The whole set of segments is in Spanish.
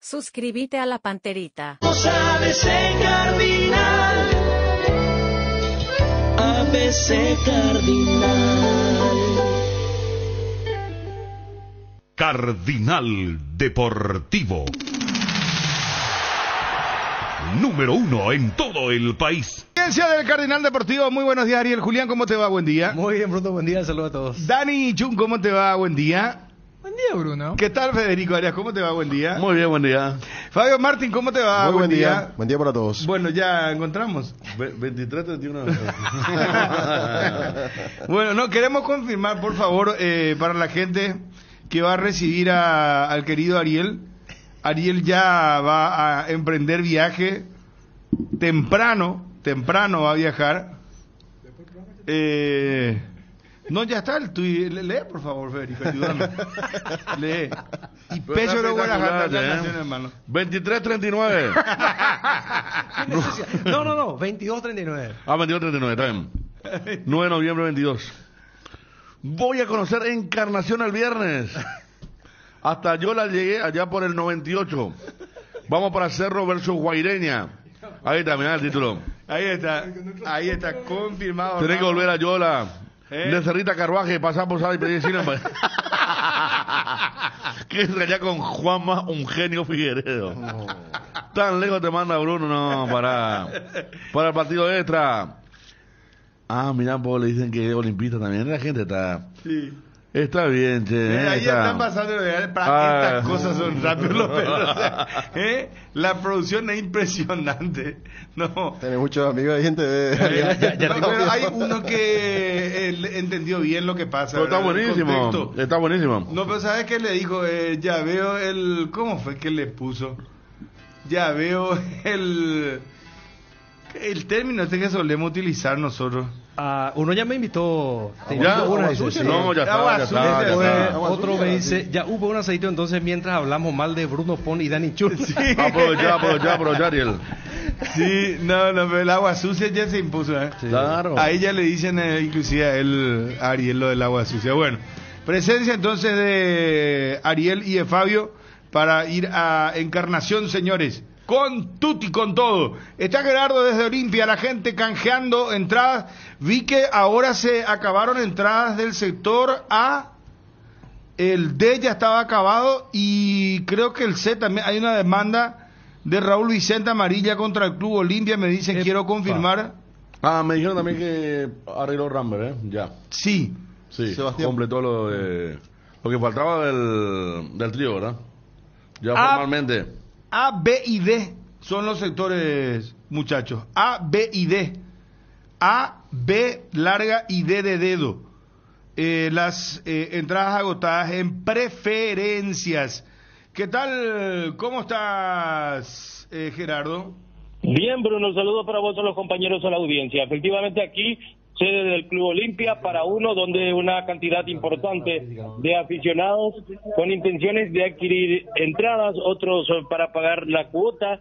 Suscríbete a la Panterita. ABC Cardinal. ABC Cardinal. Cardinal Deportivo. Número 1 en todo el país. Audiencia del Cardinal Deportivo, muy buenos días, Ariel. Julián, ¿cómo te va? Buen día. Muy bien, Bruno, buen día, saludos a todos. Dani Chun, ¿cómo te va? Buen día. Buen día, Bruno. ¿Qué tal, Federico Arias? ¿Cómo te va? Buen día. Muy bien, buen día. Fabio Martín, ¿cómo te va? Muy buen día. Buen día para todos. Bueno, ya encontramos. 23, 31. Bueno, no, queremos confirmar, por favor, para la gente que va a recibir al querido Ariel. Ariel ya va a emprender viaje temprano va a viajar. No, ya está el tuyo. Lee, por favor, Federico, ayúdame. Lee. Y peso de Guadalajara, hermano. 23-39. No, 22-39. Ah, 22-39, está bien. 9 de noviembre 22. Voy a conocer Encarnación el viernes. Hasta yo la llegué allá por el 98. Vamos para Cerro versus Guaireña. Ahí está, mirá el título. Ahí está confirmado. Tenés que volver a Yola. De Cerrita Carruaje, pasar por Sala y pedir cine. Que es allá con Juanma, un genio Figueredo. Tan lejos te manda Bruno, no, para el partido extra. Ah, mirá, pues le dicen que es olimpista también. La gente está... Sí. Está bien, che. Ahí están pasando para estas cosas son rápidos los perros. O sea, la producción es impresionante. No. Tenés muchos amigos de gente de... Pero hay uno que entendió bien lo que pasa. Pero está buenísimo. Está buenísimo. No, pero ¿sabes qué le dijo? Ya veo el... ¿Cómo fue que le puso? Ya veo el término este que solemos utilizar nosotros. Uno ya me invitó. ¿Ya? Una Dice, dice, no, ya está. Otro me dice, ya hubo un aceite, entonces mientras hablamos mal de Bruno Pon y Dani Chun. Sí. Aprovechar, Ariel. Sí, no, pero el agua sucia ya se impuso, ¿eh? Sí. Claro. Ahí ya le dicen inclusive a Ariel lo del agua sucia. Bueno, presencia entonces de Ariel y de Fabio para ir a Encarnación, señores. Con tutti, con todo. Está Gerardo desde Olimpia, la gente canjeando entradas. Vi que ahora se acabaron entradas del sector A. El D ya estaba acabado y creo que el C también. Hay una demanda de Raúl Vicente Amarilla contra el Club Olimpia. Me dicen, quiero confirmar. Me dijeron también que arregló Rambert, ya. Sí. Sebastián completó lo que faltaba del trío, ¿verdad? Ya formalmente. A, B y D son los sectores, muchachos. A, B y D. A, B larga y D de dedo. Las entradas agotadas en preferencias. ¿Qué tal? ¿Cómo estás, Gerardo? Bien, Bruno, saludos para vos, a los compañeros, a la audiencia. Efectivamente, aquí, sede del Club Olimpia, para uno, donde una cantidad importante de aficionados con intenciones de adquirir entradas, otros para pagar la cuota.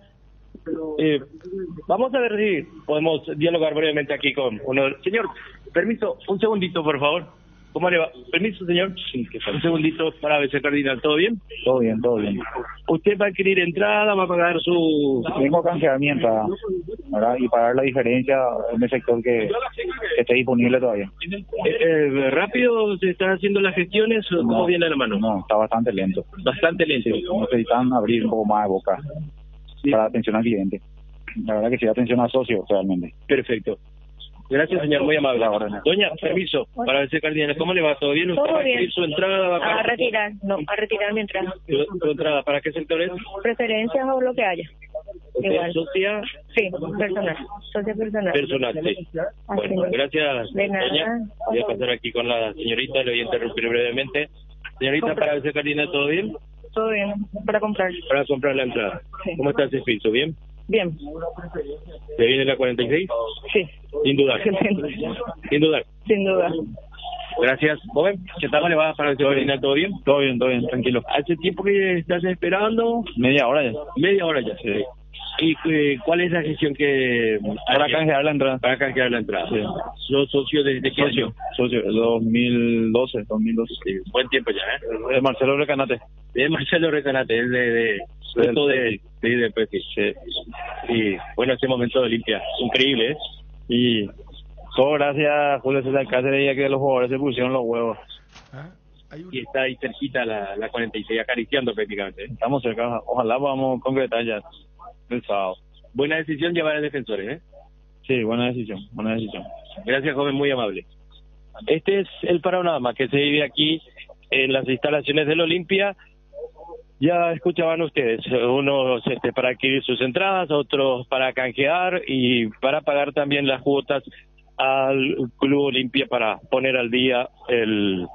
Vamos a ver si podemos dialogar brevemente aquí con uno. Señor, permiso, un segundito, por favor. ¿Cómo le va? Permiso, señor. Sí, un segundito para ABC Cardinal. ¿Todo bien? Todo bien, todo bien. ¿Usted va a adquirir entrada, va a pagar su...? Vengo a canjear mi entrada, ¿verdad? Y pagar la diferencia en el sector que esté disponible todavía. ¿Rápido se están haciendo las gestiones o cómo viene la mano? No, está bastante lento. Bastante lento. Sí, necesitan abrir un poco más de boca para atención al cliente. La verdad que sí, atención al socio, realmente. Perfecto. Gracias, señor, muy amable. Doña, permiso, para ver Cardinal, ¿cómo le va? ¿Todo bien? ¿Usted va a adquirir su entrada? A retirar mi entrada. ¿Su entrada para qué sector es? Preferencias o lo que haya. ¿Usted socia? Sí, personal. Socia personal. Personal, sí. Bueno, gracias, doña. Voy a pasar aquí con la señorita, le voy a interrumpir brevemente. Señorita, para ver Cardinal, ¿todo bien? Todo bien, para comprar. Para comprar la entrada. Sí. ¿Cómo está ese piso? ¿Bien? Bien. ¿Se viene la 46? Sí. Sin dudar. Sin dudar. Sin duda. Gracias. Joven, ¿qué tal le va para el Cardinal? ¿Todo bien? Todo bien, tranquilo. ¿Hace tiempo que estás esperando? Media hora ya. Media hora ya, sí. ¿Y cuál es la gestión que Para canjear la entrada. para canjear la entrada? Sí. ¿Sos socio desde qué año? Socio, 2012. Sí, buen tiempo ya, ¿eh? De Marcelo Recanate. De Marcelo Recanate, es de Petit. Y bueno, este momento de Olimpia, increíble, ¿eh? Y todo gracias a Julio César Cáceres, ya que los jugadores se pusieron los huevos. Y está ahí cerquita la 46, acariciando prácticamente, ¿eh? Estamos cerca, ojalá podamos concretar ya el sábado. Buena decisión llevar a defensores, ¿eh? Sí, buena decisión, buena decisión. Gracias, joven, muy amable. Este es el panorama que se vive aquí en las instalaciones del Olimpia. Ya escuchaban ustedes, unos para adquirir sus entradas, otros para canjear y para pagar también las cuotas al Club Olimpia para poner al día el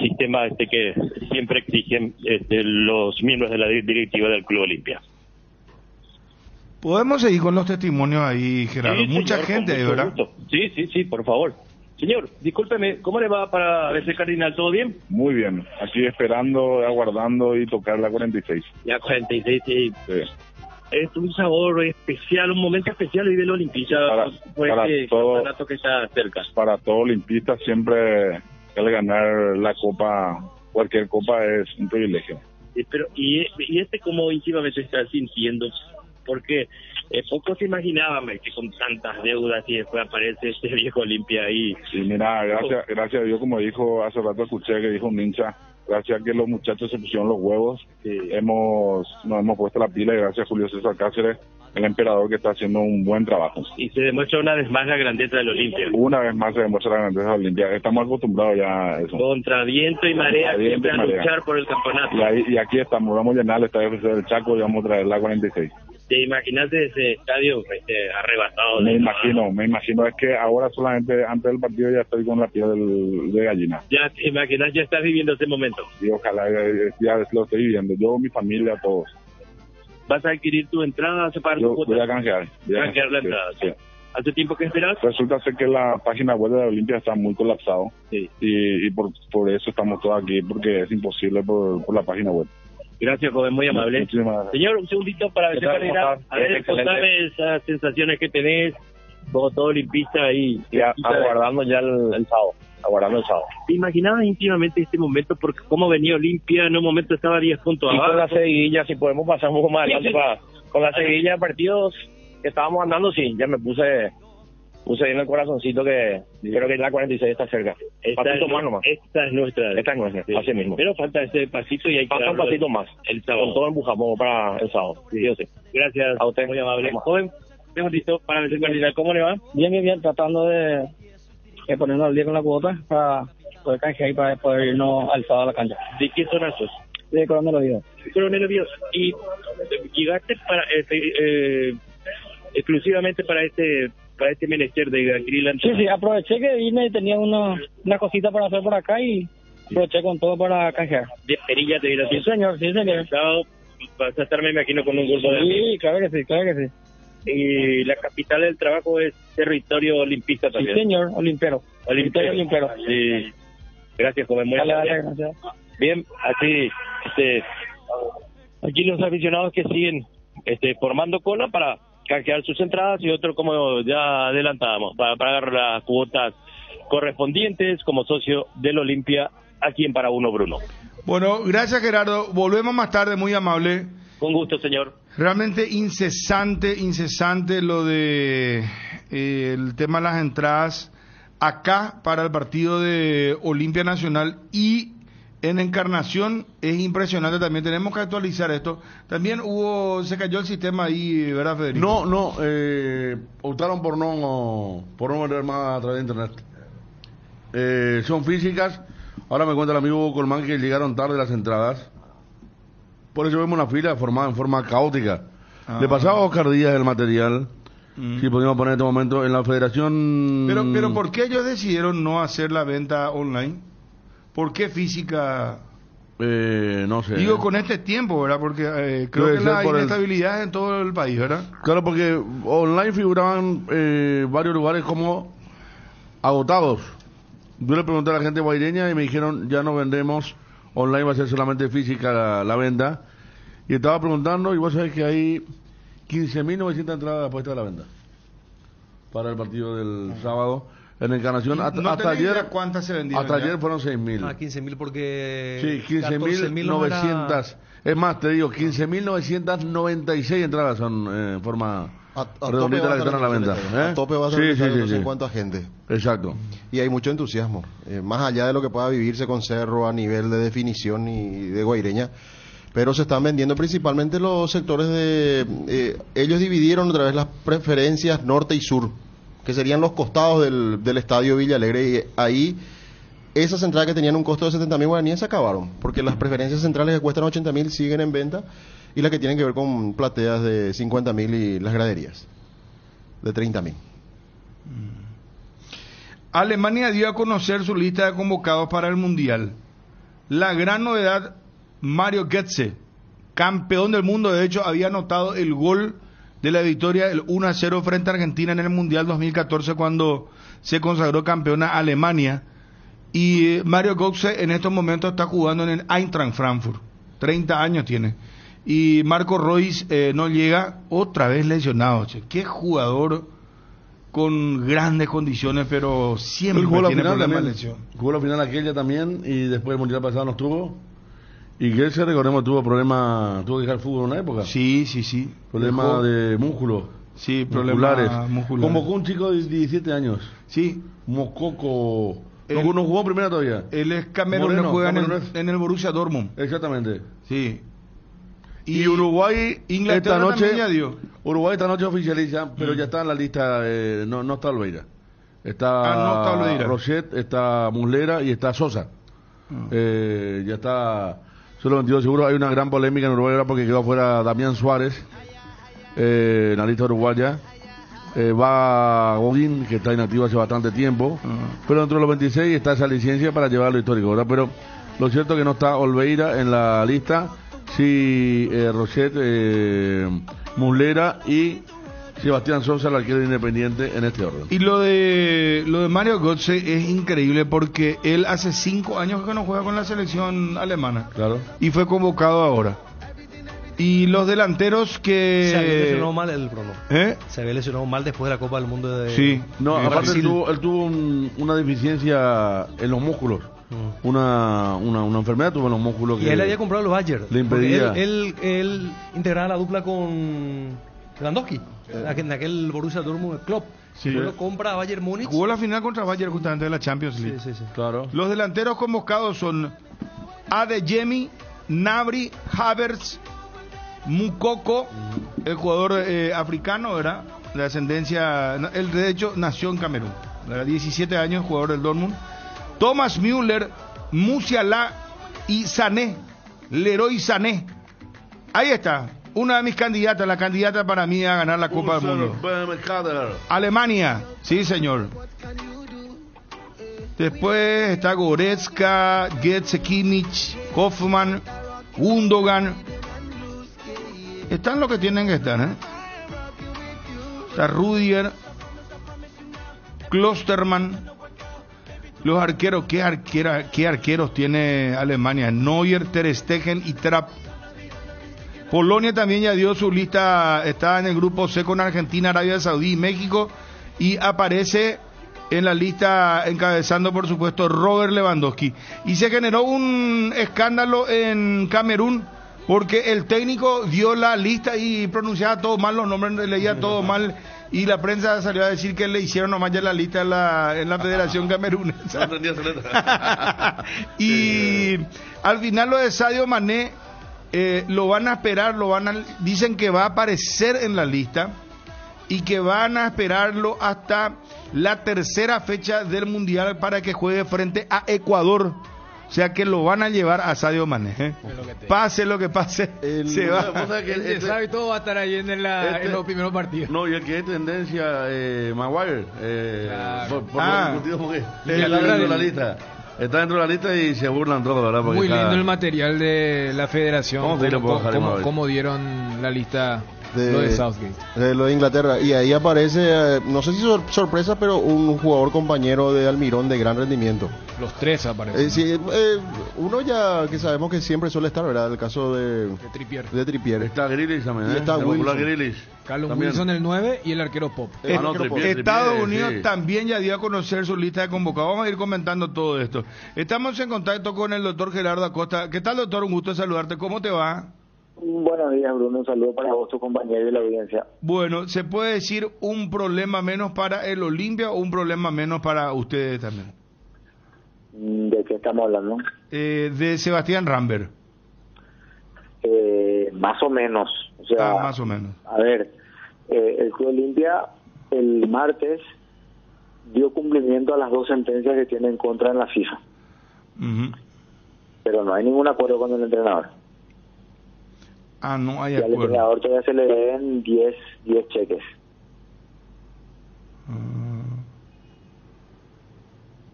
sistema que siempre exigen los miembros de la directiva del Club Olimpia. Podemos seguir con los testimonios ahí, Gerardo. Sí, Mucha señor, gente ahí, con mucho ¿verdad? gusto. Sí, por favor. Señor, discúlpeme, ¿cómo le va para ese Cardinal? ¿Todo bien? Muy bien, aquí esperando, aguardando y tocar la 46. Ya 46, sí. Sí. Es un sabor especial, un momento especial vive el Olimpia por para este todo- campeonato que está cerca. Para todo olimpista siempre el ganar la copa, cualquier copa es un privilegio. Pero y cómo íntimamente está sintiendo, porque poco se imaginaban que con tantas deudas y después aparece este viejo Olimpia ahí. Y mira, gracias a Dios, como dijo hace rato, escuché que dijo un hincha, gracias a que los muchachos se pusieron los huevos, nos hemos puesto la pila y gracias a Julio César Cáceres, el emperador, que está haciendo un buen trabajo. Y se demuestra una vez más la grandeza del Olimpia. Una vez más se demuestra la grandeza de Olimpia. Estamos acostumbrados ya a eso. Contra viento y marea, Contra viento siempre y a marea. luchar por el campeonato. Y aquí estamos, vamos a llenar el estadio oficial del Chaco y vamos a traer la 46. ¿Te imaginas ese estadio arrebatado? Me imagino, es que ahora solamente antes del partido ya estoy con la piel de gallina. Ya te imaginas, ya estás viviendo ese momento. Y ojalá ya lo estoy viviendo, yo, mi familia, todos. ¿Vas a adquirir tu entrada? ¿Vas a pagar tu Yo cuota? voy a canjear. Canjear la entrada. Sí. ¿Hace tiempo que esperas? Resulta ser que la página web de la Olimpia está muy colapsado. Sí. Y por eso estamos todos aquí, porque es imposible por la página web. Gracias, joven, muy amable. Muchísimas gracias. Señor, un segundito para ver, ¿Qué tal? ¿Cómo estás? a ver, Excelente. contame esas sensaciones que tenés, como todo olimpista ahí. Aguardando ya el sábado. Aguardando el sábado. ¿Te imaginabas íntimamente este momento? Porque cómo venía Olimpia, en un momento estaba 10 puntos Y abajo. con la seguidilla, si podemos pasar un poco más adelante, Sí. con la seguidilla de partidos que estábamos andando, sí, ya me puse ahí en el corazoncito que creo que la 46 está cerca. Pasito más nomás. Esta es nuestra. Esta es nuestra, Sí. así mismo. Pero falta ese pasito y hay que Falta un darlo pasito más. el sábado. Con todo empujamos para el sábado. Sí, yo sé. Gracias, A usted. muy amable. Vamos. Joven, tengo listo para ver Cardinal. ¿Cómo le va? Bien, tratando de ponernos al día con la cuota para poder canjear y para poder irnos al sábado a la cancha. ¿De qué zona sos? De Coronel Oviedo. Coronel Oviedo. Y llegaste para exclusivamente para este menester de adquirir la entrada. Sí, aproveché que vine y tenía una cosita para hacer por acá y aproveché con todo para canjear. De perilla te dirás. Sí, señor. El sábado vas a estar, me imagino, con un grupo de amigos. Sí, claro que sí. Y la capital del trabajo es territorio olimpista también. Sí, señor, olimpero. Olimpero. Olimpero. Sí. Gracias, joven. Muy amable. Gracias. Bien, así, aquí los aficionados que siguen formando cola para canjear sus entradas y otro, como ya adelantábamos, para pagar las cuotas correspondientes como socio del Olimpia aquí en Para Uno, Bruno. Bueno, gracias, Gerardo. Volvemos más tarde, muy amable. Con gusto, señor. Realmente incesante lo de el tema de las entradas acá para el partido de Olimpia Nacional y en Encarnación es impresionante también. Tenemos que actualizar esto. También se cayó el sistema ahí, ¿verdad, Federico? No, optaron por no vender más a través de internet. Son físicas. Ahora me cuenta el amigo Colmán que llegaron tarde las entradas. Por eso vemos una fila formada en forma caótica. Le pasaba a Oscar Díaz el material. Si podíamos poner en este momento en la federación. Pero ¿por qué ellos decidieron no hacer la venta online? ¿Por qué física? No sé. Digo, con este tiempo, ¿verdad? Porque creo Debe que ser la por inestabilidad en todo el país, ¿verdad? Claro, porque online figuraban varios lugares como agotados. Yo le pregunté a la gente guaireña y me dijeron, ya no vendemos, online va a ser solamente física la venta. Y estaba preguntando, y vos sabés que hay 15.900 entradas puestas a la venta para el partido del sábado en Encarnación. ¿No hasta tenés idea ayer, cuántas se vendieron hasta ya? ayer fueron 6.000. 15.000 porque... Sí, 15.900. Es más, te digo, 15.996 entradas son en forma redondita las que están a la venta. A tope va a ser sí. en cuanto a gente. Exacto. Y hay mucho entusiasmo. Más allá de lo que pueda vivirse con Cerro a nivel de definición y de Guaireña. Pero se están vendiendo principalmente los sectores de... ellos dividieron otra vez las preferencias norte y sur, que serían los costados del estadio Villa Alegre, y ahí esas entradas que tenían un costo de 70.000 guaraníes se acabaron, porque las preferencias centrales que cuestan 80.000 siguen en venta, y las que tienen que ver con plateas de 50.000 y las graderías de 30.000. Alemania dio a conocer su lista de convocados para el Mundial. La gran novedad, Mario Götze, campeón del mundo, de hecho había anotado el gol de la victoria, el 1-0 frente a Argentina en el Mundial 2014 cuando se consagró campeona Alemania. Y Mario Götze en estos momentos está jugando en el Eintracht Frankfurt, 30 años tiene. Y Marco Reus no llega, otra vez lesionado. Qué jugador con grandes condiciones, pero siempre tiene problemas de lesión. Jugó la final aquella también y después el Mundial pasado no estuvo. Y que ese, recordemos, tuvo que dejar el fútbol en una época. Sí. Problemas de músculo. Sí, musculares. musculares. Convocó un chico de 17 años. Sí. Mococo. No jugó primera todavía. Él es camerunés, juega en el Borussia Dortmund. Exactamente. Sí. Y Uruguay Inglaterra esta noche, ya dio. Uruguay esta noche oficializa, pero ya está en la lista, no está Olveira. no está Olveira. Rochet, está Muslera y está Sosa. Ya está solo 22 seguro. Hay una gran polémica en Uruguay ahora porque quedó fuera Damián Suárez en la lista uruguaya. Va Godín, que está inactivo hace bastante tiempo, pero dentro de los 26 está esa licencia para llevarlo histórico, ¿verdad? Pero lo cierto es que no está Olveira en la lista. Sí, Rochet, Muslera y Sebastián Sosa, el arquero Independiente, en este orden. Y lo de Mario Götze es increíble porque él hace 5 años que no juega con la selección alemana. Claro. Y fue convocado ahora. Y los delanteros que... Se había lesionado mal el Bruno. Se había lesionado mal después de la Copa del Mundo de... Sí. No, aparte él tuvo una deficiencia en los músculos. Una enfermedad tuvo en los músculos que... Y él había comprado los Bayern. Le impedía... Él integraba la dupla con Lewandowski. En aquel Borussia Dortmund Club. Sí. Luego compra a Bayern Múnich. Jugó la final contra Bayern justamente de la Champions League. Sí. Claro. Los delanteros convocados son Adeyemi, Gnabry, Havertz, Mukoko, el jugador africano, ¿verdad? De ascendencia, él de hecho nació en Camerún, ¿verdad? 17 años, jugador del Dortmund. Thomas Müller, Musiala y Sané, Leroy Sané. Ahí está, una de mis candidatas, la candidata para mí a ganar la Copa del Mundo. Alemania, sí señor. Después está Goretzka, Götze, Kimmich, Hoffmann, Gundogan. Están los que tienen que estar, Está Rudiger, Klostermann. Los arqueros, ¿qué arqueros tiene Alemania? Neuer, Ter Stegen y Trapp. Polonia también ya dio su lista, está en el grupo C con Argentina, Arabia Saudí y México, y aparece en la lista encabezando, por supuesto, Robert Lewandowski. Y se generó un escándalo en Camerún porque el técnico dio la lista y pronunciaba todo mal los nombres, leía todo mal, y la prensa salió a decir que le hicieron nomás ya la lista en la Federación Camerunesa. Y al final lo de Sadio Mané lo van a esperar, dicen que va a aparecer en la lista y que van a esperarlo hasta la tercera fecha del Mundial para que juegue frente a Ecuador. O sea que lo van a llevar a Sadio Mané. Pase lo que pase, se va. El sabe todo va a estar ahí en los primeros partidos. No, y el que es tendencia, Maguire, claro. por lo discutido porque está dentro de la lista. Está dentro de la lista y se burlan todos, ¿verdad? Porque muy lindo el material de la federación. ¿Cómo dieron la lista? Lo de Southgate. Lo de Inglaterra. Y ahí aparece, no sé si sorpresa, pero un jugador compañero de Almirón de gran rendimiento. Los tres aparecen. Sí, uno ya que sabemos que siempre suele estar, ¿verdad? El caso de Trippier. Está Grealish también, Y está Wilson. Carlos Wilson el 9 y el arquero Pop. Estados Unidos también ya dio a conocer su lista de convocados. Vamos a ir comentando todo esto. Estamos en contacto con el doctor Gerardo Acosta. ¿Qué tal, doctor? Un gusto saludarte. ¿Cómo te va? Buenos días, Bruno. Un saludo para vos, tu compañero y la audiencia. Bueno, ¿se puede decir un problema menos para el Olimpia o un problema menos para ustedes también? ¿De qué estamos hablando? De Sebastián Rambert. Más o menos. O sea, más o menos. A ver, el Club Olimpia el martes dio cumplimiento a las 2 sentencias que tiene en contra en la FIFA. Pero no hay ningún acuerdo con el entrenador. No hay y al acuerdo. entrenador todavía se le deben 10 cheques.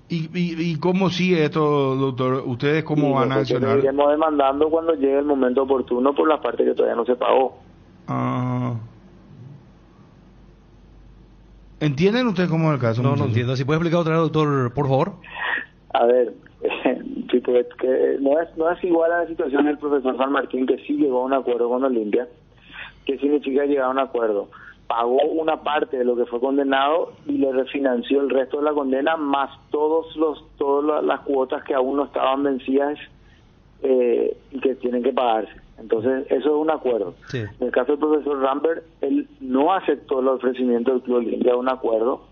¿Y cómo sigue esto, doctor? ¿Ustedes cómo van a accionar? Seguiremos demandando cuando llegue el momento oportuno por la parte que todavía no se pagó. ¿Entienden ustedes cómo es el caso? No entiendo. ¿Si puede explicar otra vez, doctor, por favor? A ver, tipo, que no es igual a la situación del profesor San Martín, que sí llegó a un acuerdo con Olimpia. ¿Qué significa llegar a un acuerdo? Pagó una parte de lo que fue condenado y le refinanció el resto de la condena, más todas las cuotas que aún no estaban vencidas y que tienen que pagarse. Entonces, eso es un acuerdo. Sí. En el caso del profesor Rambert, él no aceptó el ofrecimiento del Club Olimpia de un acuerdo,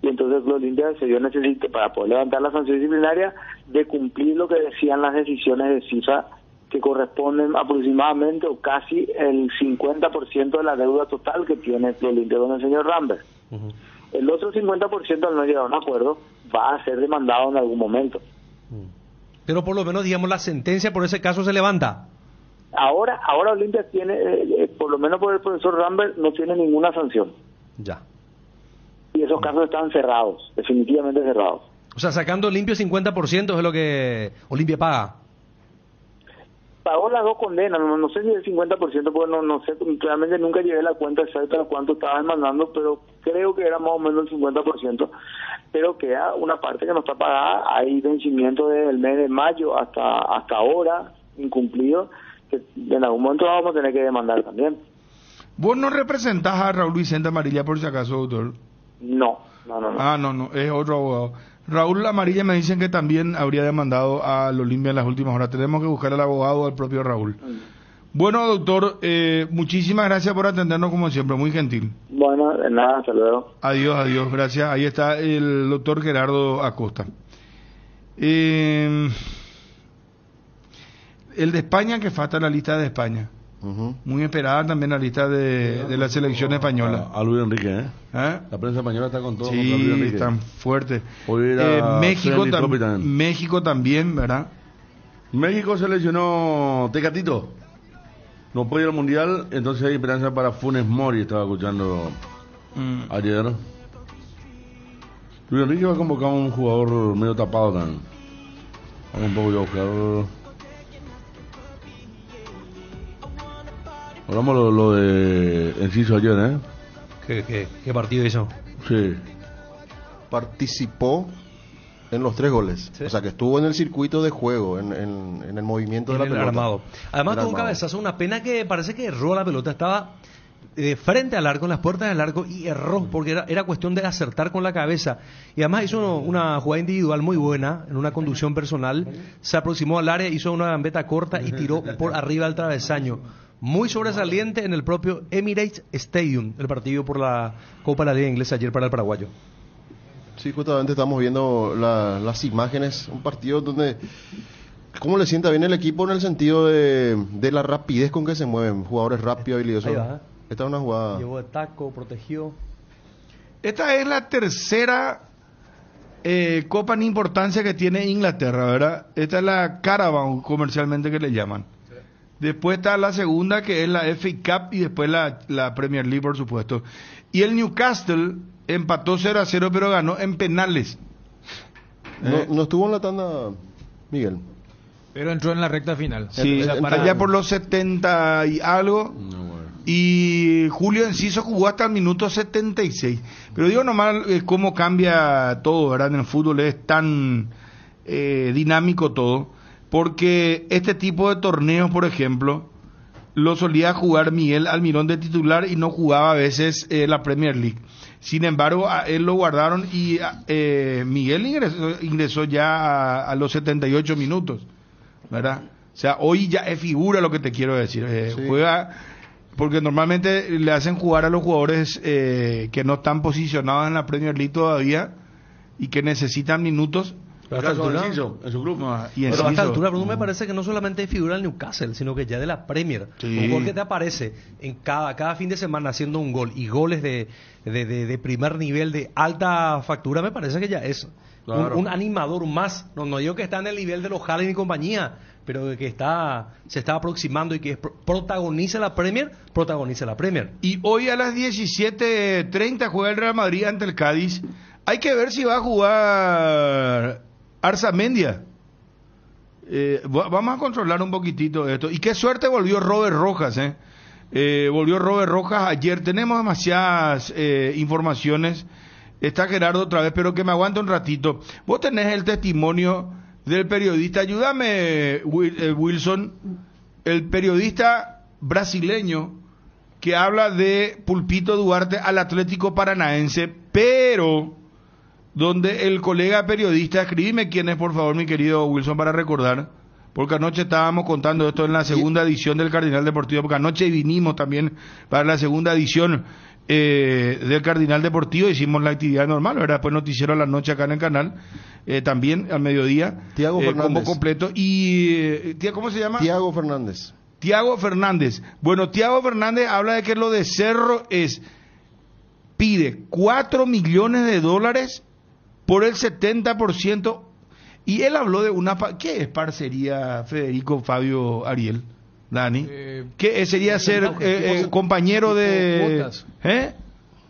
y entonces el Club Olimpia se dio necesidad, para poder levantar la sanción disciplinaria, de cumplir lo que decían las decisiones de FIFA, que corresponden aproximadamente o casi el 50% de la deuda total que tiene el Club Olimpia con el señor Rambert. El otro 50%, al no llegar a un acuerdo, va a ser demandado en algún momento. Pero por lo menos, digamos, la sentencia por ese caso se levanta. Ahora Olimpia tiene, por lo menos por el profesor Rambert, no tiene ninguna sanción. Ya. Y esos casos están cerrados, definitivamente cerrados. O sea, sacando limpio 50% es lo que Olimpia paga. Pagó las 2 condenas, no sé si el 50%, porque no sé, realmente nunca llevé la cuenta exacta de cuánto estaba demandando, pero creo que era más o menos el 50%, pero queda una parte que no está pagada. Hay vencimiento desde el mes de mayo hasta ahora, incumplido, que en algún momento vamos a tener que demandar también. ¿Vos no representás a Raúl Vicente Amarilla por si acaso, doctor? No. No, es otro abogado. Raúl Amarilla me dicen que también habría demandado al Olimpia en las últimas horas. Tenemos que buscar al abogado del propio Raúl. Bueno, doctor, muchísimas gracias por atendernos como siempre, muy gentil. Bueno, de nada, hasta luego. Adiós, gracias. Ahí está el doctor Gerardo Acosta. El de España, que falta la lista de España. Muy esperada también la lista de la selección española. A Luis Enrique, La prensa española está con todo. Sí, están fuertes. México también, ¿verdad? México seleccionó Tecatito. No puede ir al Mundial, entonces hay esperanza para Funes Mori, estaba escuchando ayer. Luis Enrique va a convocar a un jugador medio tapado también. Vamos un poco a buscar. Hablamos lo de Enciso ayer, ¿Qué partido hizo? Sí. Participó en los 3 goles. ¿Sí? O sea, que estuvo en el circuito de juego, en el movimiento de la pelota. Armado. Además, tuvo un cabezazo, una pena que parece que erró la pelota. Estaba frente al arco, en las puertas del arco, y erró, porque era cuestión de acertar con la cabeza. Y además hizo una jugada individual muy buena, en una conducción personal. Se aproximó al área, hizo una gambeta corta y tiró por arriba al travesaño. Muy sobresaliente en el propio Emirates Stadium, el partido por la Copa de la Liga Inglesa ayer para el paraguayo. Sí, justamente estamos viendo las imágenes, un partido donde cómo le sienta bien el equipo en el sentido de la rapidez con que se mueven, jugadores rápidos, habilidosos. Esta es una jugada. Llevó de taco, protegió. Esta es la tercera copa en importancia que tiene Inglaterra, ¿verdad? Esta es la Carabao, comercialmente, que le llaman. Después está la segunda, que es la FA Cup, y después la Premier League, por supuesto. Y el Newcastle empató 0-0, pero ganó en penales. No estuvo en la tanda, Miguel. Pero entró en la recta final. Sí, allá por los 70 y algo. Y Julio Enciso jugó hasta el minuto 76. Pero digo nomás cómo cambia todo, ¿verdad? En el fútbol es tan dinámico todo, porque este tipo de torneos, por ejemplo, lo solía jugar Miguel Almirón de titular y no jugaba a veces la Premier League. Sin embargo, a él lo guardaron y Miguel ingresó ya a los 78 minutos, ¿verdad? O sea, hoy ya es figura, lo que te quiero decir. Sí. Juega, porque normalmente le hacen jugar a los jugadores que no están posicionados en la Premier League todavía y que necesitan minutos. Pero a en su grupo. Pero a esta altura, Bruno, me parece que no solamente figura el Newcastle, sino que ya de la Premier. Sí. Un gol que te aparece en cada fin de semana haciendo un gol y goles de primer nivel, de alta factura, me parece que ya es un animador más. No digo que está en el nivel de los Haaland y compañía, pero que se está aproximando y que protagoniza la Premier. Y hoy a las 17:30 juega el Real Madrid ante el Cádiz. Hay que ver si va a jugar Arzamendia. Vamos a controlar un poquitito esto. Y qué suerte volvió Robert Rojas, volvió Robert Rojas ayer. Tenemos demasiadas informaciones. Está Gerardo otra vez, pero que me aguante un ratito. Vos tenés el testimonio del periodista. Ayúdame, Wilson. El periodista brasileño que habla de Pulpito Duarte al Atlético Paranaense, pero donde el colega periodista, escríbeme quién es, por favor, mi querido Wilson, para recordar, porque anoche estábamos contando esto en la segunda edición del Cardinal Deportivo, porque anoche vinimos también para la segunda edición del Cardinal Deportivo, hicimos la actividad normal, ¿verdad? Después noticiero a la noche acá en el canal, también al mediodía, Tiago Fernández. Combo completo, y ¿cómo se llama? Tiago Fernández. Bueno, Tiago Fernández habla de que lo de Cerro pide $4 millones por el 70%, y él habló de ¿qué es parcería, Federico, Fabio, Ariel, Dani? ¿Qué sería ser compañero de...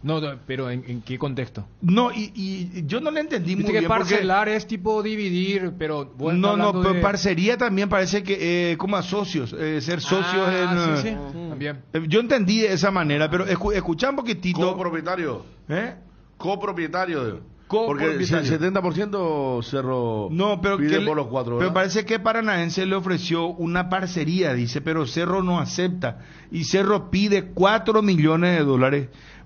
No, pero ¿en qué contexto? No, y yo no le entendí muy bien. Parcelar es tipo dividir, pero... pero parcería también parece que como a socios, ser socios en... Sí, también. Yo entendí de esa manera, pero escuchá un poquitito... Copropietario. Porque el 70% Cerro pide por los 4, ¿verdad? Pero parece que Paranaense le ofreció una parcería, dice, pero Cerro no acepta. Y Cerro pide $4 millones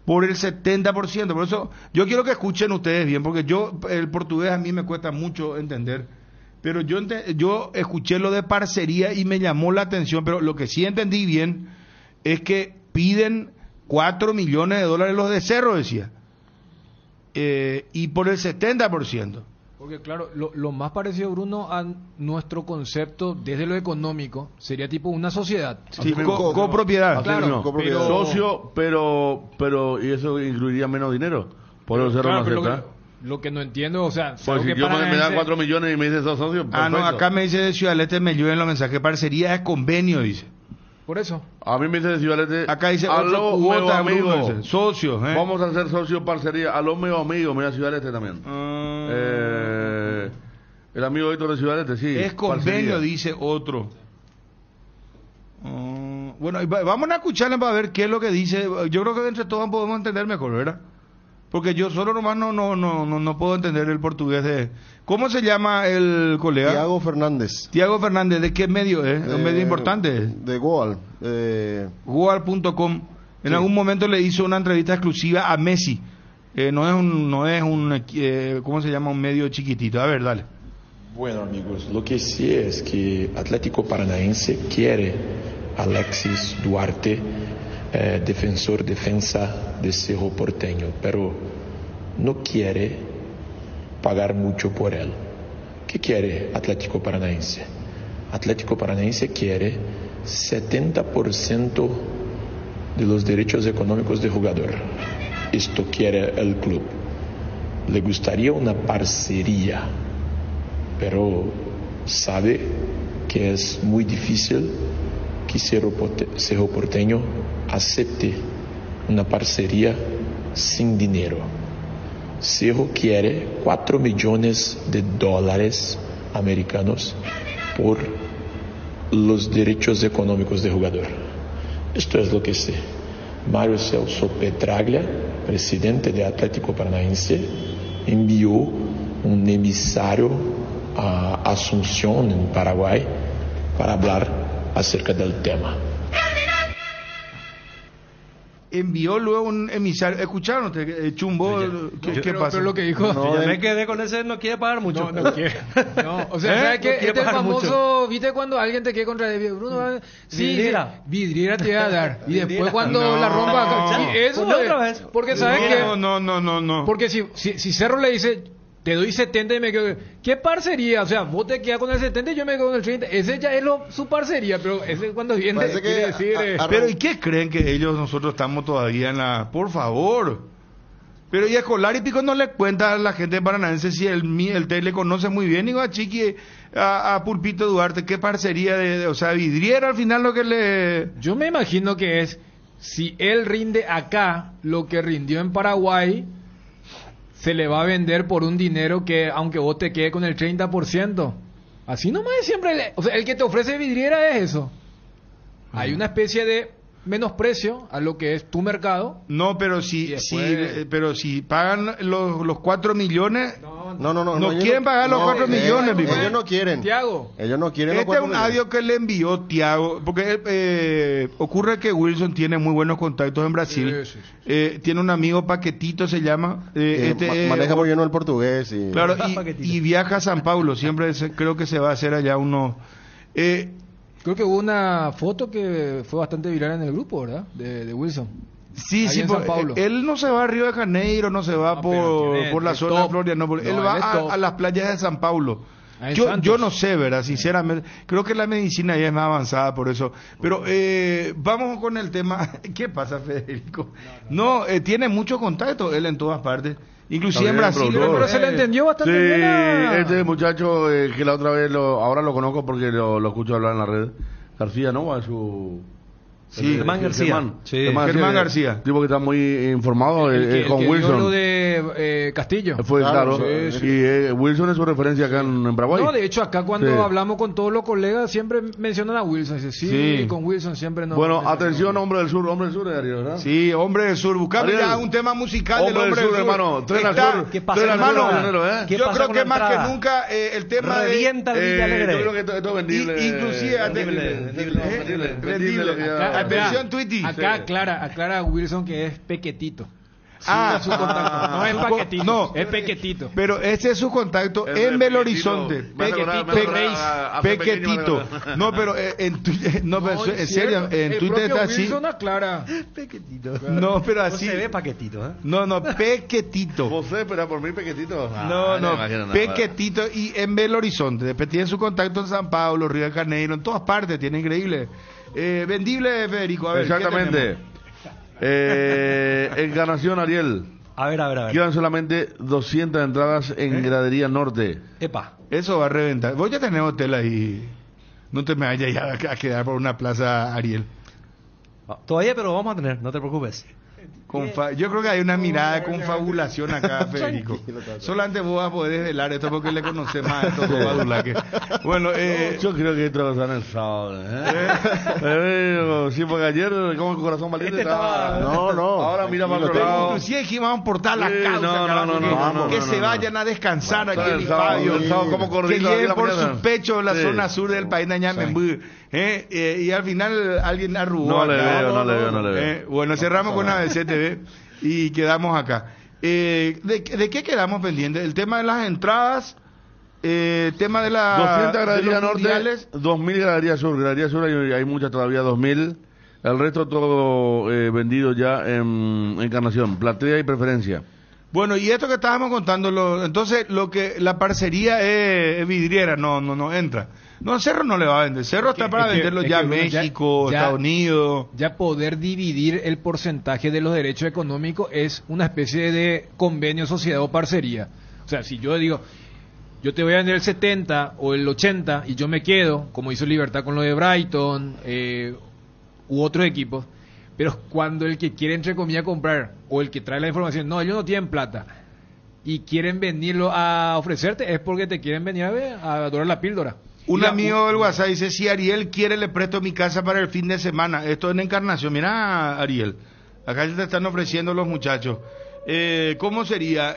por el 70%. Por eso yo quiero que escuchen ustedes bien, porque el portugués a mí me cuesta mucho entender. Pero yo escuché lo de parcería y me llamó la atención, pero lo que sí entendí bien es que piden $4 millones los de Cerro, decía. Y por el 70%. Porque claro, lo más parecido, Bruno, a nuestro concepto desde lo económico sería tipo una sociedad. Sí, copropiedad. Claro, pero... Socio, pero y eso incluiría menos dinero. Por eso Cerro no acepta. Lo que no entiendo, o sea... Pues si yo me da 4 millones y me dice sos socio, perfecto. No, acá me dice de Ciudad del Este, me llueven los mensajes. Parcería es convenio, dice. Por eso. A mí me dice de Ciudad del Este. Acá dice aló, cuota, amigo. Socios. Vamos a hacer socios parcería. Aló, meu amigo. Mira, Ciudad del Este también. El amigo Héctor de Ciudad del Este, sí. Es convenio, parcería. Dice otro. Bueno, vamos a escucharle para ver qué es lo que dice. Yo creo que entre todos podemos entender mejor, ¿verdad? Porque yo solo nomás no puedo entender el portugués de... ¿Cómo se llama el colega? Tiago Fernández. Tiago Fernández, ¿de qué medio es? ¿Un medio importante? De Goal. Goal.com. En algún momento le hizo una entrevista exclusiva a Messi. No es un ¿cómo se llama? Un medio chiquitito. A ver, dale. Bueno, amigos, lo que sí es que Atlético Paranaense quiere Alexis Duarte, defensa de Cerro Porteño, pero no quiere pagar mucho por él. ¿Qué quiere Atlético Paranaense? Atlético Paranaense quiere 70% de los derechos económicos del jugador. Esto quiere el club. Le gustaría una parcería, pero sabe que es muy difícil que Cerro Porteño acepte una parcería sin dinero. Cerro quiere $4 millones americanos por los derechos económicos del jugador. Esto es lo que sé. Mario Celso Petraglia, presidente de Atlético Paranaense, envió un emisario a Asunción, en Paraguay, para hablar acerca del tema. Envió luego un emisario. ¿Escucharon ustedes? Chumbo, ¿qué pasa? Pero lo que dijo... No, me quedé con ese, no quiere pagar mucho. No quiere. No, o sea, ¿sabes qué? Este famoso, ¿viste cuando alguien te quiere contra Bruno? Sí, vidriera te va a dar. Y después cuando la rompa... Y eso otra vez. Porque ¿sabes qué? No. Porque si Cerro le dice... Te doy 70 y me quedo... ¿Qué parcería? O sea, vos te quedas con el 70 y yo me quedo con el 30. Ese ya es su parcería, pero ese cuando viene quiere decir... Pero ¿y qué creen que nosotros estamos todavía en la... Por favor. Pero y a Escolar y Pico no le cuenta a la gente paranaense si el TEI le conoce muy bien, digo a Chiqui, a Pulpito Duarte, qué parcería o sea, vidriera al final lo que le... Yo me imagino que es, si él rinde acá lo que rindió en Paraguay... se le va a vender por un dinero que, aunque vos te quedes con el 30%. Así nomás es siempre... o sea, el que te ofrece vidriera es eso. Hay una especie de menosprecio a lo que es tu mercado. No, pero pero si pagan los 4 millones... No quieren pagar los 4 millones. Ellos no quieren. Tiago. Ellos no quieren. Este es un audio que le envió Tiago, porque ocurre que Wilson tiene muy buenos contactos en Brasil. Sí. Tiene un amigo, Paquetito se llama. Maneja muy bien el portugués. Claro, y viaja a San Paulo. Siempre creo que se va a hacer allá uno... Creo que hubo una foto que fue bastante viral en el grupo, ¿verdad? De Wilson. Sí, él no se va a Río de Janeiro, no se va por la zona de Florida, él va a las playas de San Paulo. Yo no sé, ¿verdad? Sinceramente, creo que la medicina ya es más avanzada por eso. Pero vamos con el tema. ¿Qué pasa, Federico? No, tiene mucho contacto él en todas partes. Inclusive en Brasil. Pero se le entendió bastante bien. Este muchacho que la otra vez, ahora lo conozco porque lo escucho hablar en la red. García, ¿no? A su... Sí, Germán García. Germán García. Tipo que está muy informado con Wilson. Lo de Castillo. Fue claro. Y Wilson es su referencia acá en Paraguay. No, de hecho, acá cuando hablamos con todos los colegas siempre mencionan a Wilson. Dice, con Wilson siempre no. Bueno, atención, hombre del sur, Darío, ¿verdad? Sí, hombre del sur. Buscamos ya un tema musical del hombre del sur, hermano. Tren al sur. ¿Qué pasa, hermano? Yo creo que más que nunca el tema revienta el Villa Alegre. Yo creo que esto es vendible. Inclusive vendible. Atención, Twitty. Acá aclara a Wilson que es Pequetito. Su contacto. No es Paquetito, no, es Pequetito. Pero ese es su contacto en Belo Horizonte. Pequetito. No, pero en serio, en Twitter está así. Wilson aclara. Pequetito. No, pero así. No se ve Paquetito, ¿eh? No, Pequetito. ¿Vos espera por mí, Pequetito? No, Pequetito y en Belo Horizonte. Después tiene su contacto en San Pablo, Río de Janeiro, en todas partes, tiene increíble. Vendible, Federico. A ver, exactamente. Encarnación, Ariel. A ver. Quedan solamente 200 entradas en Gradería Norte. Epa. Eso va a reventar. Vos ya tenés hotel ahí. No te me vayas ya a quedar por una plaza, Ariel. Todavía, pero vamos a tener, no te preocupes. Yo creo que hay una mirada de confabulación acá, Federico. Solamente vos vas a poder desvelar esto porque le conoces más a estos badulaques. Bueno, yo creo que esto está en el sábado. Sí, porque ayer, como el corazón valiente estaba... No. Ahora mira para otro lado. Inclusive dijimos, vamos a portar la causa. Que se vayan a descansar aquí en el Fabio. Que lleven por su pecho la zona sur del país de Añamembú. Y al final alguien arrugó. No le veo. Bueno, cerramos con ABC TV y quedamos acá. ¿De qué quedamos pendientes? El tema de las entradas, tema de la 200 graderías norte, 2000 graderías sur. Graderías sur hay muchas todavía, 2000. El resto todo vendido ya en Encarnación, platea y preferencia. Bueno, y esto que estábamos contando, entonces la parcería es vidriera, no entra. No, Cerro no le va a vender. Cerro está para venderlo ya en México, Estados Unidos. Ya poder dividir el porcentaje de los derechos económicos es una especie de convenio, sociedad o parcería. O sea, si yo digo, yo te voy a vender el 70 o el 80 y yo me quedo, como hizo Libertad con lo de Brighton u otros equipos, pero cuando el que quiere, entre comillas, comprar o el que trae la información, no, ellos no tienen plata y quieren venirlo a ofrecerte, es porque te quieren venir a dorar la píldora. Un amigo del WhatsApp dice, si Ariel quiere le presto mi casa para el fin de semana. Esto en Encarnación. Mira, Ariel, acá te están ofreciendo los muchachos. ¿Cómo sería?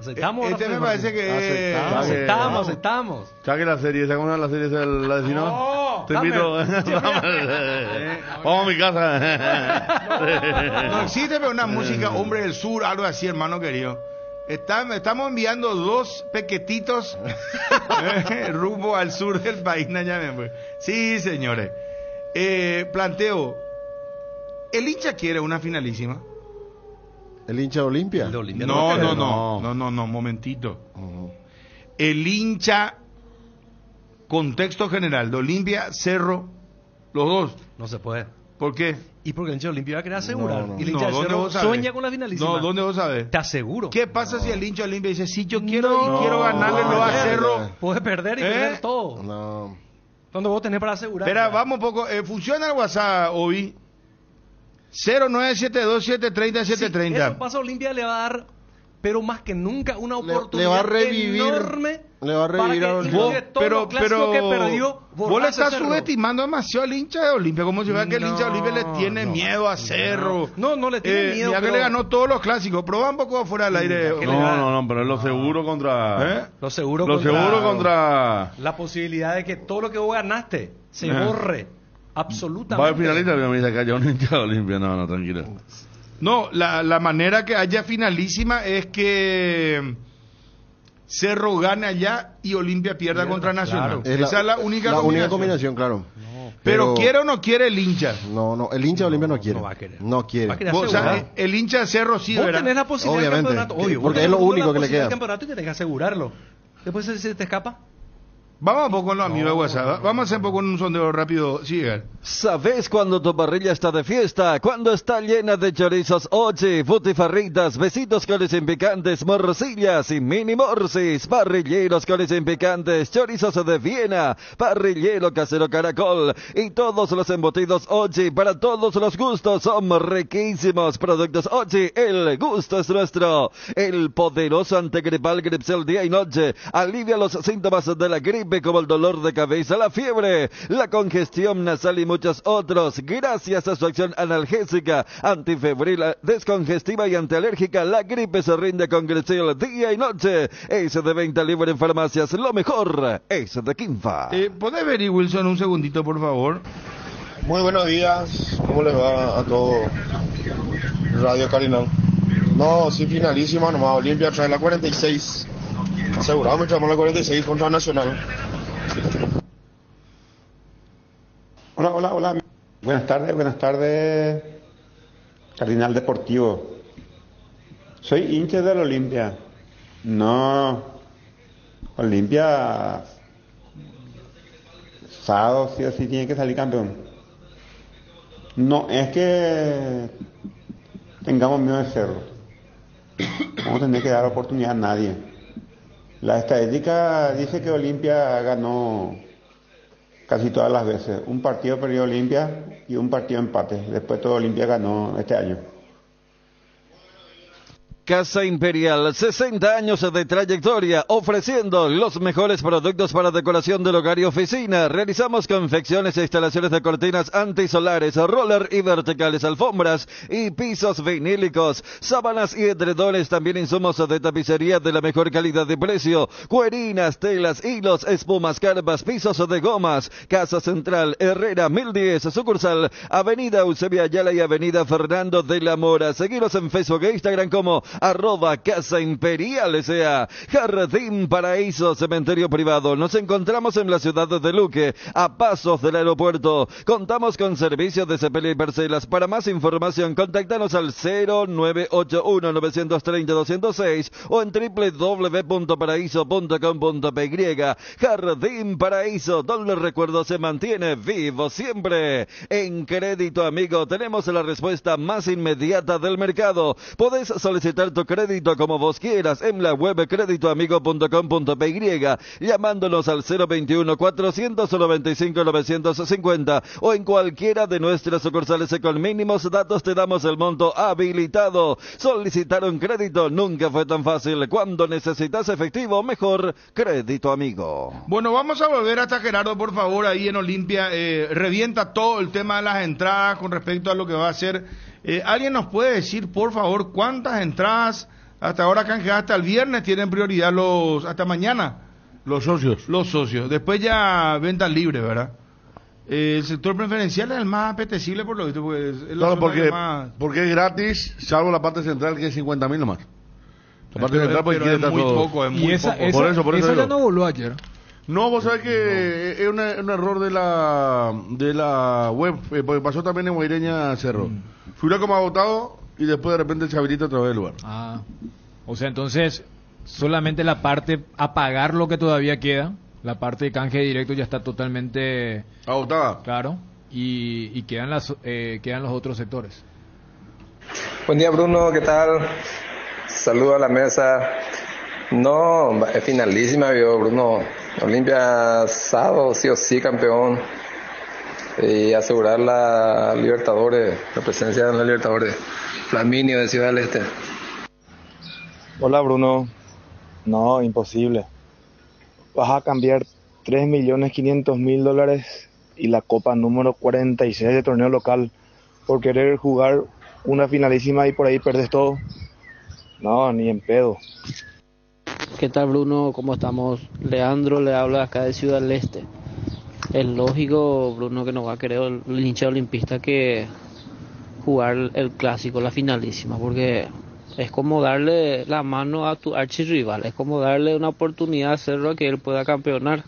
Aceptamos. Este me parece que Aceptamos. ¿Sabes la serie esa? ¿Cómo se llama la serie esa? ¿La de Sinaloa? No, Te invito. Vamos a mi casa. No existe pero una música Hombre del Sur, algo así, hermano querido. Estamos enviando 2 pequetitos rumbo al sur del país, Nayamen, pues. Sí, señores. Planteo, ¿el hincha quiere una finalísima? ¿El hincha de Olimpia? No, momentito. El hincha, contexto general, de Olimpia, Cerro, los dos. No se puede. ¿Por qué? Y porque el hincha de Olimpia va a querer asegurar. No. Y el hincha de ¿dónde Cerro vos sabés? sueña con la finalísima. No, ¿dónde vos sabés? Te aseguro. ¿Qué pasa si el hincha de Olimpia dice, si yo quiero y quiero ganarle lo a Cerro? Puedes perder y perder todo. No. ¿Dónde vos tenés para asegurar? Espera, vamos un poco. ¿Funciona el WhatsApp, Obi? 0972730730. Eso pasa a Olimpia, le va a dar, pero más que nunca, una oportunidad le va a revivir, enorme. Le va a revivir a Olimpia. Pero que perdió, vos le estás subestimando demasiado al hincha de Olimpia, como si fuera que el hincha de Olimpia le tiene miedo a Cerro. No le tiene miedo. Ya que le ganó todos los clásicos. Probá un poco afuera del aire. No, pero es lo seguro contra... Lo seguro contra... La posibilidad de que todo lo que vos ganaste se borre. Absolutamente. Va a finalista, me dice que haya un hincha de Olimpia. No, tranquilo. No, la manera que haya finalísima es que Cerro gane allá y Olimpia pierda contra Nacional. Claro. Esa es la única combinación, claro. Pero ¿quiere o no quiere el hincha? No, el hincha de Olimpia no quiere. No va a querer. No quiere. Va a querer O sea, el hincha de Cerro sí, vos ¿verdad? tenés la posibilidad Obviamente, del campeonato. porque es lo único que le queda. El campeonato y tenés que asegurarlo. Después se te escapa. Vamos un poco con los amigos de WhatsApp. Vamos a hacer un poco un sondeo rápido. Sigan. ¿Sabes cuando tu parrilla está de fiesta? Cuando está llena de chorizos Ochi, futifarritas, besitos coles sin picantes, morcillas y mini morsis, parrilleros coles sin picantes, chorizos de Viena, parrillero casero Caracol y todos los embutidos Ochi para todos los gustos. Son riquísimos productos Ochi. El gusto es nuestro. El poderoso antigripal Gripsel día y noche alivia los síntomas de la gripe como el dolor de cabeza, la fiebre, la congestión nasal y muchos otros. Gracias a su acción analgésica, antifebril, descongestiva y antialérgica, la gripe se rinde con Gripsel día y noche. Es de venta libre en farmacias. Lo mejor es de Quinfa. ¿Podés ver, Wilson, un segundito, por favor? Muy buenos días. ¿Cómo les va a todo Radio Carinal? No, sí, finalísima, nomás Olimpia trae la 46. Asegurado, me traemos la 46 contra Nacional. Hola. Buenas tardes, Cardinal Deportivo. Soy hincha del Olimpia. No, Olimpia, sábado sí o sí tiene que salir campeón. No es que tengamos miedo de Cerro. Vamos a tener que dar oportunidad a nadie. La estadística dice que Olimpia ganó casi todas las veces. Un partido perdió Olimpia y un partido empate. Después todo Olimpia ganó este año. Casa Imperial, 60 años de trayectoria, ofreciendo los mejores productos para decoración del hogar y oficina. Realizamos confecciones e instalaciones de cortinas antisolares, roller y verticales, alfombras y pisos vinílicos, sábanas y edredones, también insumos de tapicería de la mejor calidad y precio, cuerinas, telas, hilos, espumas, carpas, pisos de gomas. Casa Central, Herrera 1010, sucursal, Avenida Eusebio Ayala y Avenida Fernando de la Mora. Seguiros en Facebook e Instagram como @Casa Imperial, sea Jardín Paraíso, cementerio privado. Nos encontramos en la ciudad de Luque, a pasos del aeropuerto. Contamos con servicios de cepelía y parcelas. Para más información, contactanos al 0981-930-206 o en www.paraíso.com.py. Jardín Paraíso, donde el recuerdo se mantiene vivo siempre. En Crédito Amigo tenemos la respuesta más inmediata del mercado. Podés solicitar tu crédito como vos quieras en la web creditoamigo.com.py, llamándonos al 021-495-950 o en cualquiera de nuestras sucursales. Con mínimos datos te damos el monto habilitado. Solicitar un crédito nunca fue tan fácil. Cuando necesitas efectivo, mejor Crédito Amigo. Bueno, vamos a volver hasta Gerardo, por favor, ahí en Olimpia. Revienta todo el tema de las entradas con respecto a lo que va a ser. ¿Alguien nos puede decir, por favor, cuántas entradas Hasta ahora canjeada hasta el viernes, tienen prioridad hasta mañana. Los socios. Los socios. Después ya venta libre, ¿verdad? El sector preferencial es el más apetecible por lo visto, pues es la Claro, zona porque es gratis, salvo la parte central que es 50.000 nomás. La parte Pero- central pues pero quiere es estar muy todo. poco, es Y muy esa, poco. esa, Por eso esa digo. ya no voló ayer. No, vos sabés que es un error de la web, porque pasó también en Guaireña Cerro. Figura como agotado y después de repente se habilita otra vez el lugar. Ah, o sea, entonces solamente la parte a pagar lo que todavía queda, la parte de canje directo ya está totalmente agotada. Claro, y quedan los otros sectores. Buen día, Bruno, ¿qué tal? Saludo a la mesa. No, es finalísima, vio, Bruno. Olimpia sábado, sí o sí, campeón. Y asegurar la Libertadores, la presencia en la Libertadores. Flaminio de Ciudad del Este. Hola Bruno, no, imposible. Vas a cambiar 3.500.000 y la copa número 46 de torneo local por querer jugar una finalísima y por ahí perdes todo. No, ni en pedo. ¿Qué tal, Bruno? ¿Cómo estamos? Leandro le habla acá de Ciudad del Este. Es lógico, Bruno, que no va a querer el hincha olimpista que jugar el clásico, la finalísima, porque es como darle la mano a tu archirrival, es como darle una oportunidad a Cerro a que él pueda campeonar.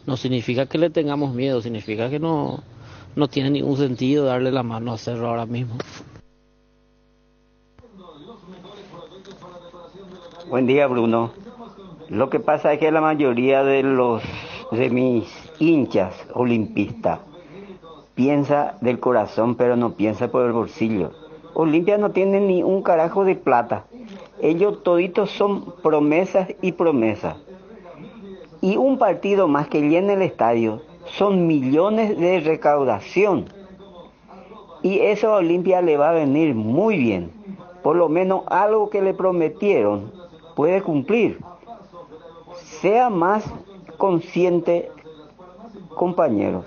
No significa que le tengamos miedo, significa que no tiene ningún sentido darle la mano a Cerro ahora mismo. Buen día, Bruno. Lo que pasa es que la mayoría de mis hinchas olimpistas piensa del corazón, pero no piensa por el bolsillo. Olimpia no tiene ni un carajo de plata. Ellos toditos son promesas y promesas. Y un partido más que llena el estadio son millones de recaudación. Y eso a Olimpia le va a venir muy bien. Por lo menos algo que le prometieron puede cumplir. Sea más consciente, compañeros.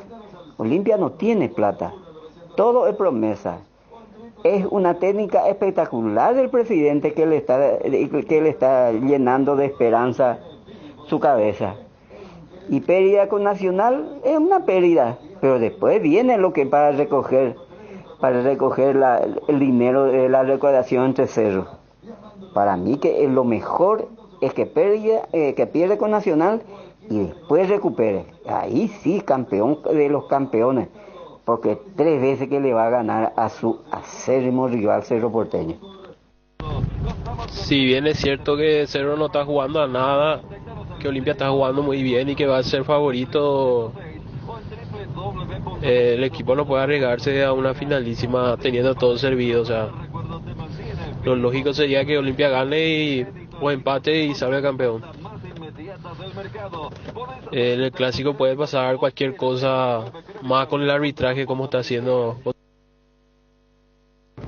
Olimpia no tiene plata. Todo es promesa. Es una técnica espectacular del presidente que le está llenando de esperanza su cabeza. Y pérdida con Nacional es una pérdida, pero después viene lo que para recoger el dinero de la recaudación entre cerros. Para mí que lo mejor es que pierde con Nacional y después recupere. Ahí sí, campeón de los campeones, porque 3 veces que le va a ganar a su acérrimo rival Cerro Porteño. Si bien es cierto que Cerro no está jugando a nada, que Olimpia está jugando muy bien y que va a ser favorito, el equipo no puede arriesgarse a una finalísima teniendo todo servido. O sea, lo lógico sería que Olimpia gane o empate y salga campeón. En el clásico puede pasar cualquier cosa, más con el arbitraje como está haciendo.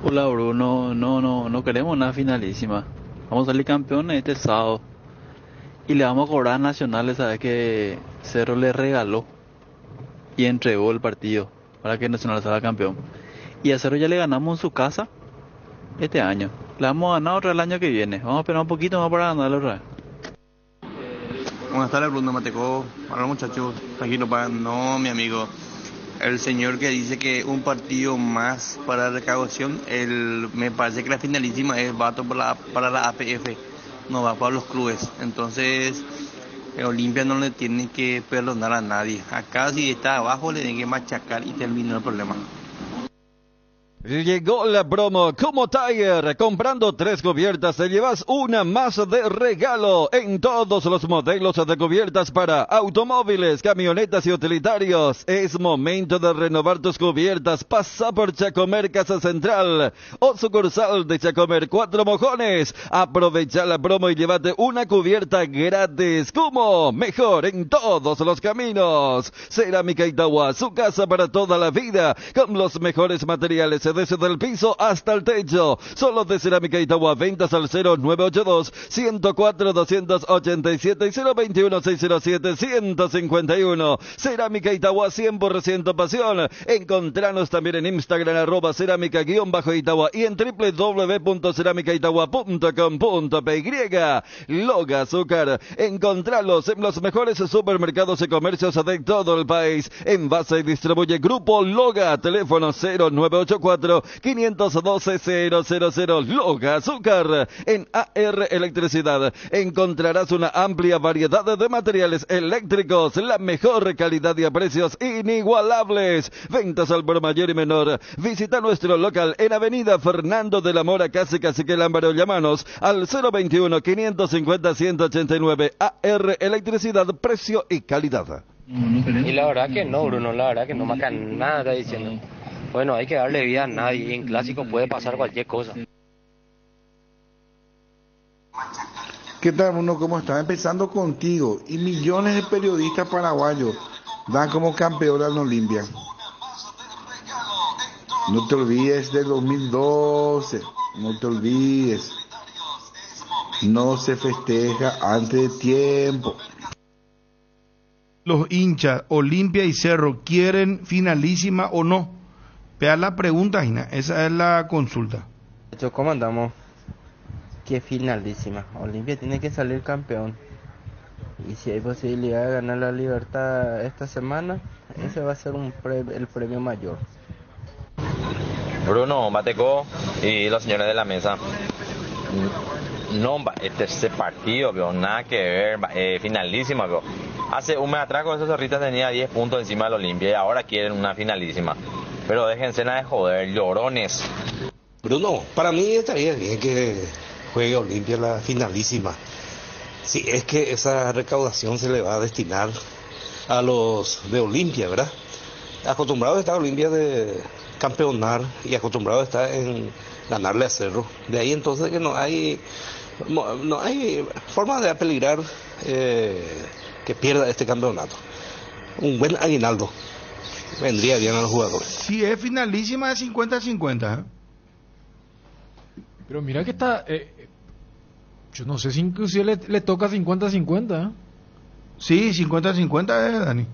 Hola Bruno, no queremos una finalísima. Vamos a salir campeones este sábado. Y le vamos a cobrar a Nacional, sabes que Cerro le regaló y entregó el partido para que Nacional salga campeón. Y a Cerro ya le ganamos en su casa este año. Le vamos a ganar otra el año que viene. Vamos a esperar un poquito más para ganarle otra vez. Buenas tardes, Bruno Mateco. Para los muchachos, tranquilo, no, mi amigo. El señor que dice que un partido más para recaudación, me parece que la finalísima es vato para la APF, no va para los clubes. Entonces, Olimpia no le tiene que perdonar a nadie. Acá si está abajo le tienen que machacar y termina el problema. Llegó la promo Como Tiger. Comprando 3 cubiertas te llevas una más de regalo en todos los modelos de cubiertas para automóviles, camionetas y utilitarios. Es momento de renovar tus cubiertas. Pasa por Chacomer Casa Central o sucursal de Chacomer 4 Mojones. Aprovecha la promo y llévate una cubierta gratis. Como mejor en todos los caminos. Cerámica Itagua, su casa para toda la vida, con los mejores materiales desde el piso hasta el techo. Solo de Cerámica Itagua, ventas al 0982-104-287 y 021-607-151. Cerámica Itagua, 100% pasión. Encontranos también en Instagram, @cerámica_Itagua y en www.ceramicaitagua.com.py. Loga Azúcar, encontralos en los mejores supermercados y comercios de todo el país. Envase y distribuye Grupo Loga, teléfono 0984-512-000. Loga Azúcar. En AR Electricidad encontrarás una amplia variedad de materiales eléctricos, la mejor calidad y a precios inigualables. Ventas al por mayor y menor. Visita nuestro local en Avenida Fernando de la Mora, casi Cacique Lámbaro. Llámanos al 021-550-189. AR Electricidad, precio y calidad. Y la verdad que no, Bruno, la verdad que no marca nada, está diciendo. Bueno, hay que darle vida a nadie, y en clásico puede pasar cualquier cosa. ¿Qué tal, Bruno? ¿Cómo estás? Empezando contigo, y millones de periodistas paraguayos dan como campeón al Olimpia. No te olvides del 2012, no te olvides. No se festeja antes de tiempo. Los hinchas, Olimpia y Cerro, ¿quieren finalísima o no? Vea la pregunta, Gina, esa es la consulta. ¿Cómo andamos? Que finalísima. Olimpia tiene que salir campeón. Y si hay posibilidad de ganar la Libertad esta semana, ese va a ser el premio mayor. Bruno, Bateco y los señores de la mesa. No, este partido, veo, nada que ver, finalísima, veo. Hace un mes atrás con esos zorritas tenía 10 puntos encima del Olimpia y ahora quieren una finalísima. Pero déjense nada de joder, llorones. Bruno, para mí estaría bien que juegue Olimpia la finalísima. Si es que esa recaudación se le va a destinar a los de Olimpia, ¿verdad? Acostumbrado está Olimpia de campeonar y acostumbrado está en ganarle a Cerro. De ahí entonces que no hay forma de apeligrar que pierda este campeonato. Un buen aguinaldo vendría bien a los jugadores. Si es finalísima es 50-50. Pero mira que está... yo no sé si inclusive le toca 50-50. Sí, 50-50 es, Dani.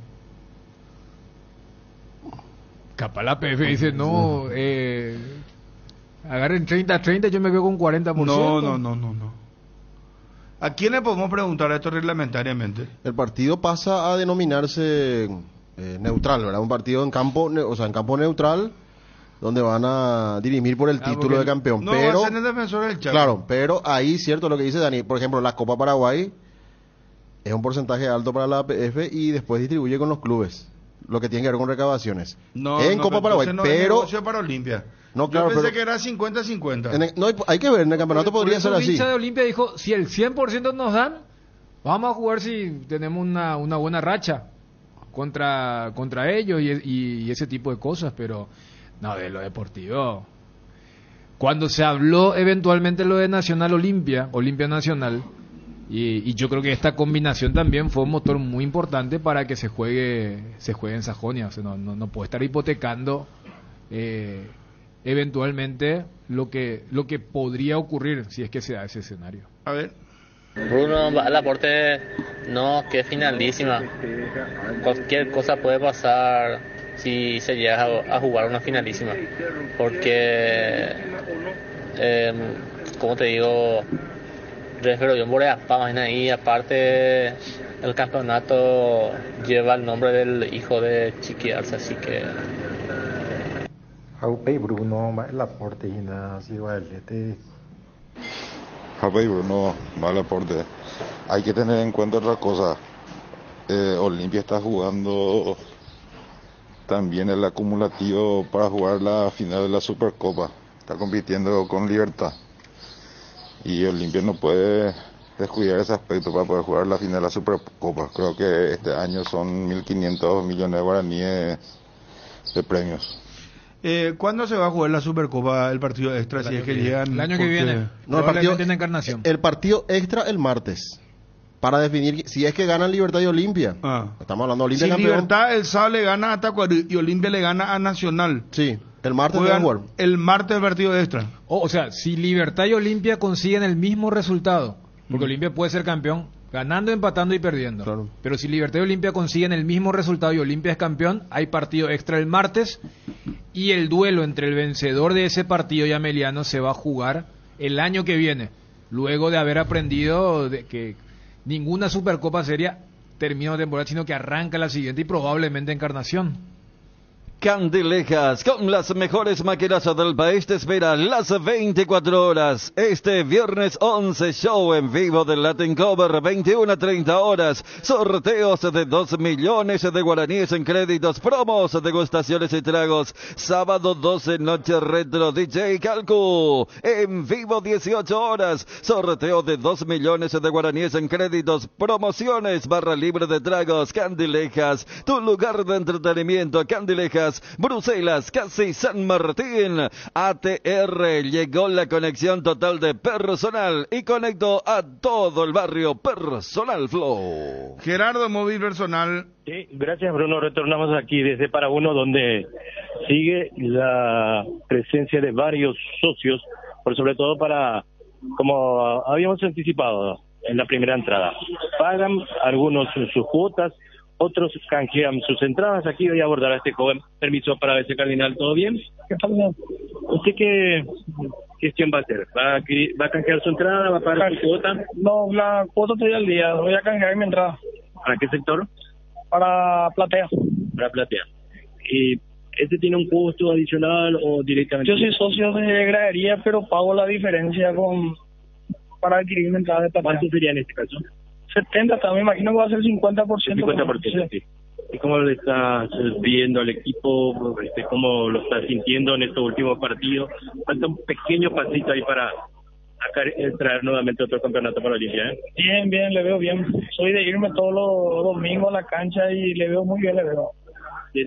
Capaz la PF dice, no, agarren 30-30, yo me quedo con 40%. No. ¿A quién le podemos preguntar esto reglamentariamente? El partido pasa a denominarse neutral, ¿verdad? Un partido en campo, en campo neutral, donde van a dirimir por el título de campeón. No pero va a ser el defensor del Chaco. Claro, pero ahí cierto lo que dice Dani. Por ejemplo, la Copa Paraguay es un porcentaje alto para la APF y después distribuye con los clubes lo que tiene que ver con recaudaciones en Copa Paraguay, pero para Olimpia. No, claro, yo pensé que era 50-50. No, hay que ver, en el campeonato podría ser así. El hincha de Olimpia dijo, si el 100% nos dan, vamos a jugar si tenemos una buena racha contra ellos y ese tipo de cosas, pero no, de lo deportivo. Cuando se habló eventualmente lo de Nacional Olimpia Nacional, y yo creo que esta combinación también fue un motor muy importante para que se juegue en Sajonia. O sea, no puede estar hipotecando eventualmente lo que podría ocurrir si es que se da ese escenario. A ver. Bruno, el aporte, no, que es finalísima. Cualquier cosa puede pasar si se llega a jugar una finalísima. Porque, como te digo, pero yo por ahí, aparte el campeonato lleva el nombre del hijo de Chiqui Arce, así que... Bruno, el aporte y nada, así valete. Bruno, mal aporte. Hay que tener en cuenta otra cosa. Olimpia está jugando también el acumulativo para jugar la final de la Supercopa. Está compitiendo con Libertad. Y Olimpia no puede descuidar ese aspecto para poder jugar la final de la Supercopa. Creo que este año son 1.500 millones de guaraníes de premios. ¿Cuándo se va a jugar la Supercopa, el partido extra? Si es que llegan. El año que viene. No, el partido en Encarnación. El partido extra el martes. Para definir si es que ganan Libertad y Olimpia. Estamos hablando de Olimpia si campeón. Libertad el sábado le gana a Tacuarí y Olimpia le gana a Nacional. Sí. El martes juegan deben jugar. el martes el partido extra. O sea, si Libertad y Olimpia consiguen el mismo resultado, porque Olimpia puede ser campeón ganando, empatando y perdiendo. Claro. Pero si Libertad y Olimpia consiguen el mismo resultado y Olimpia es campeón, hay partido extra el martes y el duelo entre el vencedor de ese partido y Ameliano se va a jugar el año que viene, luego de haber aprendido de que ninguna Supercopa seria termina la temporada, sino que arranca la siguiente y probablemente Encarnación. Candilejas, con las mejores máquinas del país, te espera las 24 horas. Este viernes 11, show en vivo del Latin Cover, 21 a 30 horas. Sorteos de 2 millones de guaraníes en créditos, promos, degustaciones y tragos. Sábado 12, noche retro, DJ Calcu. En vivo 18 horas. Sorteo de 2 millones de guaraníes en créditos, promociones, barra libre de tragos. Candilejas, tu lugar de entretenimiento. Candilejas, Bruselas, casi San Martín. ATR, llegó la conexión total de Personal y conectó a todo el barrio. Personal Flow. Gerardo, móvil personal. Sí, gracias Bruno. Retornamos aquí desde Paraguno, donde sigue la presencia de varios socios, por sobre todo para, como habíamos anticipado en la primera entrada, pagan algunos sus cuotas, otros canjean sus entradas. Aquí voy a abordar a este joven. Permiso para ver si Cardinal, ¿todo bien? ¿Qué pasa? ¿Usted qué gestión va a hacer? ¿Va a canjear su entrada? ¿Va a pagar su cuota? No, la cuota estoy al día. Voy a canjear mi entrada. ¿Para qué sector? Para Platea. Para Platea. ¿Y este tiene un costo adicional o directamente? Yo soy socio de gradería, pero pago la diferencia para adquirir mi entrada de Platea. ¿Cuánto sería en este caso? 70, también me imagino que va a ser 50%. 50%, sí. ¿Y cómo le estás viendo al equipo? ¿Cómo lo estás sintiendo en estos últimos partidos? Falta un pequeño pasito ahí para traer nuevamente otro campeonato para Olimpia, ¿eh? Bien, le veo bien. Soy de irme todos los domingos a la cancha y le veo muy bien, le veo. Sí.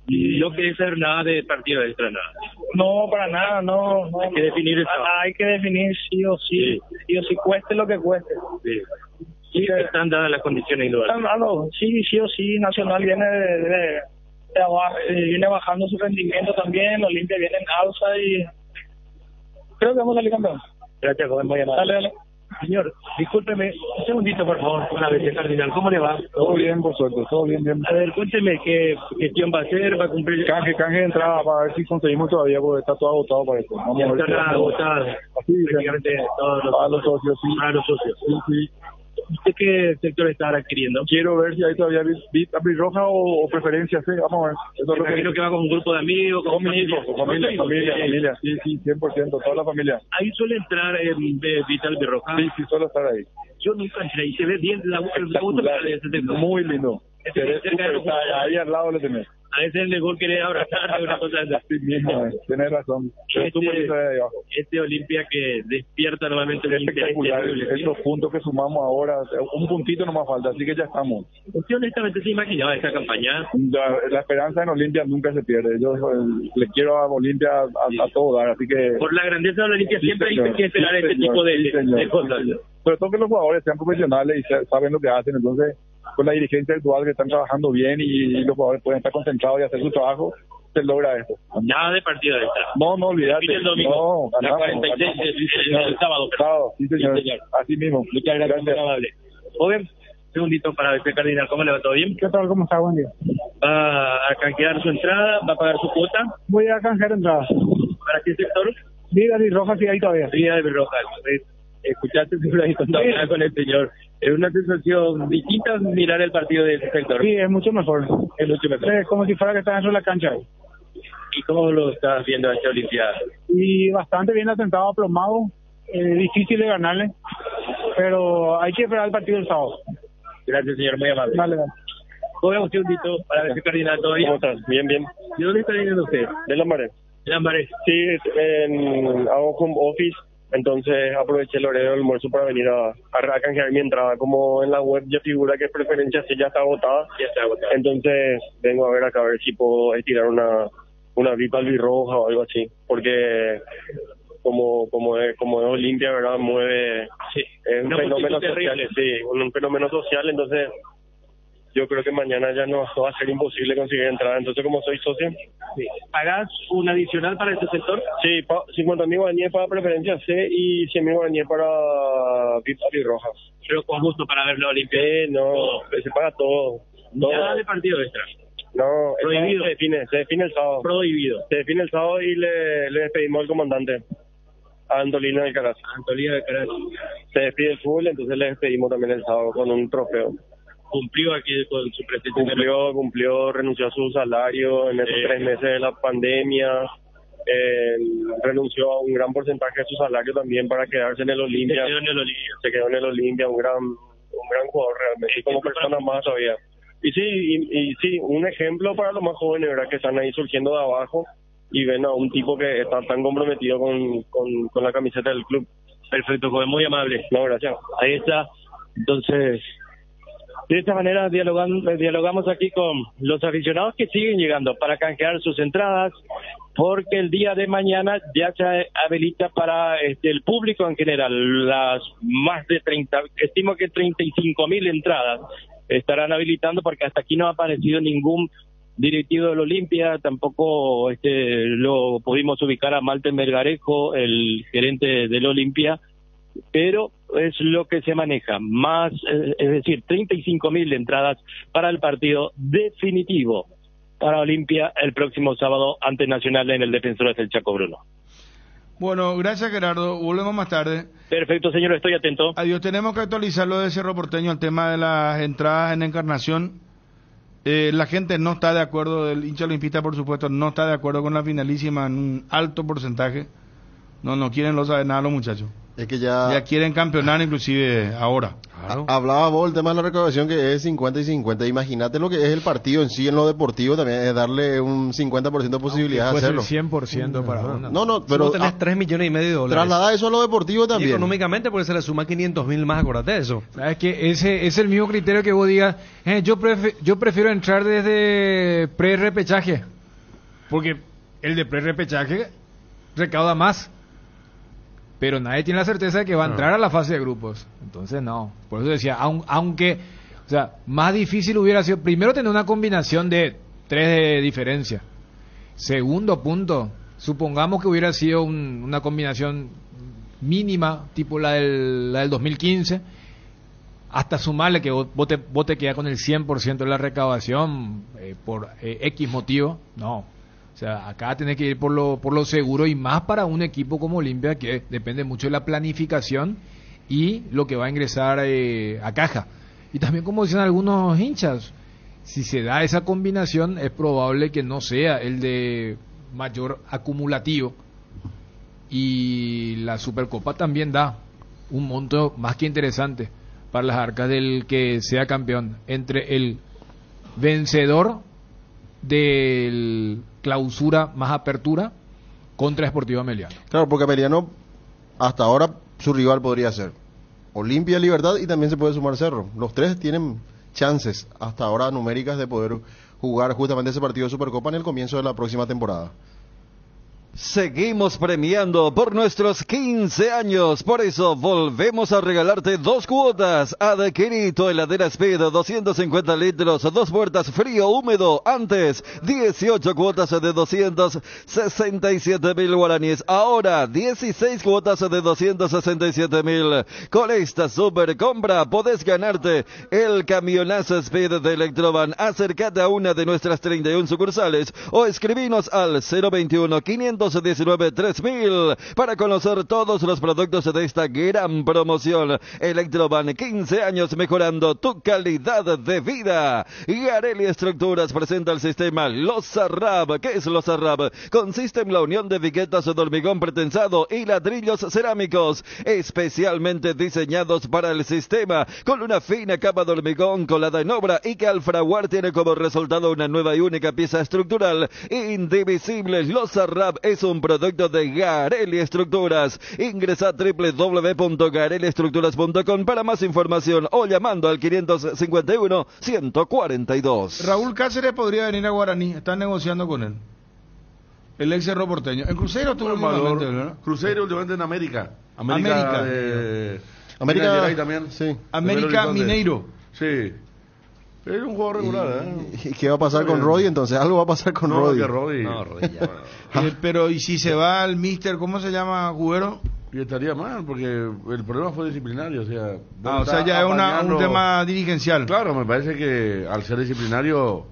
Y no quiere ser nada de partido extra, nada. No, para nada, no. Hay que definir eso. Hay que definir sí o sí, cueste lo que cueste. Sí. Sí, están dadas las condiciones individuales. Sí o sí, Nacional viene de abajo, viene bajando su rendimiento también, Olimpia viene en alza y creo que vamos a salir campeón. Gracias, joven, muy amable. Dale. Señor, discúlpeme, un segundito, por favor, una vez, Cardinal, ¿cómo le va? Todo bien, por suerte, todo bien. A ver, cuénteme qué gestión va a hacer, va a cumplir... Canje de entrada para ver si conseguimos todavía, porque está todo agotado para esto. Vamos a ver. Está agotado, prácticamente todos los socios, sí. Para los socios. Sí. ¿Usted qué sector está adquiriendo? Quiero ver si hay todavía roja o preferencias, sí, vamos a ver. Eso me imagino que va con un grupo de amigos, con mi hijo, familia, sí, 100%, toda la familia. Ahí suele entrar Vital Birroja. Sí, suele estar ahí. Yo nunca entré y se ve bien la auto de ese sector. Muy lindo. Se ve ahí al lado le tenés. A veces el gol quiere abrazar una cosa así. Sí mismo, tenés razón. Este Olimpia que despierta nuevamente el espectacular. Esos puntos que sumamos ahora, un puntito no más falta, así que ya estamos. ¿Usted honestamente se imaginaba esta campaña? La esperanza en Olimpia nunca se pierde. Yo le quiero a Olimpia a todo dar, así que... Por la grandeza de Olimpia siempre hay que esperar este tipo de cosas. Sobre todo que los jugadores sean profesionales y saben lo que hacen, entonces con la dirigencia actual que están trabajando bien y los jugadores pueden estar concentrados y hacer su trabajo, se logra esto. Nada de partido de extra. No, olvídate. El domingo, no, la 46 el sábado. Sí, señor. Así mismo. Muchas gracias. Muy amable. Joven, segundito para ver, Cardinal, ¿cómo le va? ¿Todo bien? ¿Qué tal? ¿Cómo está? Buen día. ¿Va a canjear su entrada? ¿Va a pagar su cuota? Voy a canjear entrada. ¿Para qué sector? Vida de Roja, sí, ahí todavía. Vida de Roja. Escuchaste ahí cuando hablaba con el señor. Es una sensación distinta mirar el partido de ese sector. Sí, es mucho mejor. Es mucho mejor. Es como si fuera que estás dentro de la cancha. ¿Y cómo lo estás viendo a esta Olimpiada? Y bastante bien asentado, aplomado. Difícil de ganarle. Pero hay que esperar el partido del sábado. Gracias, señor. Muy amable. Dale. Voy un segundito para ver si Cardinal todavía. ¿Cómo estás? Bien. ¿De dónde está viniendo usted? De Lambaré. De Lambaré. Sí, hago home office. Entonces aproveché el horario del almuerzo para venir a canjear mi entrada. Como en la web ya figura que preferencia sí ya está agotada. Entonces vengo a ver si puedo estirar una VIP albirroja o algo así. Porque como es Olimpia, ¿verdad? Mueve, es un fenómeno social, sí, un fenómeno social, entonces yo creo que mañana ya no va a ser imposible conseguir entrada. Entonces, como soy socio, ¿Pagás un adicional para ese sector? sí, 50.000 guaraníes para preferencia C y 100.000 guaraníes para VIP y rojas. Pero con gusto para verlo Olimpia. No, se paga todo. Nada de partido extra. No, Prohibido. Se define el sábado. Prohibido. Se define el sábado y le despedimos al comandante, a Antolino del Caraz. Se despide el fútbol, entonces le despedimos también el sábado con un trofeo. Cumplió aquí con su presencia. Cumplió, renunció a su salario en esos 3 meses de la pandemia. Renunció a un gran porcentaje de su salario también para quedarse en el Olimpia. Se quedó en el Olimpia, un gran jugador realmente, y como persona más todavía. Y sí, un ejemplo para los más jóvenes, ¿verdad? Que están ahí surgiendo de abajo y ven a un tipo que está tan comprometido con la camiseta del club. Perfecto, joven, muy amable. No, gracias. Ahí está. Entonces, de esta manera dialogamos aquí con los aficionados que siguen llegando para canjear sus entradas, porque el día de mañana ya se habilita para el público en general las más de 30, estimo que 35.000 entradas estarán habilitando, porque hasta aquí no ha aparecido ningún directivo del Olimpia, tampoco lo pudimos ubicar a Malte Melgarejo, el gerente del Olimpia, pero es lo que se maneja, más, es decir, 35.000 entradas para el partido definitivo para Olimpia el próximo sábado ante Nacional en el Defensores del Chaco, Bruno. Bueno, gracias Gerardo, volvemos más tarde. Perfecto, señor, estoy atento. Adiós, tenemos que actualizar lo de Cerro Porteño, el tema de las entradas en Encarnación. La gente no está de acuerdo, el hincha olimpista por supuesto no está de acuerdo con la finalísima en un alto porcentaje. No quieren saber nada los muchachos. Es que ya quieren campeonar inclusive ahora. Claro. Hablaba vos el tema de la recaudación, que es 50 y 50. Imagínate lo que es el partido en sí, en lo deportivo también es darle un 50% de posibilidad de hacerlo. 100% para uno. No, pero vos tenés $3,5 millones. Trasladar eso a lo deportivo también. Y económicamente, porque se le suma 500.000 más, acordate de eso. Sabes que ese es el mismo criterio que vos digas, yo prefiero entrar desde pre-repechaje, porque el de pre-repechaje recauda más. Pero nadie tiene la certeza de que va a entrar a la fase de grupos. Entonces no. Por eso decía, aunque, o sea, más difícil hubiera sido, primero tener una combinación de 3 de diferencia. Segundo punto, supongamos que hubiera sido una combinación mínima, tipo la del 2015, hasta sumarle que vos te quedas con el 100% de la recaudación por X motivo, no. O sea, acá tenés que ir por lo seguro, y más para un equipo como Olimpia, que depende mucho de la planificación y lo que va a ingresar a caja. Y también, como dicen algunos hinchas, si se da esa combinación es probable que no sea el de mayor acumulativo, y la Supercopa también da un monto más que interesante para las arcas del que sea campeón, entre el vencedor del clausura más apertura contra Sportivo Ameliano. Claro, porque Ameliano hasta ahora su rival podría ser Olimpia, Libertad, y también se puede sumar Cerro. Los 3 tienen chances hasta ahora numéricas de poder jugar justamente ese partido de Supercopa en el comienzo de la próxima temporada. Seguimos premiando por nuestros 15 años, por eso volvemos a regalarte 2 cuotas. Adquirí tu heladera Speed 250 litros, 2 puertas frío húmedo, antes 18 cuotas de 267.000 guaraníes, ahora 16 cuotas de 267.000. Con esta super compra podés ganarte el camionazo Speed de Electrovan. Acércate a una de nuestras 31 sucursales o escribinos al 021-519-3000 para conocer todos los productos de esta gran promoción. Electrovan, 15 años mejorando tu calidad de vida. Garelli Estructuras presenta el sistema Losarrab. ¿Qué es Losarrab? Consiste en la unión de viguetas de hormigón pretensado y ladrillos cerámicos especialmente diseñados para el sistema, con una fina capa de hormigón colada en obra y que al fraguar tiene como resultado una nueva y única pieza estructural indivisible. Losarrab es un producto de Garelli Estructuras. Ingresa a www.garelliestructuras.com para más información o llamando al 551-142. Raúl Cáceres podría venir a Guaraní, están negociando con él. El ex Cerro Porteño. El Cruzeiro tuvo últimamente, ¿no? Cruzeiro últimamente en América. América América también. Sí. América Mineiro. Sí. Es un jugador regular, ¿Y qué va a pasar con Roddy? Entonces algo va a pasar con Roddy. Roddy ya. Pero ¿y si se va al mister, cómo se llama, Jugero? Y estaría mal, porque el problema fue disciplinario, o sea... o sea, ya es un tema dirigencial. Claro, me parece que al ser disciplinario...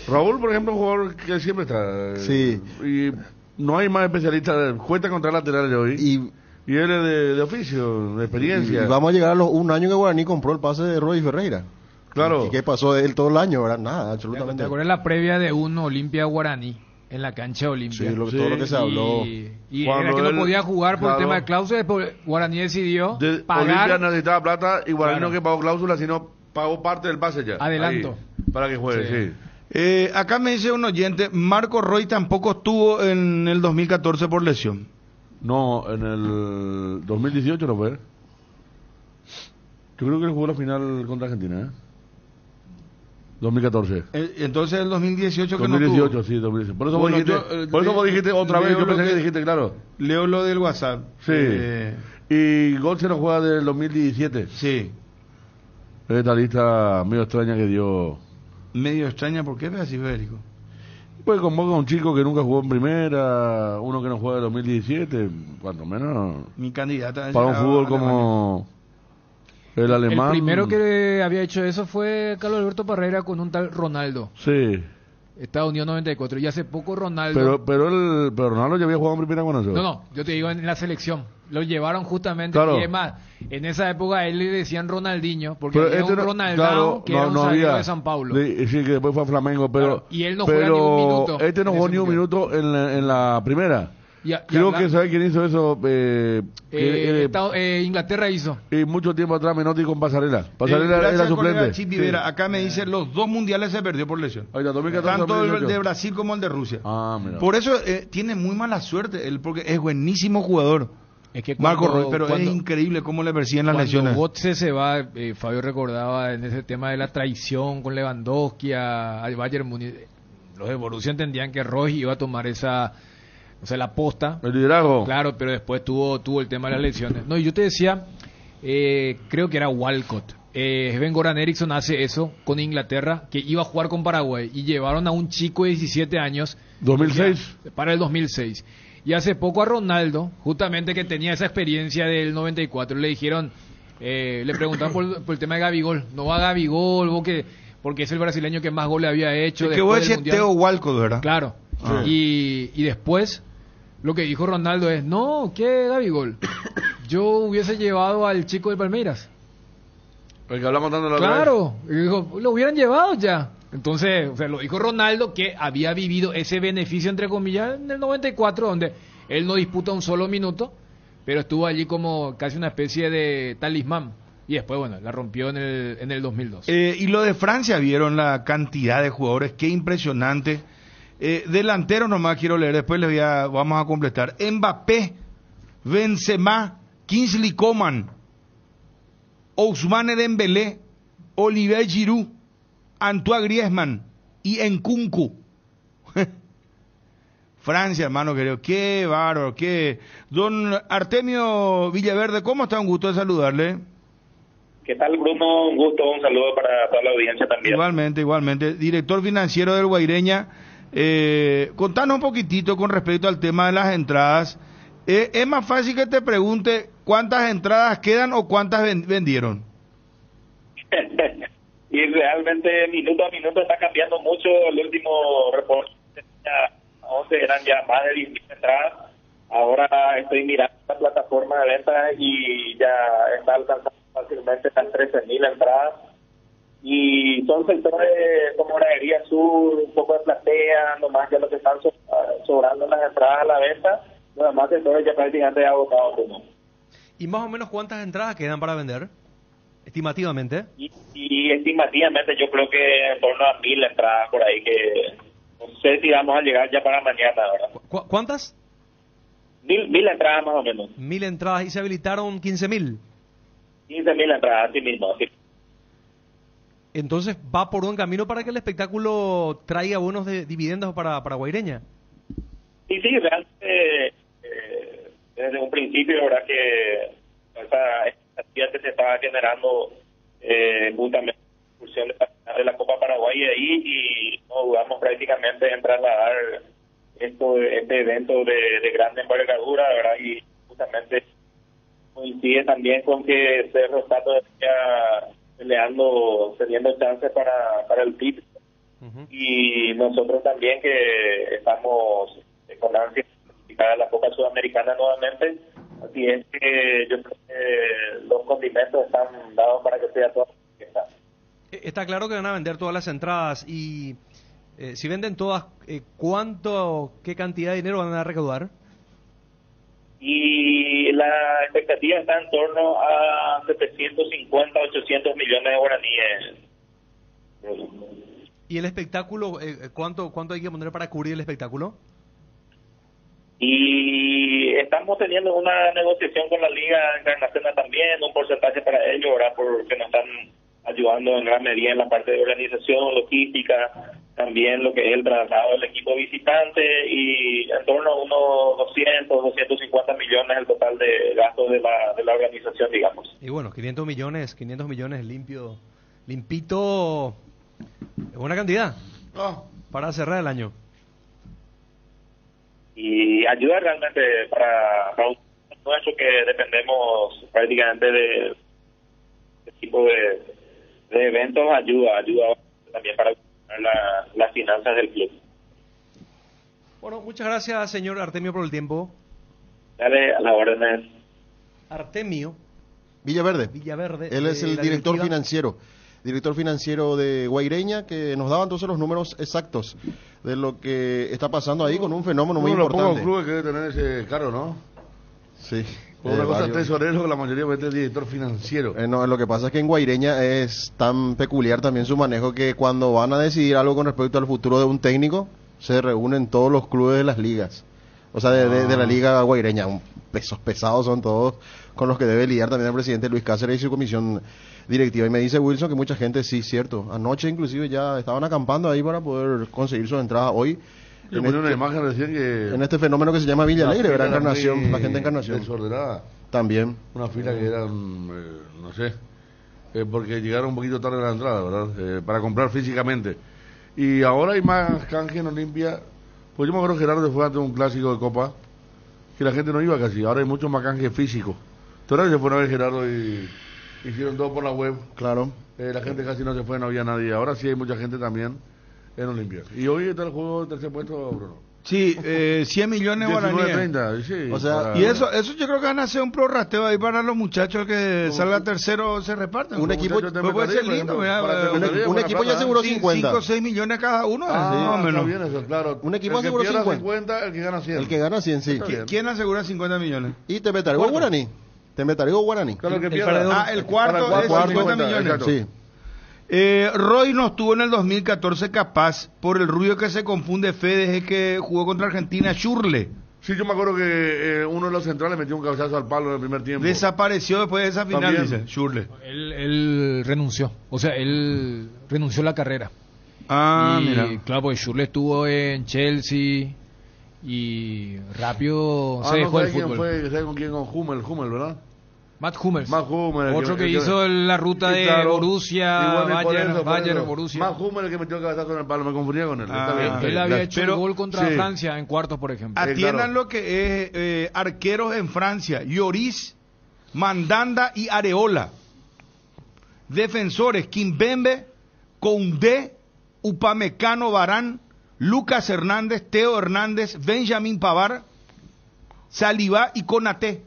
Raúl, por ejemplo, es un jugador que siempre está... Sí. Y no hay más especialistas, cuenta contra laterales hoy. Y él es de oficio, de experiencia. Y vamos a llegar a los un año que Guaraní compró el pase de Roddy Ferreira. Claro. ¿Y qué pasó de él todo el año? ¿Verdad? Nada, absolutamente. ¿Te acuerdas la previa de un Olimpia Guaraní en la cancha de Olimpia? Sí, todo lo que se habló. Y era que no podía jugar por el tema de cláusula, después Guaraní decidió pagar. Olimpia necesitaba plata y Guaraní no que pagó cláusula, sino pagó parte del pase ya. Adelanto. Ahí, para que juegue, sí. Acá me dice un oyente, Marco Roy tampoco estuvo en el 2014 por lesión. No, en el 2018 no fue. Yo creo que él jugó la final contra Argentina, 2014. Entonces el 2018 que 2018, no tuvo. Sí, 2018. Por eso vos dijiste otra vez, yo pensé que dijiste, claro. Leo lo del WhatsApp. Sí. Y Golse no juega del 2017. Sí. Esta lista medio extraña que dio. Medio extraña, ¿por qué es así, Federico? Pues convoca a un chico que nunca jugó en primera, uno que no juega del 2017, cuanto menos. Mi candidata. Para un fútbol como... El alemán. El primero que había hecho eso fue Carlos Alberto Parreira con un tal Ronaldo. Sí. Estados Unidos 94. Y hace poco Ronaldo... Pero Ronaldo ya había jugado en primera con eso. No, yo te digo en la selección. Lo llevaron justamente. Claro. Y es más, en esa época a él le decían Ronaldinho, porque pero había un Ronaldao que era un zaguero de San Paulo. Sí, que después fue a Flamengo, pero... Claro. Y él no juega ni un minuto. Este no jugó ni un minuto en la primera. Creo que ¿sabe quién hizo eso? Inglaterra hizo. Y mucho tiempo atrás Menotti con Pasarela. Pasarela era suplente. Chip Vivera, acá me dice, los dos mundiales se perdió por lesión. Ahí está, 2014, tanto 2018. el de Brasil como el de Rusia. Mira. Por eso tiene muy mala suerte, él porque es buenísimo jugador. Es que Marco Roy, pero es increíble cómo le persiguen las lesiones. Cuando Götze se va, Fabio recordaba en ese tema de la traición con Lewandowski al Bayern Múnich. Los de Borussia entendían que Roy iba a tomar esa... O sea, la posta. El liderazgo. Claro, pero después tuvo el tema de las lesiones. No, y yo te decía, creo que era Walcott. Sven-Goran Eriksson hace eso con Inglaterra, que iba a jugar con Paraguay. Y llevaron a un chico de 17 años. 2006. Para el 2006. Y hace poco a Ronaldo, justamente que tenía esa experiencia del 94, le dijeron, le preguntaban por el tema de Gabigol. No va Gabigol, porque es el brasileño que más goles había hecho. Es que vos decías Teo Walcott, ¿verdad? Claro. Y después... Lo que dijo Ronaldo es, no, ¿qué Gabigol? Yo hubiese llevado al chico de Palmeiras. El que hablamos tanto de la Claro, y dijo, lo hubieran llevado ya. Entonces, o sea, lo dijo Ronaldo que había vivido ese beneficio, entre comillas, en el 94, donde él no disputa un solo minuto, pero estuvo allí como casi una especie de talismán. Y después, bueno, la rompió en el 2002. Y lo de Francia, vieron la cantidad de jugadores, qué impresionante. Delantero nomás quiero leer, después vamos a completar. Mbappé, Benzema, Kingsley Coman, Ousmane Dembélé, Olivier Giroud, Antoine Griezmann y Nkunku. Francia, hermano querido, qué bárbaro, qué... Don Artemio Villaverde, ¿cómo está? Un gusto de saludarle. ¿Qué tal, Bruno? Un gusto, un saludo para toda la audiencia también. Igualmente. Director financiero del Guaireña. Contanos un poquitito con respecto al tema de las entradas. Es más fácil que te pregunte cuántas entradas quedan o cuántas vendieron. Y realmente minuto a minuto está cambiando mucho. El último reporte, 11 eran ya más de 10.000 entradas. Ahora estoy mirando la plataforma de venta y ya está alcanzando fácilmente las 13.000 entradas. Y son sectores como Gradería Sur, un poco de platea, nomás ya lo que están sobrando las entradas a la venta, los demás sectores ya prácticamente agotados. ¿Y más o menos cuántas entradas quedan para vender? Estimativamente. Y estimativamente yo creo que en torno a 1.000 entradas por ahí, que no sé si vamos a llegar ya para mañana, ¿verdad? ¿Cuántas? 1.000 entradas más o menos. 1.000 entradas y se habilitaron 15.000. 15.000 entradas, así mismo, así. Entonces va por buen camino para que el espectáculo traiga buenos dividendos para Guaireña. Sí, realmente desde un principio, la verdad que esa expectativa que se estaba generando justamente en función de de la Copa Paraguay de ahí, y no dudamos prácticamente en trasladar este evento de gran envergadura, ¿verdad? Y justamente coincide también con que Cerro está todavía teniendo chances para el título. Y nosotros también, que estamos con ansia de la Copa Sudamericana nuevamente. Así es que yo creo que los condimentos están dados para que sea todo. Está claro que van a vender todas las entradas, y si venden todas, qué cantidad de dinero van a recaudar? Y la expectativa está en torno a 750, 800 millones de guaraníes. ¿Y el espectáculo, cuánto hay que poner para cubrir el espectáculo? Y estamos teniendo una negociación con la Liga Encarnación también, un porcentaje para ellos, ¿verdad? Porque nos están ayudando en gran medida en la parte de organización, logística, también lo que es el traslado del equipo visitante, y en torno a unos 200, 250 millones el total de gastos de la organización, digamos. Y bueno, 500 millones limpito, es buena cantidad para cerrar el año. Y ayuda realmente para un nuestro que dependemos prácticamente de este tipo de eventos, ayuda también para las finanzas del club. Bueno, muchas gracias, señor Artemio, por el tiempo. Dale, a la orden. Artemio Villaverde. Él es el director financiero de Guaireña, que nos daba entonces los números exactos de lo que está pasando ahí con un fenómeno muy importante. Los clubes que debe tener ese cargo, ¿no? Sí. Por una cosa tesorero, que la mayoría mete el director financiero. No, lo que pasa es que en Guaireña es tan peculiar también su manejo, que cuando van a decidir algo con respecto al futuro de un técnico, se reúnen todos los clubes de las ligas. O sea, de la liga guaireña. Pesos pesados son todos, con los que debe lidiar también el presidente Luis Cáceres y su comisión directiva. Y me dice Wilson que mucha gente, sí, cierto, anoche inclusive ya estaban acampando ahí para poder conseguir sus entradas hoy. Una imagen recién que... En este fenómeno que se llama Villa Alegre, ¿verdad? Encarnación, la gente de Encarnación. Desordenada. También. Una fila que era, no sé, porque llegaron un poquito tarde a la entrada, ¿verdad? Para comprar físicamente. Y ahora hay más canje en Olimpia. Pues yo me acuerdo que Gerardo fue ante un clásico de Copa, que la gente no iba casi. Ahora hay mucho más canje físico. Entonces se fueron a ver Gerardo y hicieron todo por la web. Claro. La gente casi no se fue, no había nadie. Ahora sí hay mucha gente también en Olimpia. Y hoy está el juego de tercer puesto, Bruno. Sí, 100 millones de guaraníes. 30, sí, o sea, y eso yo creo que van a hacer un prorrateo ahí para los muchachos que salga tercero, se reparten. Un equipo puede ser lindo, un equipo ya aseguró 50. 5 o 6 millones cada uno. Más o menos. Bien eso, claro. Un equipo aseguró 50, el que gana 100. El que gana 100, sí. ¿Quién asegura 50 millones? Y te metargo Guaraní. Claro, que pierda. El cuarto es 50 millones. Exacto. Sí. Roy no estuvo en el 2014 capaz por el ruido que se confunde Fede desde que jugó contra Argentina, Schürrle. Sí, yo me acuerdo que uno de los centrales metió un cabezazo al palo en el primer tiempo. Desapareció después de esa final, dice Schürrle. Él renunció, o sea, él renunció a la carrera. Mira. Claro, porque Schürrle estuvo en Chelsea y rápido se dejó el fútbol. ¿Sabe con quién? Con Hummel, ¿verdad? Matt Hummels. Otro que hizo la ruta de Borussia, Bayern, Borussia. Matt Hummels, el que metió el cabezazo en el palo, me confundía con él. Él había hecho el gol contra Francia en cuartos, por ejemplo. Atiendan lo que es arqueros en Francia: Lloris, Mandanda y Areola. Defensores: Kimpembe, Koundé, Upamecano, Varane, Lucas Hernández, Teo Hernández, Benjamin Pavard, Saliba y Konaté.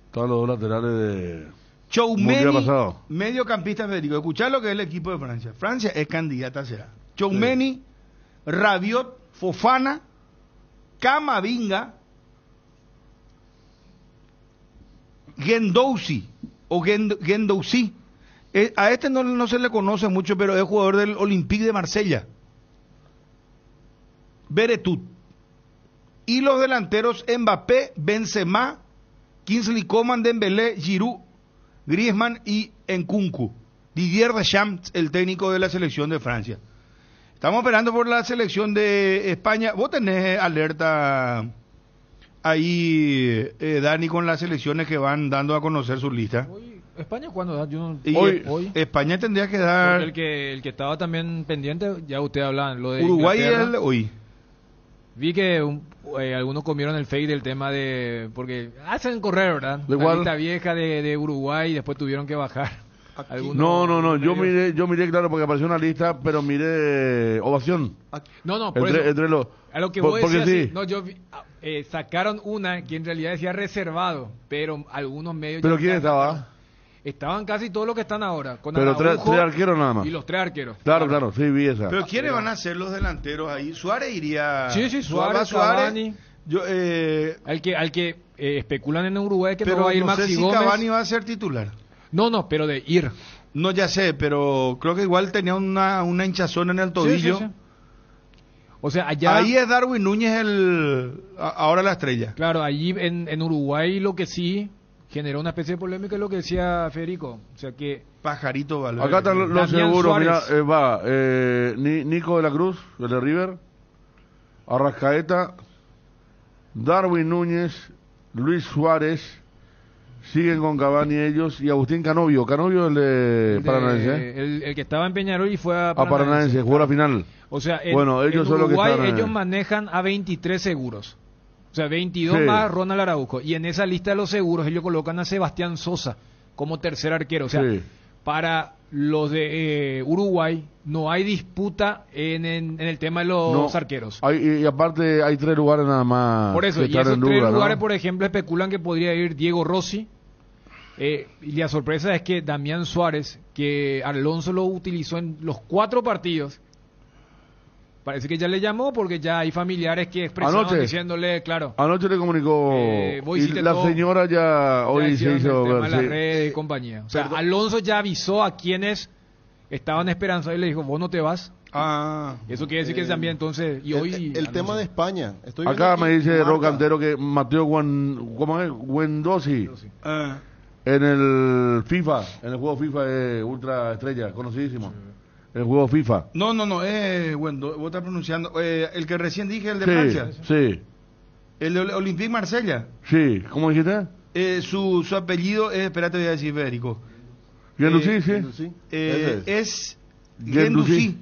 Todos los dos laterales de... Tchouaméni, mediocampista Federico. Escuchá lo que es el equipo de Francia. Francia es candidata a ser. Tchouaméni, Rabiot, Fofana, Camavinga, Guendouzi o Guendouzi. A este no se le conoce mucho, pero es jugador del Olympique de Marsella. Beretut. Y los delanteros: Mbappé, Benzema, Kingsley Coman, Dembélé, Giroud, Griezmann y Nkunku. Didier Deschamps, el técnico de la selección de Francia. Estamos esperando por la selección de España. Vos tenés alerta ahí, Dani, con las selecciones que van dando a conocer sus listas. España cuándo da? Yo no, Y hoy. España tendría que dar. Porque el que estaba también pendiente, ya usted hablaban, lo de Uruguay Inglaterra. el hoy. Vi que algunos comieron el fake del tema de... Porque hacen correr, ¿verdad? ¿De La cuál? lista vieja de Uruguay y después tuvieron que bajar. Algunos No, yo medios. miré, claro, porque apareció una lista, pero miré ovación. No, por Entre eso. los... A lo que por- vos porque decías, sí. sí. No, yo sacaron una que en realidad decía reservado, pero algunos medios... ¿Pero ya quién sacaron. estaba? Estaban casi todos los que están ahora. Con Pero Araujo tres arqueros nada más. y los 3 arqueros. Claro, sí, vi esa. Pero ¿quiénes van a ser los delanteros ahí? Suárez iría. Sí, Suárez, Cavani. Yo, Al que especulan en Uruguay que pero no va a ir no sé Maxi si Gómez. Cavani va a ser titular. No, pero de ir. No, ya sé, pero creo que igual tenía una hinchazón en el tobillo. Sí. O sea, allá... Ahí es Darwin Núñez ahora la estrella. Claro, allí en Uruguay lo que sí generó una especie de polémica es lo que decía Federico. O sea que... Pajarito Valverde. Acá están los Damián seguros, mira, Suárez. Nico de la Cruz, el de River, Arrascaeta, Darwin Núñez, Luis Suárez, siguen con Cavani ellos, y Agustín Canovio, el de Paranaense. El que estaba en Peñarol y fue a Paranaense, jugó la final. O sea, Bueno, ellos en son los que Uruguay están, ellos manejan a 23 seguros. O sea, 22 Sí. más Ronald Araujo. Y en esa lista de los seguros ellos colocan a Sebastián Sosa como tercer arquero. O sea, Sí. para los de Uruguay no hay disputa en el tema de los No, arqueros. y aparte hay 3 lugares nada más. Por eso, que y están esos en 3 duda, ¿no? lugares, por ejemplo, especulan que podría ir Diego Rossi. Y la sorpresa es que Damián Suárez, que Alonso lo utilizó en los 4 partidos, parece que ya le llamó porque ya hay familiares que expresaron Anoche. diciéndole, claro. Anoche le comunicó vos y hiciste la todo. señora ya hoy se hicieron hizo el tema ver. de las Sí. redes y compañía. O sea, Alonso ya avisó a quienes estaban esperanzados y le dijo, vos no te vas. Eso quiere decir que también entonces... Y hoy El tema de España. Estoy viendo Acá aquí, me dice marca. Roque Cantero que Mateo Guendossi Ah. en el FIFA, en el juego FIFA es ultra estrella, conocidísimo. El juego FIFA. No, bueno, vos estás pronunciando. El que recién dije, el de Sí, Francia. sí, El de Olympique Marsella. sí. ¿Cómo dijiste? Su apellido es, espérate, voy a decir, Federico. Guendouzi, sí. Es Guendouzi. Guendouzi.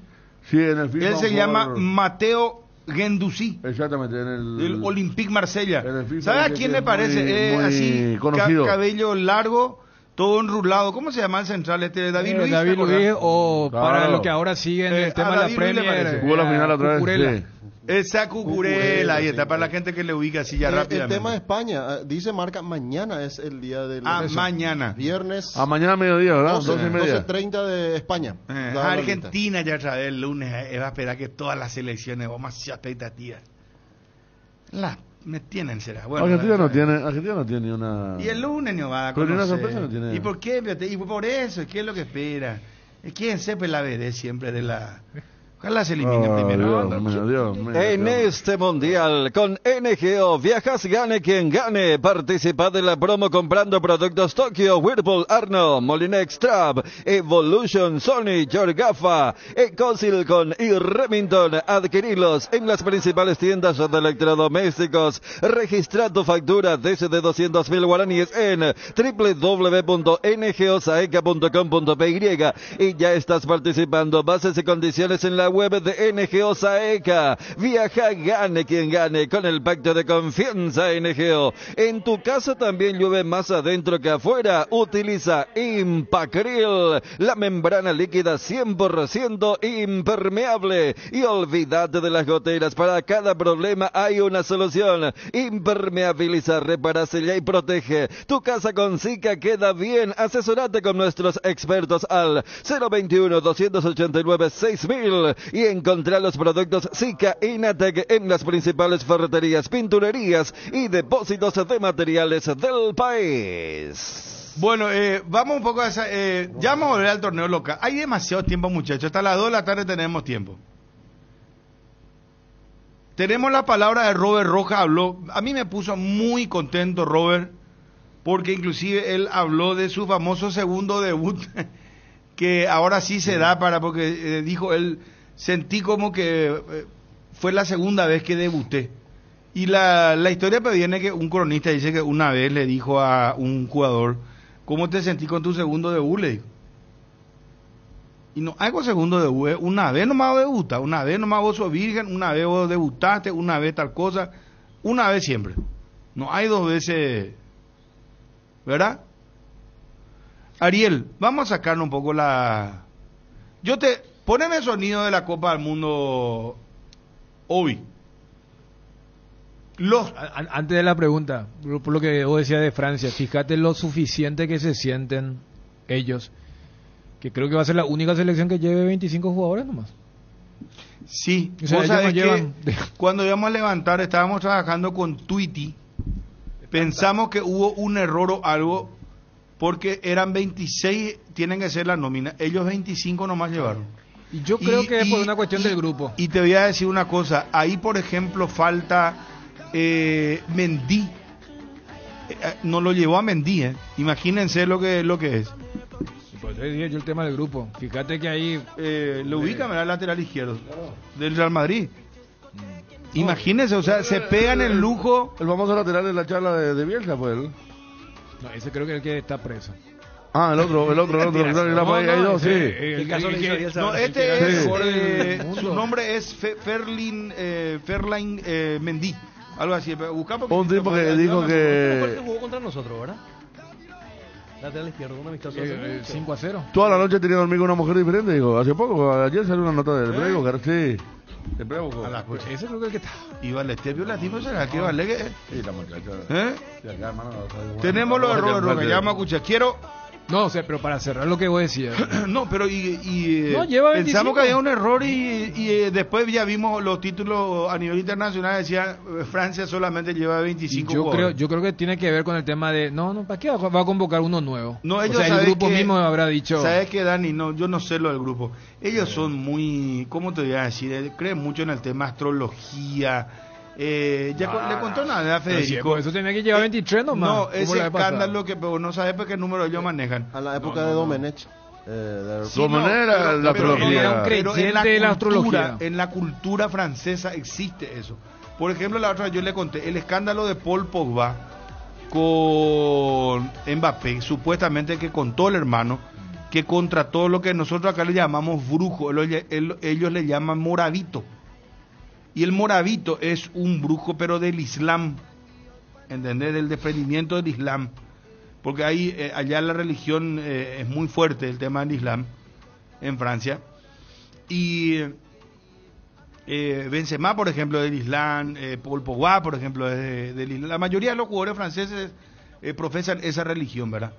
Sí, en el FIFA. Él se un llama jugador- Mateo Guendouzi. Exactamente, en el... Del Olympique Marsella. FIFA ¿Sabes a dice quién que me parece? muy- muy Así, conocido. cabello largo, todo enrulado. ¿Cómo se llama el central este? David Luiz. David ¿te acordás? Luiz, o Claro. para los que ahora siguen el tema de la David Luiz le Premier. parece. Jugó la final otra vez, Cucurella. sí. Esa Cucurella, ahí está, para la gente que le ubica así ya El rápidamente. tema de España, dice marca, mañana es el día del... Mañana. Viernes. A mañana a mediodía, ¿verdad? 12:30. 12:30 de España. Dada la Argentina ya otra vez el lunes va a esperar que todas las selecciones, demasiada expectativa. Me tienen, será. Bueno, Argentina no tiene ni una... Y el lunes no va a Pero ni una conocer. sorpresa no tiene. ¿Y por qué? Y por eso, ¿qué es lo que espera? ¿Quién sepa la veré siempre de la... Ojalá se elimine primero. Dios mío. En este mundial, con NGO, viajas gane quien gane. Participa de la promo comprando productos Tokio, Whirlpool, Arno, Molinex, Trap, Evolution, Sony, Yorgafa, Ecosilicon y Remington. Adquirilos en las principales tiendas de electrodomésticos. Registra tu factura desde 200.000 guaraníes en www.ngosaeca.com.py y ya estás participando. Bases y condiciones en la web de NGO Saeca. Viaja, gane quien gane con el pacto de confianza NGO. En tu casa también llueve más adentro que afuera. Utiliza Impacril, la membrana líquida 100% impermeable. Y olvídate de las goteras. Para cada problema hay una solución. Impermeabiliza, repara, sella y protege. Tu casa con Zika queda bien. Asesorate con nuestros expertos al 021-289-6000 y encontrá los productos Zika Inatec en las principales ferreterías, pinturerías y depósitos de materiales del país. Bueno, vamos un poco a esa... ya vamos a volver al torneo local. Hay demasiado tiempo, muchachos. Hasta las 2 de la tarde tenemos tiempo. Tenemos la palabra de Robert Rojas. Habló. A mí me puso muy contento Robert, porque inclusive él habló de su famoso segundo debut, que ahora sí se da porque dijo él, sentí como que fue la segunda vez que debuté. Y la historia viene que un cronista dice que una vez le dijo a un jugador, ¿cómo te sentís con tu segundo debut? Le digo. Y no hay con segundo debut, una vez nomás vos debutaste, una vez nomás vos sos virgen, una vez vos debutaste, una vez tal cosa, una vez siempre. No hay dos veces, ¿verdad? Ariel, vamos a sacarnos un poco poneme el sonido de la Copa del Mundo, Obi. Antes de la pregunta, por lo que vos decías de Francia, fíjate lo suficiente que se sienten ellos, que creo que va a ser la única selección que lleve 25 jugadores nomás. Sí, o sea, vos sabés no llevan... que cuando íbamos a levantar, estábamos trabajando con Tweety, pensamos que hubo un error o algo, porque eran 26, tienen que ser la nómina, ellos 25 nomás llevaron. Y yo creo que es por una cuestión del grupo. Y te voy a decir una cosa, ahí por ejemplo falta Mendy, no lo llevó a Mendy, imagínense lo que es. Pues dije yo el tema del grupo, fíjate que ahí... lo ubica, el lateral izquierdo del Real Madrid. Imagínense, o sea, se pegan el lujo. El famoso lateral de la charla de Bielsa, pues. No, ese creo que es el que está preso. Ah, el otro. Hay dos, sí. El caso de no, este es, su nombre es Ferlin Mendy, algo así. Un tipo que dijo que... jugó contra nosotros, ¿verdad? Lateral izquierdo, un amistoso. 5-0. Toda la noche tenía dormido con una mujer diferente, digo. Hace poco, ayer salió una nota del Brego, sí. El Brego. Ese creo que el que está. ¿Y Valestevio Latino será que vale que? Sí, la muchacha. Sí, acá, hermano, tenemos los errores, ya vamos a escuchar. No, o sea, pero para cerrar lo que vos decías. No, pero lleva 25. Pensamos que había un error y después ya vimos los títulos a nivel internacional, decía Francia solamente lleva 25 yo creo que tiene que ver con el tema de ¿para qué va a convocar uno nuevo? No, ellos, o sea, el grupo mismo habrá dicho. ¿Sabes qué, Dani? No, yo no sé lo del grupo. Ellos son muy, ¿cómo te voy a decir? Creen mucho en el tema astrología. Le contó nada a Federico. Eso tenía que llevar 23 nomás. No, ese escándalo que no sabes por qué número ellos manejan. A la época de Domenech. La astrología. Pero en la cultura francesa existe eso. Por ejemplo, la otra vez yo le conté el escándalo de Paul Pogba con Mbappé, supuestamente que contó el hermano que contra todo lo que nosotros acá le llamamos brujo, ellos le llaman moravito. Y el moravito es un brujo, pero del Islam, ¿entendés? Del desprendimiento del Islam. Porque allá la religión es muy fuerte, el tema del Islam, en Francia. Y Benzema, por ejemplo, del Islam, Paul Pogba, por ejemplo, es del Islam. La mayoría de los jugadores franceses profesan esa religión, ¿verdad?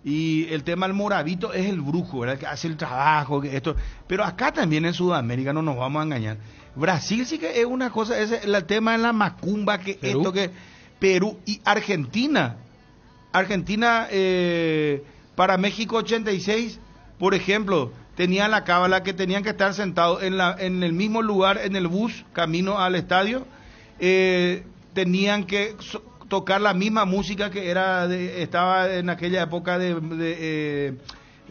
Y el tema del moravito es el brujo, ¿verdad? Que hace el trabajo, esto. Pero acá también en Sudamérica no nos vamos a engañar. Brasil sí que es una cosa, es el tema de la macumba, que ¿Perú? Esto que Perú y Argentina. Argentina para México 86, por ejemplo, tenía la cábala que tenían que estar sentados en el mismo lugar en el bus camino al estadio, tenían que tocar la misma música que estaba en aquella época de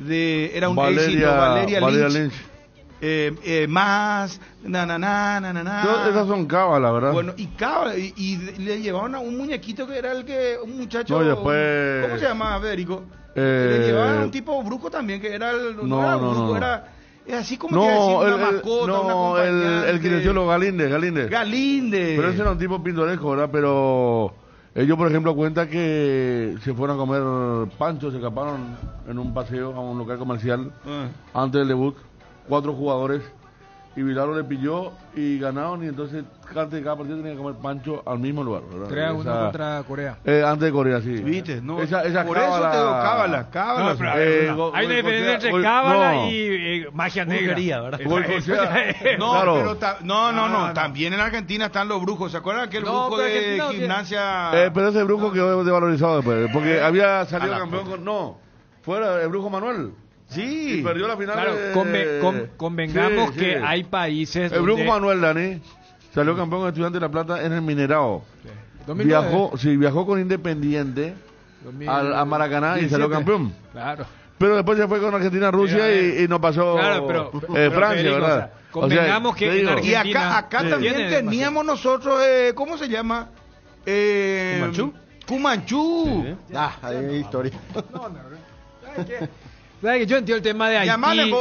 era un éxito, Valeria Lynch. Más esas son cábalas, ¿verdad? Bueno, y cábala, y le llevaban a un muñequito que era un muchacho, no, después... ¿cómo se llamaba, Federico? Le llevaban a un tipo brujo también, que era es así como una mascota, el kinesiólogo Galíndez. Pero ese era un tipo pintoresco, ¿verdad? Pero ellos, por ejemplo, cuentan que se fueron a comer pancho, se escaparon en un paseo a un local comercial antes del debut. 4 jugadores y Vilaro le pilló y ganaron, y entonces cada partido tenía que comer pancho al mismo lugar, ¿verdad? 3-1 contra Corea. Antes de Corea, sí. ¿Viste? No, esa por cábala, eso te digo cábala. Hay una diferencia entre cábala y magia negra, ¿verdad? También en Argentina están los brujos. ¿Se acuerdan aquel brujo de gimnasia? Pero ese brujo quedó desvalorizado después, porque había salido campeón con... fuera el brujo Manuel. Sí, y perdió la final. Claro, convengamos que hay países el Brujo Manuel, Dani, salió campeón estudiante de La Plata en el Minerado. Sí. Viajó con Independiente a Maracaná 2017. Y salió campeón. Claro. Pero después se fue con Argentina, Rusia y no pasó Francia, Federico, ¿verdad? Convengamos que en Argentina... Y acá también teníamos nosotros, ¿cómo se llama? Cumanchú. Sí. Hay historia. ¿Sabes que yo entiendo el tema de Haití,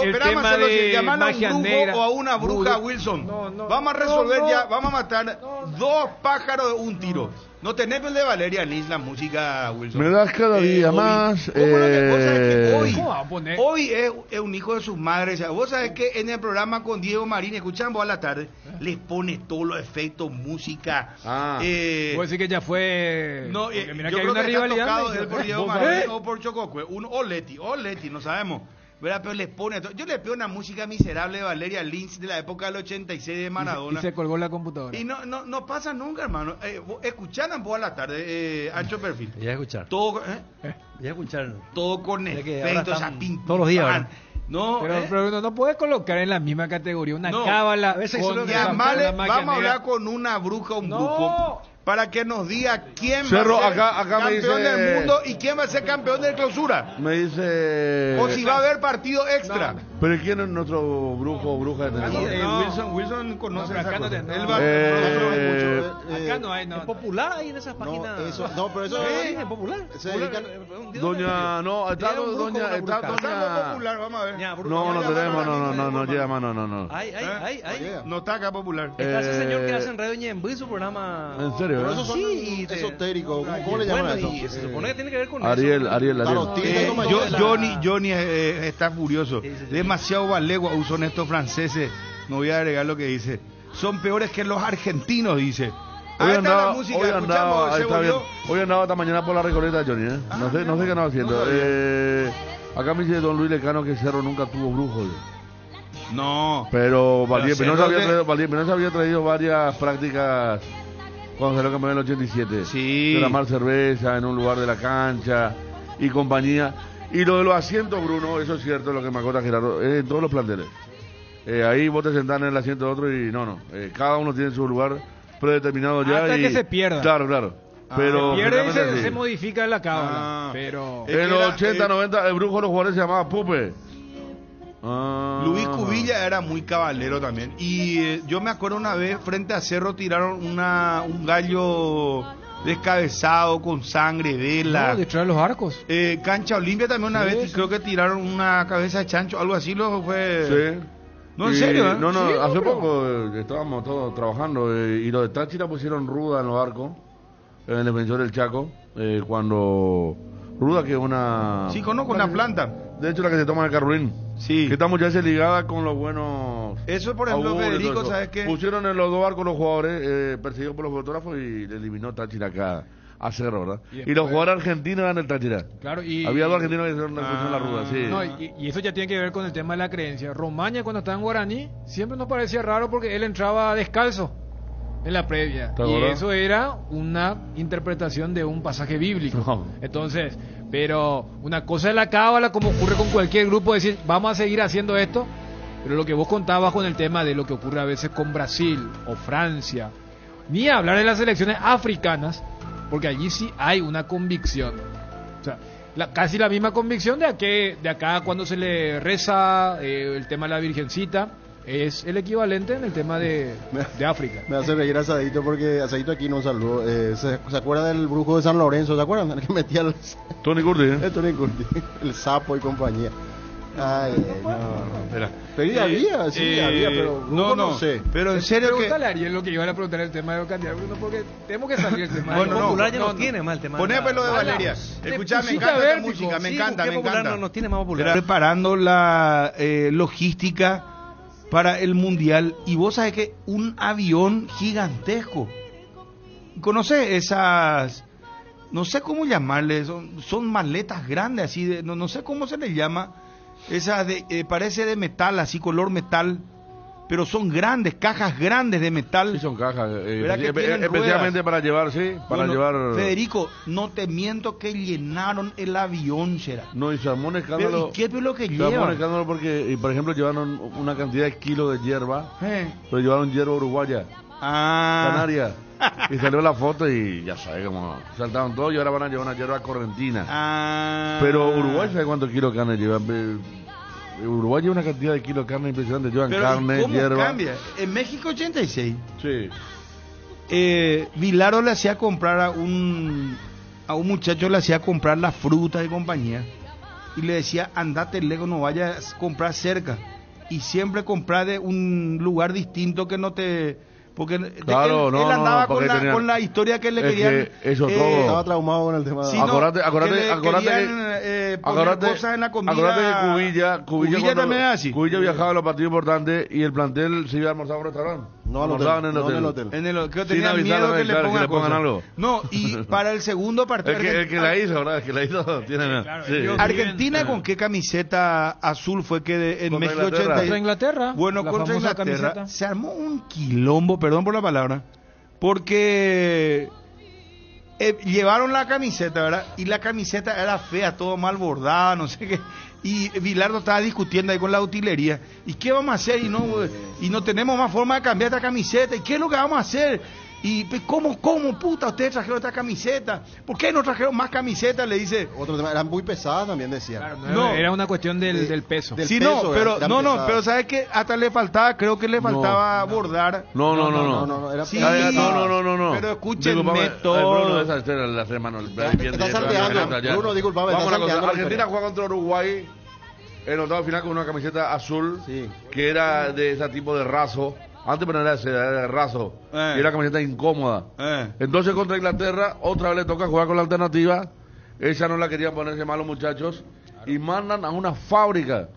el tema de magia a un brujo negra o a una bruja, Wilson? Vamos a resolver ya, vamos a matar dos pájaros de un tiro. No tenés el de Valeria Lynch la música, Wilson. Me das cada día más. Hoy es un hijo de sus madres. Vos sabés que en el programa con Diego Marín, escuchan vos a la tarde, les pone todos los efectos, música. Puedo decir que ya fue. No, mira yo que hay creo una que rivalidad. está tocado él por Diego Marín o por Chococue. O Leti, no sabemos. ¿Verdad? Pero les pone. Yo le pido una música miserable de Valeria Lynch de la época del 86 de Maradona. Y se colgó la computadora. Y no pasa nunca, hermano. Escucharan vos a la tarde, Ancho Perfil. Ya escuchar. Todo, ya escuchar. Todo con efectos, todos los días, ¿verdad? No, pero uno no puede colocar en la misma categoría una cábala. Llamarle, vamos a hablar con una bruja o un brujo para que nos diga quién Cerro, va a ser acá campeón me dice, del mundo y quién va a ser campeón de clausura. Me dice. O si va a haber partido extra. Pero ¿quién es nuestro brujo o bruja de tenemos? Wilson conoce acá no él va acá no hay, es popular ahí en esas páginas. Pero eso es popular. Doña, no, está doña, popular, vamos a ver. No tenemos, no llama, no. Ay. No está acá popular. Está ese señor que hace en Radio Ñemby su programa. ¿En serio? Pero esos son esotéricos. ¿Cómo le llaman eso? Y se supone que tiene que ver con Ariel. Johnny está furioso. Demasiado valegua usan estos franceses. No voy a agregar lo que dice. Son peores que los argentinos, dice. Hoy andaba esta mañana por la Recoleta, Johnny, No sé qué andaba haciendo. Acá me dice don Luis Lecano que Cerro nunca tuvo brujos. No. Pero Valdivia había traído varias prácticas cuando salió campeón en el 87. Sí. Derramar cerveza en un lugar de la cancha y compañía. Y lo de los asientos, Bruno, eso es cierto, lo que me acuerda Gerardo, en todos los planteles. Ahí vos te sentás en el asiento de otro y cada uno tiene su lugar predeterminado ya. Hasta que se pierda. Claro. Pero se pierde y se modifica la cábala. Pero en los 80, 90, el brujo de los jugadores se llamaba Pupe. Luis Cubilla era muy caballero también. Y yo me acuerdo una vez, frente a Cerro tiraron un gallo descabezado con sangre, vela. Detrás de los arcos. Cancha Olimpia también una vez, creo que tiraron una cabeza de chancho, algo así lo fue. Sí. No, en serio, No, hace poco estábamos todos trabajando y los de Táchira pusieron ruda en los arcos, en el defensor del Chaco, cuando ruda que es una... Sí, conozco una planta. De hecho, la que se toma en el Carolín. Sí. Que estamos ya ligada con los buenos... Eso, por ejemplo, Federico, ¿sabes qué? Pusieron en los dos barcos los jugadores perseguidos por los fotógrafos y le eliminó Táchira acá a Cerro, ¿verdad? Y los jugadores argentinos eran el Táchira. Claro, había dos argentinos que hicieron la ruda, sí. No, y eso ya tiene que ver con el tema de la creencia. Romaña, cuando estaba en Guaraní, siempre nos parecía raro porque él entraba descalzo en la previa. Y eso era una interpretación de un pasaje bíblico. No. Entonces, pero una cosa es la cábala, como ocurre con cualquier grupo, decir, vamos a seguir haciendo esto. Pero lo que vos contabas con el tema de lo que ocurre a veces con Brasil o Francia, ni hablar de las selecciones africanas, porque allí sí hay una convicción. O sea, casi la misma convicción de acá cuando se le reza el tema de la Virgencita, es el equivalente en el tema de África. Me hace reír Asadito porque Asadito aquí nos salvó. ¿Se acuerda del brujo de San Lorenzo? ¿Se acuerdan? El que metía Tony Curti. Tony Curti, el sapo y compañía. Ay, no. Pero había, pero no sé. Pero en serio que... a Ariel lo que iban a preguntar el tema de los candidatos, porque tenemos que salir el tema. Bueno, popular ya no tiene más el tema. Poneme lo de Valeria. Escuchá, me encanta esta música, me encanta. No tiene más popular. Preparando la logística para el Mundial, y vos sabés que un avión gigantesco. ¿Conoces esas? No sé cómo llamarle, son maletas grandes, así, no sé cómo se les llama. Esas parece de metal, así color metal, pero son grandes, cajas grandes de metal. Sí, son cajas, especialmente para llevar, llevar... Federico, no te miento que llenaron el avión, será. No, y se armó un escándalo. ¿Y qué es lo que llevan? llevan? Se armó un escándalo porque, por ejemplo, llevaron una cantidad de kilos de hierba, pero llevaron hierba uruguaya, canaria. Y salió la foto y ya sabes cómo saltaron todos y ahora van a llevar una hierba correntina. Pero Uruguay, ¿sabe cuántos kilos de carne llevan? Uruguay lleva una cantidad de kilos de carne impresionante. Llevan carne, ¿cómo hierba. Cambia? En México 86. Sí. Vilaro le hacía comprar a un a un muchacho le hacía comprar las frutas y compañía. Y le decía, andate lejos, no vayas a comprar cerca. Y siempre comprar de un lugar distinto que no te... Porque claro, él andaba tenía, con la historia que le querían. Que eso todo. Estaba traumado con el tema de... Sí, acordate poner cosas en la comida. Acordate que Cubilla también es así. Cubilla viajaba a los partidos importantes y el plantel se iba a almorzar a un restaurante. No al hotel. En el que tenía miedo que le pongan algo. No, y para el segundo partido... el que la hizo, ¿verdad? El que la hizo tiene... Claro, sí. ¿Argentina con qué camiseta azul fue que en México 80? Contra Inglaterra. Bueno, contra Inglaterra se armó un quilombo, perdón por la palabra, porque llevaron la camiseta, ¿verdad? Y la camiseta era fea, todo mal bordada, no sé qué. Y Bilardo estaba discutiendo ahí con la utilería. ¿Y qué vamos a hacer? Y no tenemos más forma de cambiar esta camiseta. ¿Y qué es lo que vamos a hacer? Y ¿cómo puta ustedes trajeron esta camiseta? ¿Por qué no trajeron más camisetas? Le dice. Otro tema, eran muy pesadas también, decía. Claro, no, era una cuestión del peso. Sí, peso, pero ¿sabes qué? Hasta le faltaba, creo que le faltaba bordar. No. Sí, no. Pero escúchenme todo. Está salteando. Bruno, disculpame, está salteando. Argentina juega contra Uruguay en el octavo final con una camiseta azul, que era de ese tipo de raso. Antes pero era de raso y era camiseta incómoda. Entonces contra Inglaterra otra vez le toca jugar con la alternativa. Ella no la querían ponerse malos muchachos y mandan a una fábrica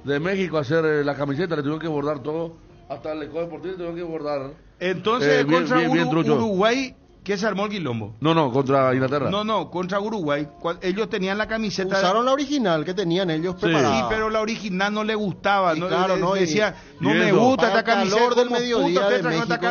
de México a hacer la camiseta. Le tuvieron que bordar todo, hasta el Ecole Deportivo le tuvieron que bordar. Entonces contra Uruguay, ¿qué se armó el quilombo? No, contra Inglaterra. No, contra Uruguay. Ellos tenían la camiseta. Usaron la original que tenían ellos preparada. Sí, pero la original no le gustaba. Sí, claro, decía, no me gusta esta camiseta. Del mediodía de México.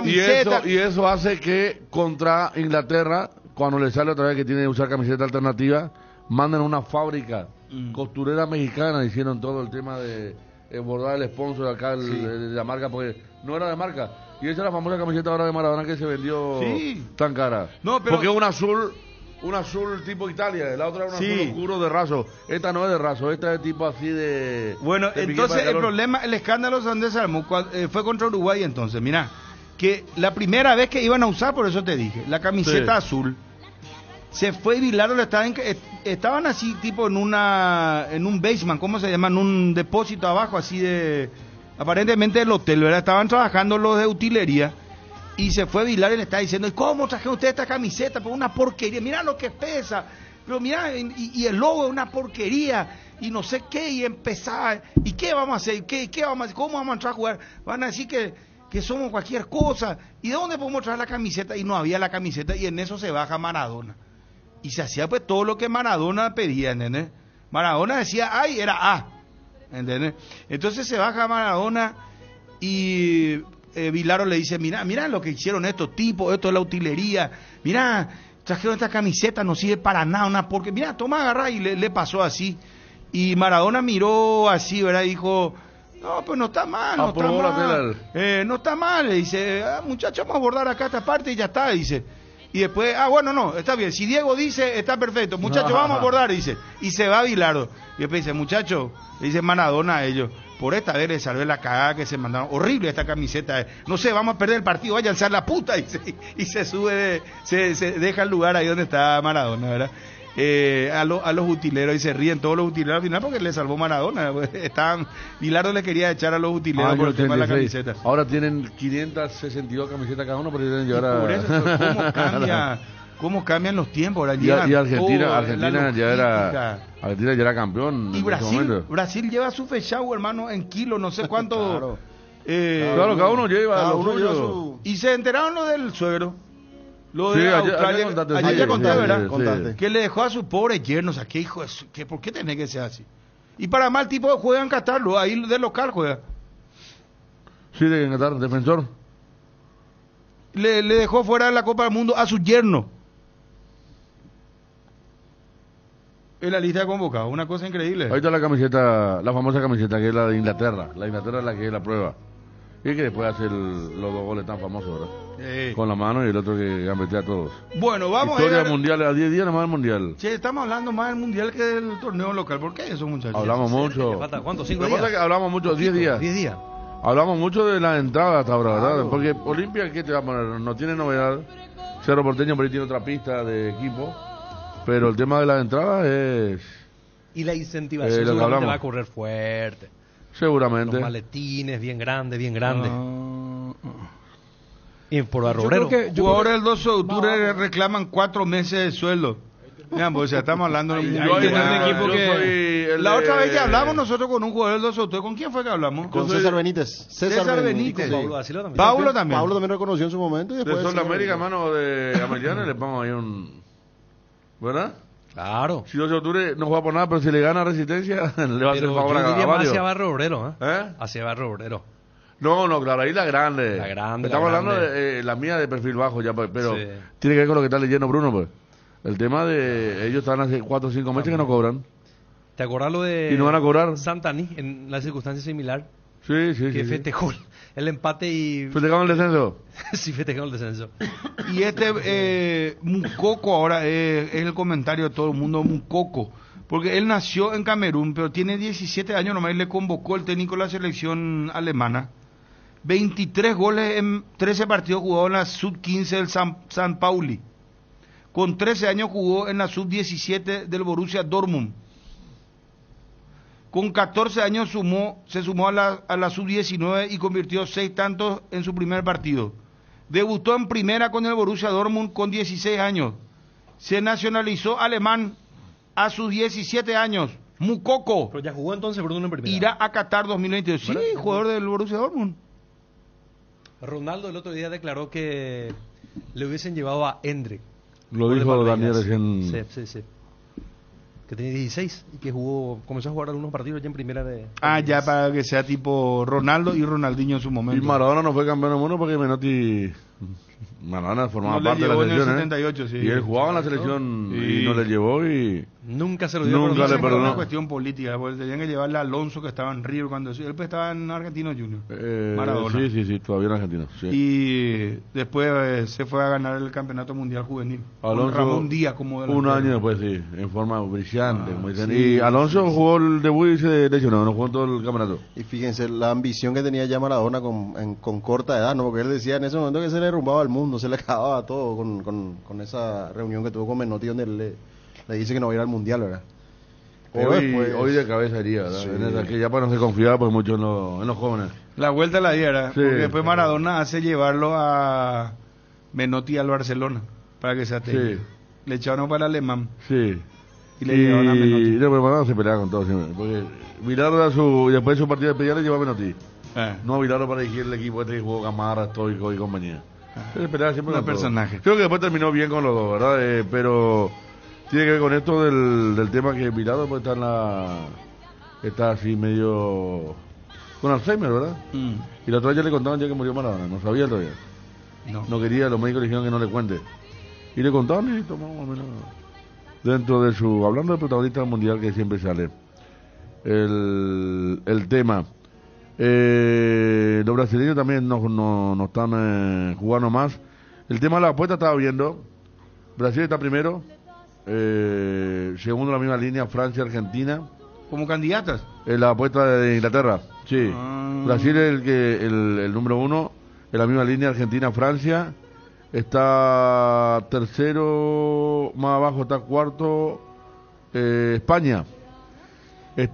Y eso hace que contra Inglaterra, cuando le sale otra vez que tiene que usar camiseta alternativa, manden a una fábrica costurera mexicana. Hicieron todo el tema de bordar el sponsor acá de la marca, porque no era de marca. Y esa es la famosa camiseta ahora de Maradona que se vendió tan cara. No, pero... Porque es un azul tipo Italia, la otra es un azul oscuro de raso. Esta no es de raso, esta es tipo así de... Bueno, entonces el problema, el escándalo donde se armó fue contra Uruguay entonces. Mira, que la primera vez que iban a usar, por eso te dije, la camiseta azul, se fue y Bilardo estaban así tipo en un basement, ¿cómo se llama? En un depósito abajo, así de... Aparentemente el hotel, ¿verdad? Estaban trabajando los de utilería y se fue Vilar y le estaba diciendo, ¿y cómo trajeron ustedes esta camiseta? Pues una porquería, mirá lo que pesa, pero mirá, y el logo es una porquería, y no sé qué, y empezar, ¿y qué vamos a hacer? ¿Qué vamos a hacer? ¿Cómo vamos a entrar a jugar? Van a decir que somos cualquier cosa, ¿y de dónde podemos traer la camiseta? Y no había la camiseta, y en eso se baja Maradona. Y se hacía pues todo lo que Maradona pedía, ¿entendés? Maradona decía, ay, era A. ¿Entendés? Entonces se baja Maradona y Vilaro le dice, mira lo que hicieron estos tipos, esto es la utilería, mira, trajeron esta camiseta, no sirve para nada, porque mira, toma, agarra, y le pasó así. Y Maradona miró así, ¿verdad? Y dijo, no, pues no está mal, no está mal, le dice, muchachos, vamos a abordar acá esta parte y ya está, dice. Y después, bueno, no, está bien, si Diego dice, está perfecto, muchachos, vamos a abordar, dice. Y se va Bilardo. Y después dice, muchachos, le dice Maradona a ellos, por esta vez les salvé la cagada que se mandaron, horrible esta camiseta, no sé, vamos a perder el partido, váyanse a la puta, y se sube, se deja el lugar ahí donde está Maradona, ¿verdad? A los utileros, y se ríen todos los utileros al final porque le salvó Maradona. Bilardo le quería echar a los utileros por el tema de la camiseta. Ahora tienen 562 camisetas cada uno, pero deben llevar a... Por eso, ¿cómo cambian los tiempos? Ahora y Argentina ya era campeón. Y Brasil lleva su fechado, hermano, en kilos, no sé cuánto. Claro, cada uno lleva lo suyo. Y se enteraron lo del suegro. Lo de Australia, ayer conté, ¿verdad? Sí. Que le dejó a su pobre yerno, o sea, ¿qué hijo es? ¿Por qué tiene que ser así? Y para mal tipo juega en Qatar, ahí de local juega. Sí, de Qatar, defensor. Le dejó fuera de la Copa del Mundo a su yerno. En la lista de convocados, una cosa increíble. Ahí está la camiseta, la famosa camiseta que es la de Inglaterra. La Inglaterra es la que es la prueba. Y que después hace los dos goles tan famosos, ¿verdad? Con la mano y el otro que han metido a todos. Bueno, vamos Historia mundial, a 10 días nomás del mundial. Che, estamos hablando más del mundial que del torneo local. ¿Por qué eso, muchachos? Hablamos mucho. ¿Falta cuánto? ¿5 días? Que hablamos mucho, 10 días. 10 días. Hablamos mucho de la entrada hasta ahora, ¿verdad? Porque Olimpia, ¿qué te va a poner? No tiene novedad. Cerro Porteño por ahí tiene otra pista de equipo. Pero el tema de las entradas es... Y la incentivación lo que seguramente hablamos. va a correr fuerte. Seguramente. Los maletines bien grandes, bien grandes. Y por Yo Arrobrero. creo que jugadores del 12 de octubre reclaman 4 meses de sueldo. Mira, pues ya estamos hablando de un equipo que... La otra vez que hablamos nosotros con un jugador del 12 de octubre, ¿con quién fue que hablamos? Con César Benítez. César Benítez. Paulo también reconoció en su momento. Y De después Sol de América, mano, de Ameliana, le pongo ahí un... ¿Verdad? Claro. Si 12 de octubre no juega por nada, pero si le gana Resistencia, le va a hacer Pero favor yo diría a más varios. hacia Barrio Obrero, ¿Eh? Hacia Barrio Obrero. No, claro, ahí la grande. La grande, Estamos la hablando grande. de la mía de perfil bajo ya, pero Sí. tiene que ver con lo que está leyendo Bruno, pues. El tema de ellos están hace 4 o 5 meses que no cobran. ¿Te acordás lo de ¿Y no van a cobrar? Santani en la circunstancia similar? Sí. Que festejó el empate y... ¿Festejaron el descenso? Sí, festejaron el descenso. Y Mukoko ahora es el comentario de todo el mundo, Mukoko. Porque él nació en Camerún, pero tiene 17 años nomás y le convocó el técnico de la selección alemana. 23 goles en 13 partidos jugado en la sub-15 del San Pauli. Con 13 años jugó en la sub-17 del Borussia Dortmund. Con 14 años se sumó a la sub-19 y convirtió 6 tantos en su primer partido. Debutó en primera con el Borussia Dortmund con 16 años. Se nacionalizó alemán a sus 17 años. Mukoko. Pero ya jugó entonces Bruno en primera. Irá a Qatar 2022. Sí, jugador del Borussia Dortmund. Ronaldo el otro día declaró que le hubiesen llevado a Hendrik. Lo Por dijo de Daniel Palmeiras. recién. Sí. Que tenía 16 y que comenzó a jugar algunos partidos ya en primera de... Ya para que sea tipo Ronaldo y Ronaldinho en su momento. Y Maradona no fue campeón del mundo porque Menotti... Maradona formaba No le parte de la llevó en el selección, 78, sí. Y él jugaba en la selección y no le llevó y... Nunca se lo dio. Nunca le Fue perdonó. una cuestión política, porque tenían que llevarle a Alonso que estaba en River cuando él pues estaba en Argentino Junior. Maradona. Sí, todavía en Argentina. Sí. Y después se fue a ganar el campeonato mundial juvenil. Alonso, con Ramón Díaz como delantero. un año después, sí, en forma brillante. como dicen. sí, y Alonso sí. jugó el debut y se lesionó, no jugó en todo el campeonato. Y fíjense, la ambición que tenía ya Maradona con corta edad, ¿no? Porque él decía en ese momento que se le derrumbaba el mundo, se le acababa todo con esa reunión que tuvo con Menotti donde él le dice que no va a ir al mundial, ¿verdad? Pero Hoy de cabeza iría, ¿verdad? Sí. En esa que ya para no se confiaba pues mucho en los jóvenes. La vuelta a la diera, Sí. porque después Maradona hace llevarlo a Menotti al Barcelona para que se atente. Sí. Le echaron para el alemán. Sí. Y le llevaron a Menotti. Y después Maradona se peleaba con todo siempre. Porque Bilardo y después de su partida de pelea le llevó a Menotti. No a Bilardo para dirigir el equipo este que jugó Gamarra, Stoico y compañía. Se peleaba siempre Un con todo. personaje. Creo que después terminó bien con los dos, ¿verdad? Pero tiene que ver con esto del tema que Bilardo pues está así medio con Alzheimer, ¿verdad? Y la otra vez ya le contaban ya que murió Maradona, no sabía todavía. No quería, los médicos le dijeron que no le cuente. Y le contaban y tomamos menos dentro de su, hablando del protagonista mundial que siempre sale, el tema. Los brasileños también no están jugando más. El tema de la apuesta estaba viendo. Brasil está primero. Segundo la misma línea, Francia, Argentina. ¿Como candidatas? La apuesta de Inglaterra, sí. Brasil es el número 1. En la misma línea, Argentina, Francia. Está tercero, más abajo está cuarto, España. Vos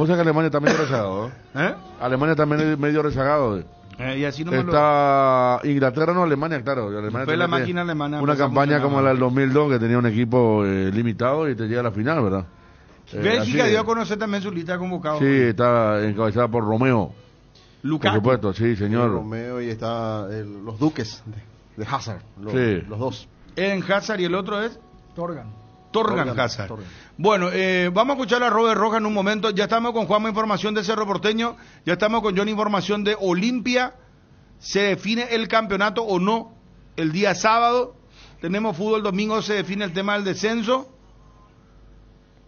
sabés que Alemania está medio rezagado, Alemania está medio rezagado. Y así no está Inglaterra, no Alemania, claro. Alemania fue la máquina alemana. una campaña como la del 2002 que tenía un equipo limitado y te llega a la final, ¿verdad? Bélgica dio a conocer también su lista de convocados. Sí, está encabezada por Romeo. Lukaku. Por supuesto, sí, señor. Romeo y está los Duques de Hazard, los dos. Eden Hazard y el otro es Torgan Hazard. Bueno, vamos a escuchar a Robert Rojas en un momento. Ya estamos con Juanma, información de Cerro Porteño. Ya estamos con Johnny, información de Olimpia. ¿Se define el campeonato o no el día sábado? Tenemos fútbol domingo, se define el tema del descenso.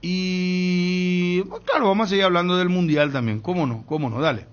Y claro, vamos a seguir hablando del mundial también. ¿Cómo no? Dale.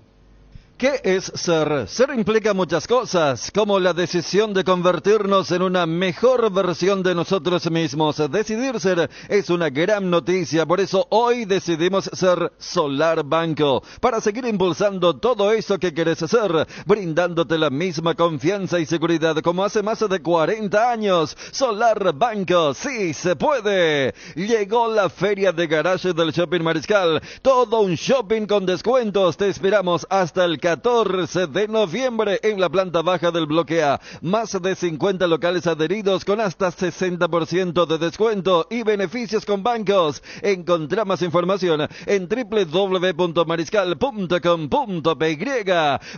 ¿Qué es ser? Ser implica muchas cosas, como la decisión de convertirnos en una mejor versión de nosotros mismos. Decidir ser es una gran noticia, por eso hoy decidimos ser Solar Banco, para seguir impulsando todo eso que querés ser, brindándote la misma confianza y seguridad como hace más de 40 años. Solar Banco, sí se puede. Llegó la feria de garaje del Shopping Mariscal, todo un shopping con descuentos. Te esperamos hasta el 14 de noviembre en la planta baja del bloque A. Más de 50 locales adheridos con hasta 60% de descuento y beneficios con bancos. Encontrá más información en www.mariscal.com.py.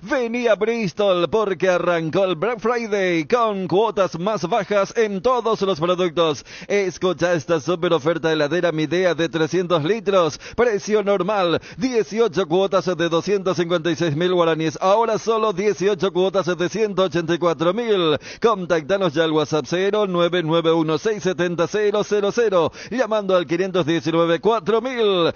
Vení a Bristol porque arrancó el Black Friday con cuotas más bajas en todos los productos. Escucha esta super oferta heladera Midea de 300 litros. Precio normal, 18 cuotas de 256.000 guaraníes, ahora solo 18 cuotas de 184.000. Contactanos ya al WhatsApp 0991670000, llamando al 519-4000,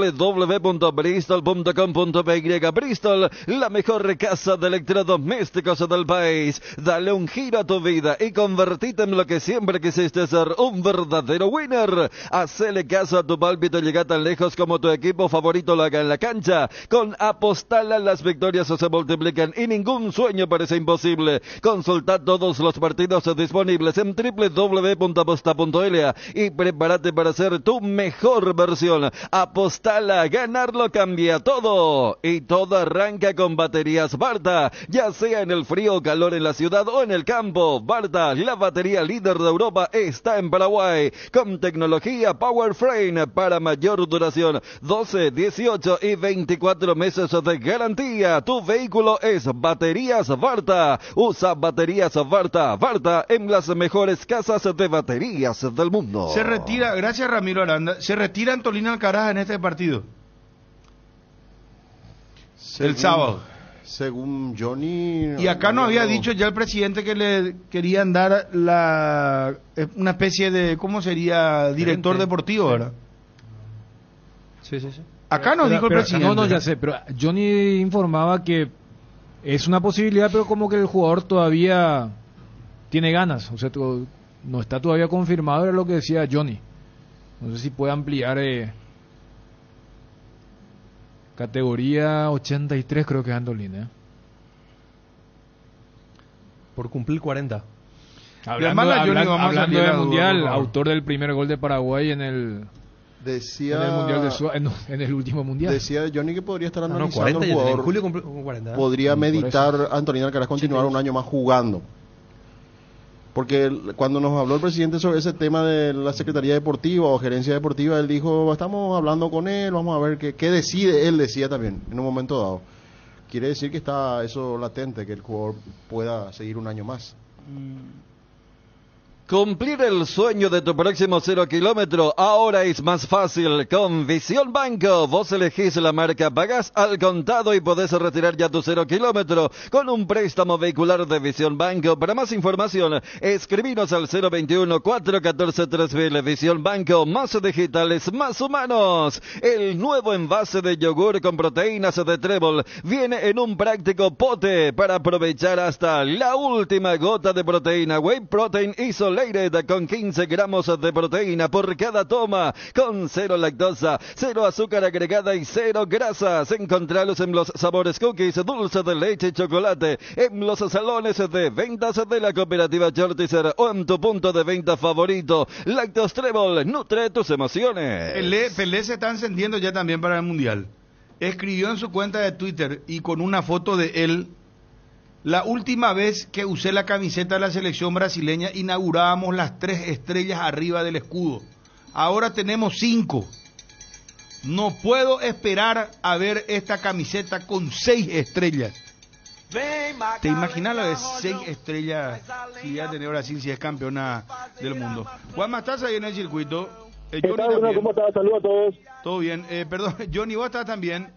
www.bristol.com.py. Bristol, la mejor casa de electrodomésticos del país. Dale un giro a tu vida y convertite en lo que siempre quisiste ser, un verdadero winner. Hacele caso a tu pálpito y llega tan lejos como tu equipo favorito lo haga en la cancha. Con Apostala las victorias se multiplican y ningún sueño parece imposible. Consulta todos los partidos disponibles en www.aposta.la y prepárate para ser tu mejor versión. Apostala, ganarlo cambia todo. Y todo arranca con baterías Varta, ya sea en el frío o calor en la ciudad o en el campo. Varta, la batería líder de Europa, está en Paraguay con tecnología Power Frame para mayor duración, 12, 18 y 24 meses de garantía. Tu vehículo es baterías Varta. Usa baterías Varta. Varta en las mejores casas de baterías del mundo. Se retira, gracias Ramiro Aranda, se retira Antolín Alcaraz en este partido. El sábado. Según Johnny... Y acá nos había dicho ya el presidente que le querían dar una especie de, ¿cómo sería? Director deportivo, ¿verdad? Sí. Acá nos dijo el presidente. No, ya sé, pero Johnny informaba que es una posibilidad, pero como que el jugador todavía tiene ganas. O sea, no está todavía confirmado, era lo que decía Johnny. No sé si puede ampliar... categoría 83 creo que es Antolín, por cumplir 40. Hablando del Mundial, autor del primer gol de Paraguay en el Mundial en el último Mundial. Decía Johnny que podría estar analizando 40, el jugador. en julio cumplió 40. Podría meditar Antolín Alcaraz continuar un año más jugando. Porque cuando nos habló el presidente sobre ese tema de la Secretaría Deportiva o Gerencia Deportiva, él dijo, estamos hablando con él, vamos a ver qué decide. Él decía también, en un momento dado. Quiere decir que está eso latente, que el jugador pueda seguir un año más. Cumplir el sueño de tu próximo 0 kilómetro ahora es más fácil con Visión Banco. Vos elegís la marca, pagás al contado y podés retirar ya tu 0 kilómetro con un préstamo vehicular de Visión Banco. Para más información, escribinos al 021-414-3000. Visión Banco, más digitales, más humanos. El nuevo envase de yogur con proteínas de Trébol viene en un práctico pote para aprovechar hasta la última gota de proteína. Whey Protein Isolated con 15 gramos de proteína por cada toma, con 0 lactosa, 0 azúcar agregada y 0 grasas. Encontralos en los sabores cookies, dulce de leche y chocolate, en los salones de ventas de la cooperativa Jortizer o en tu punto de venta favorito. Lácteos Trébol, nutre tus emociones. Pelé se está encendiendo ya también para el Mundial. Escribió en su cuenta de Twitter y con una foto de él: la última vez que usé la camiseta de la selección brasileña inaugurábamos las 3 estrellas arriba del escudo. Ahora tenemos 5. No puedo esperar a ver esta camiseta con 6 estrellas. ¿Te imaginas lo de 6 estrellas si ya tiene Brasil, si es campeona del mundo? Juanma, ¿estás ahí en el circuito? Johnny, ¿cómo estás? Saludos a todos. Todo bien. Perdón, Johnny, ¿vos estás también?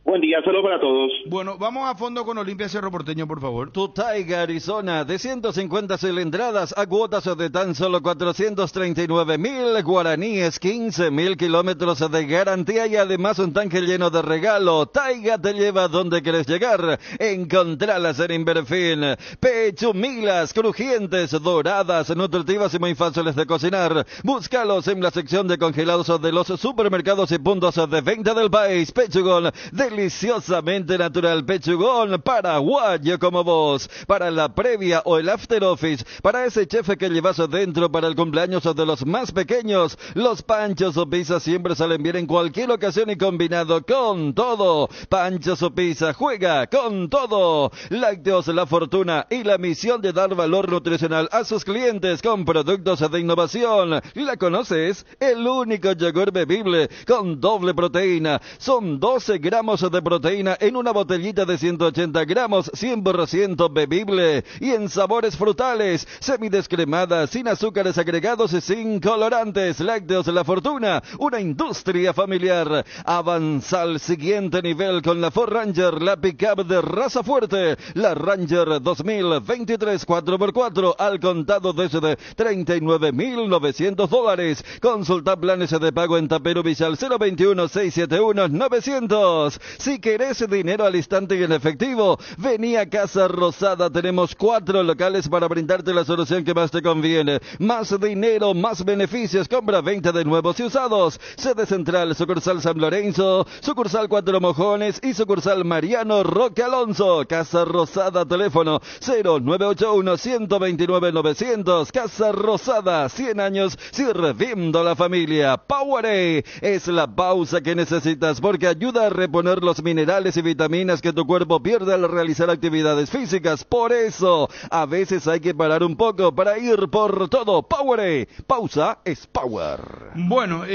Buen día, saludos para todos. Bueno, vamos a fondo con Olimpia Cerro Porteño, por favor. Tu Taiga Arizona de 150 cilindradas a cuotas de tan solo 439.000 guaraníes, 15.000 kilómetros de garantía y además un tanque lleno de regalo. Taiga te lleva donde quieres llegar. Encontralas en Inverfin. Pechumilas, crujientes, doradas, nutritivas y muy fáciles de cocinar. Búscalos en la sección de congelados de los supermercados y puntos de venta del país. Pechugón, deliciosamente natural, pechugón paraguayo como vos, para la previa o el after office, para ese chef que llevas adentro para el cumpleaños de los más pequeños. Los panchos o pizza siempre salen bien en cualquier ocasión y combinado con todo. Panchos o pizza juega con todo. Lácteos La Fortuna y la misión de dar valor nutricional a sus clientes con productos de innovación. ¿La conoces? El único yogur bebible con doble proteína. Son 12 gramos de proteína en una botellita de 180 gramos, 100% bebible. Y en sabores frutales, semidescremada, sin azúcares agregados y sin colorantes. Lácteos La Fortuna, una industria familiar. Avanza al siguiente nivel con la Ford Ranger, la pickup de raza fuerte. La Ranger 2023 4x4 al contado desde $39.900. Consulta planes de pago en Tapero Villal 021-671-900. Si querés dinero al instante y en efectivo, vení a Casa Rosada. Tenemos 4 locales para brindarte la solución que más te conviene. Más dinero, más beneficios. Compra 20 de nuevos y usados. Sede central, sucursal San Lorenzo, sucursal Cuatro Mojones y sucursal Mariano Roque Alonso. Casa Rosada, teléfono 0981-129-900. Casa Rosada, 100 años sirviendo a la familia. Powerade es la pausa que necesitas porque ayuda a reponer los minerales y vitaminas que tu cuerpo pierde al realizar actividades físicas. Por eso, a veces hay que parar un poco para ir por todo. Powerade, pausa es power. Bueno,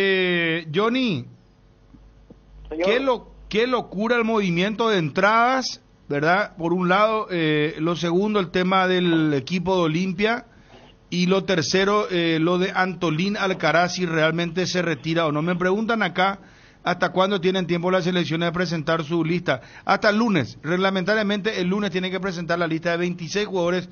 Johnny, qué locura el movimiento de entradas, ¿verdad? Por un lado, lo segundo, el tema del equipo de Olimpia, y lo tercero, lo de Antolín Alcaraz, si realmente se retira o no. Me preguntan acá hasta cuándo tienen tiempo las selecciones de presentar su lista. Hasta el lunes, reglamentariamente el lunes tienen que presentar la lista de 26 jugadores,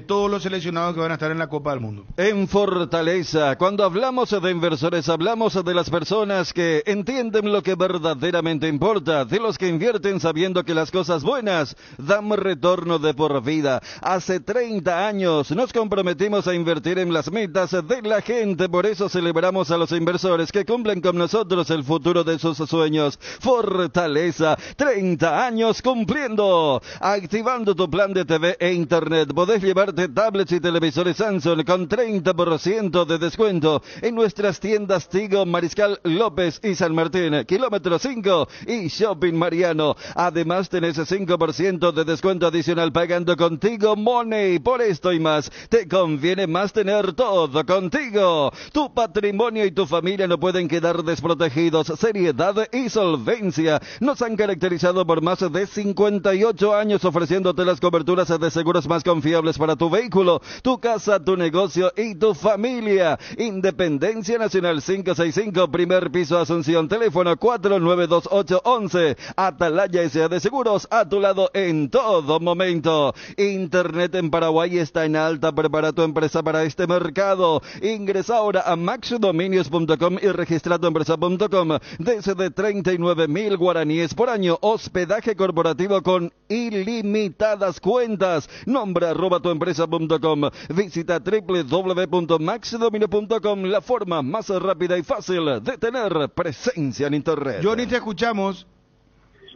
todos los seleccionados que van a estar en la Copa del Mundo. En Fortaleza, cuando hablamos de inversores, hablamos de las personas que entienden lo que verdaderamente importa, de los que invierten sabiendo que las cosas buenas dan retorno de por vida. Hace 30 años nos comprometimos a invertir en las metas de la gente, por eso celebramos a los inversores que cumplen con nosotros el futuro de sus sueños. Fortaleza, 30 años cumpliendo. Activando tu plan de TV e internet, podés llevarte tablets y televisores Samsung con 30% de descuento en nuestras tiendas Tigo, Mariscal López y San Martín, kilómetro 5 y Shopping Mariano. Además tenés 5% de descuento adicional pagando con Tigo Money. Por esto y más, te conviene más tener todo contigo. Tu patrimonio y tu familia no pueden quedar desprotegidos. Seriedad y solvencia nos han caracterizado por más de 58 años ofreciéndote las coberturas de seguros más confiables para tu vehículo, tu casa, tu negocio y tu familia. Independencia Nacional 565, primer piso Asunción, teléfono 492811. Atalaya S.A. de Seguros, a tu lado en todo momento. Internet en Paraguay está en alta, prepara tu empresa para este mercado. Ingresa ahora a maxdominios.com y registra tu empresa.com. Desde 39.000 guaraníes por año, hospedaje corporativo con ilimitadas cuentas. Nombra @tuempresa.com. Visita www.maxdominio.com, la forma más rápida y fácil de tener presencia en Internet. Johnny, te escuchamos.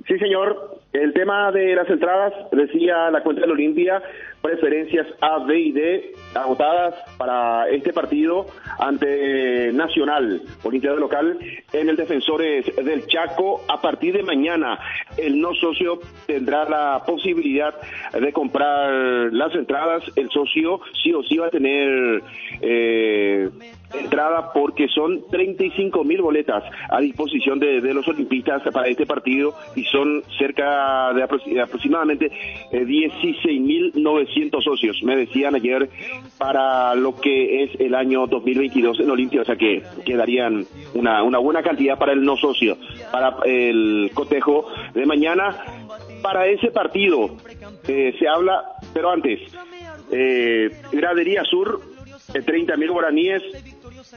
Sí, señor. El tema de las entradas, decía la cuenta del Olimpia, preferencias A, B y D agotadas para este partido ante Nacional, Olimpia de local, en el Defensores del Chaco. A partir de mañana, el no socio tendrá la posibilidad de comprar las entradas. El socio sí o sí va a tener entrada porque son 35.000 boletas a disposición de los olimpistas para este partido y son cerca de aproximadamente 16.900 200 socios, me decían ayer, para lo que es el año 2022 en Olimpia, o sea que quedarían una buena cantidad para el no socio, para el cotejo de mañana. Para ese partido se habla, pero antes, Gradería Sur, 30.000 guaraníes,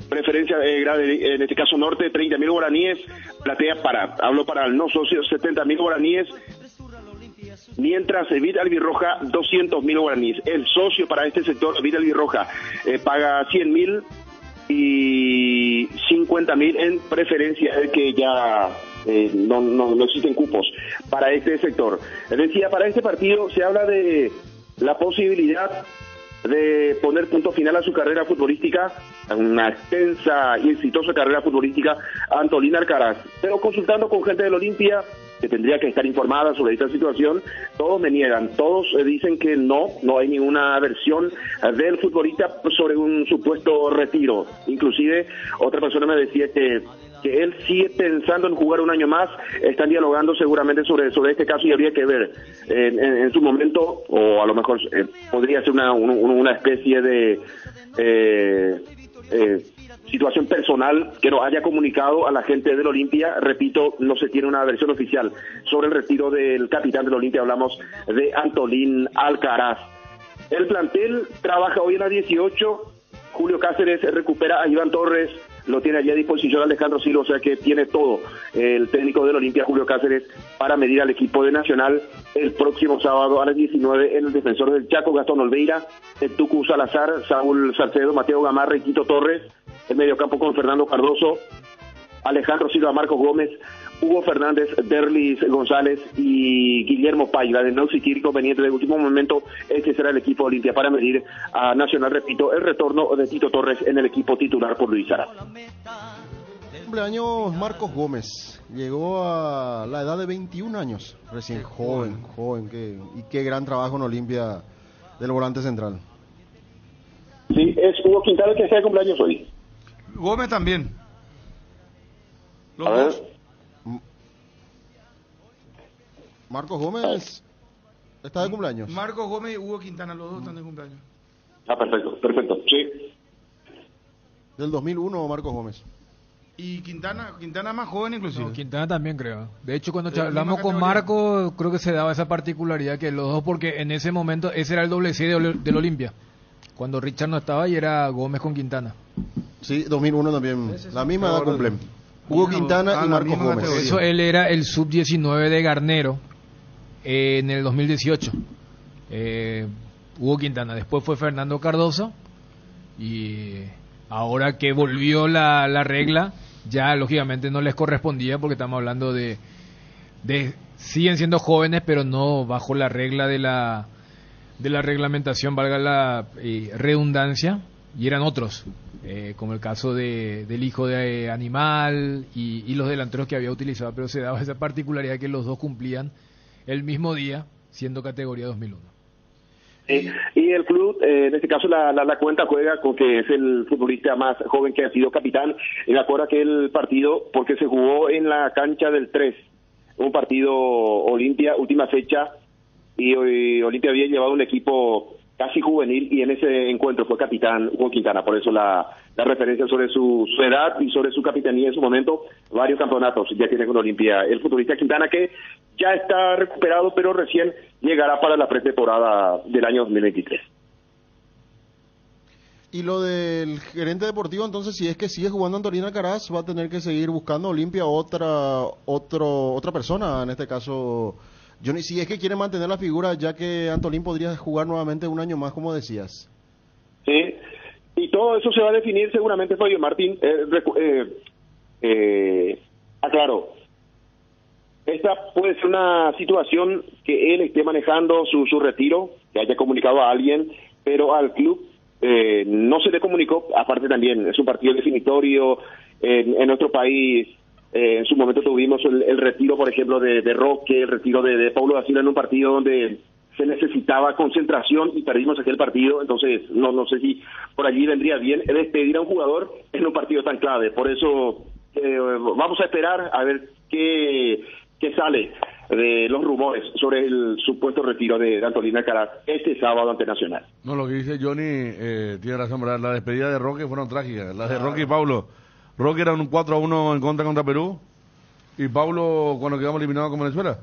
preferencia en este caso norte, 30.000 guaraníes, platea hablo para el no socio, 70.000 guaraníes, mientras Vida Albirroja 200.000 guaraníes. El socio para este sector, Vida Albirroja, paga 100.000 y 50.000 en preferencia, que ya no existen cupos para este sector. Decía, para este partido se habla de la posibilidad de poner punto final a su carrera futbolística, una extensa y exitosa carrera futbolística, Antolín Alcaraz. Pero consultando con gente del Olimpia, que tendría que estar informada sobre esta situación, todos me niegan, todos dicen que no hay ninguna versión del futbolista sobre un supuesto retiro. Inclusive otra persona me decía que él sigue pensando en jugar un año más, están dialogando seguramente sobre este caso y habría que ver en su momento, o a lo mejor podría ser una especie de situación personal que nos haya comunicado a la gente del Olimpia. Repito, no se tiene una versión oficial sobre el retiro del capitán del Olimpia, hablamos de Antolín Alcaraz. El plantel trabaja hoy en la 18, Julio Cáceres recupera a Iván Torres, lo tiene allí a disposición Alejandro Silva, o sea que tiene todo el técnico del Olimpia, Julio Cáceres, para medir al equipo de Nacional el próximo sábado a las 19 en el Defensor del Chaco, Gastón Olveira, Tucu Salazar, Saúl Salcedo, Mateo Gamarra y Tito Torres, el mediocampo con Fernando Cardoso, Alejandro Silva, Marcos Gómez, Hugo Fernández, Derlis González y Guillermo Paiva. De no existir inconveniente de último momento, este será el equipo Olimpia para medir a Nacional. Repito, el retorno de Tito Torres en el equipo titular por Luis Sara. Cumpleaños Marcos Gómez, llegó a la edad de 21 años, recién joven, y qué gran trabajo en Olimpia del volante central. Sí, es Hugo Quintana el que está de cumpleaños hoy. Gómez también. A ver. Marcos Gómez está de cumpleaños. Marcos Gómez y Hugo Quintana, los dos están de cumpleaños. Perfecto, sí. Del 2001 Marcos Gómez. Y Quintana más joven inclusive. No, Quintana también creo. De hecho, cuando hablamos con Marco, creo que se daba esa particularidad que los dos, porque en ese momento ese era el doble C del Olimpia. Cuando Richard no estaba y era Gómez con Quintana. Sí, 2001 también. La misma edad cumplen. Hugo Quintana y Marcos Gómez. Eso, él era el sub-19 de Garnero en el 2018. Hugo Quintana. Después fue Fernando Cardoso. Y ahora que volvió la regla, ya lógicamente no les correspondía, porque estamos hablando de siguen siendo jóvenes, pero no bajo la regla de la reglamentación, valga la redundancia, y eran otros. Como el caso del hijo de Animal y los delanteros que había utilizado, pero se daba esa particularidad que los dos cumplían el mismo día, siendo categoría 2001. Y el club, en este caso la cuenta juega con que es el futbolista más joven que ha sido capitán. Y me acuerdo aquel partido, porque se jugó en la cancha del 3, un partido Olimpia, última fecha, y Olimpia había llevado un equipo casi juvenil, y en ese encuentro fue capitán Hugo Quintana. Por eso la referencia sobre su edad y sobre su capitanía en su momento. Varios campeonatos ya tiene con Olimpia el futbolista Quintana, que ya está recuperado, pero recién llegará para la pretemporada del año 2023. Y lo del gerente deportivo, entonces, si es que sigue jugando Antolín Alcaraz, va a tener que seguir buscando Olimpia otra persona, en este caso Johnny, si es que quiere mantener la figura, ya que Antolín podría jugar nuevamente un año más, como decías. Sí, y todo eso se va a definir seguramente, Fabio Martín. Aclaro, esta puede ser una situación que él esté manejando su retiro, que haya comunicado a alguien, pero al club no se le comunicó. Aparte también es un partido definitorio en nuestro país. En su momento tuvimos el retiro, por ejemplo, de Roque, el retiro de Paulo da Silva en un partido donde se necesitaba concentración y perdimos aquel partido. Entonces no sé si por allí vendría bien despedir a un jugador en un partido tan clave. Por eso vamos a esperar a ver qué sale de los rumores sobre el supuesto retiro de Antolín Alcaraz este sábado ante Nacional. No, lo que dice Johnny tiene razón, ¿verdad? La despedida de Roque fueron trágicas. Las de Roque y Paulo. Roque era un 4-1 en contra Perú. ¿Y Paulo cuando quedamos eliminados con Venezuela?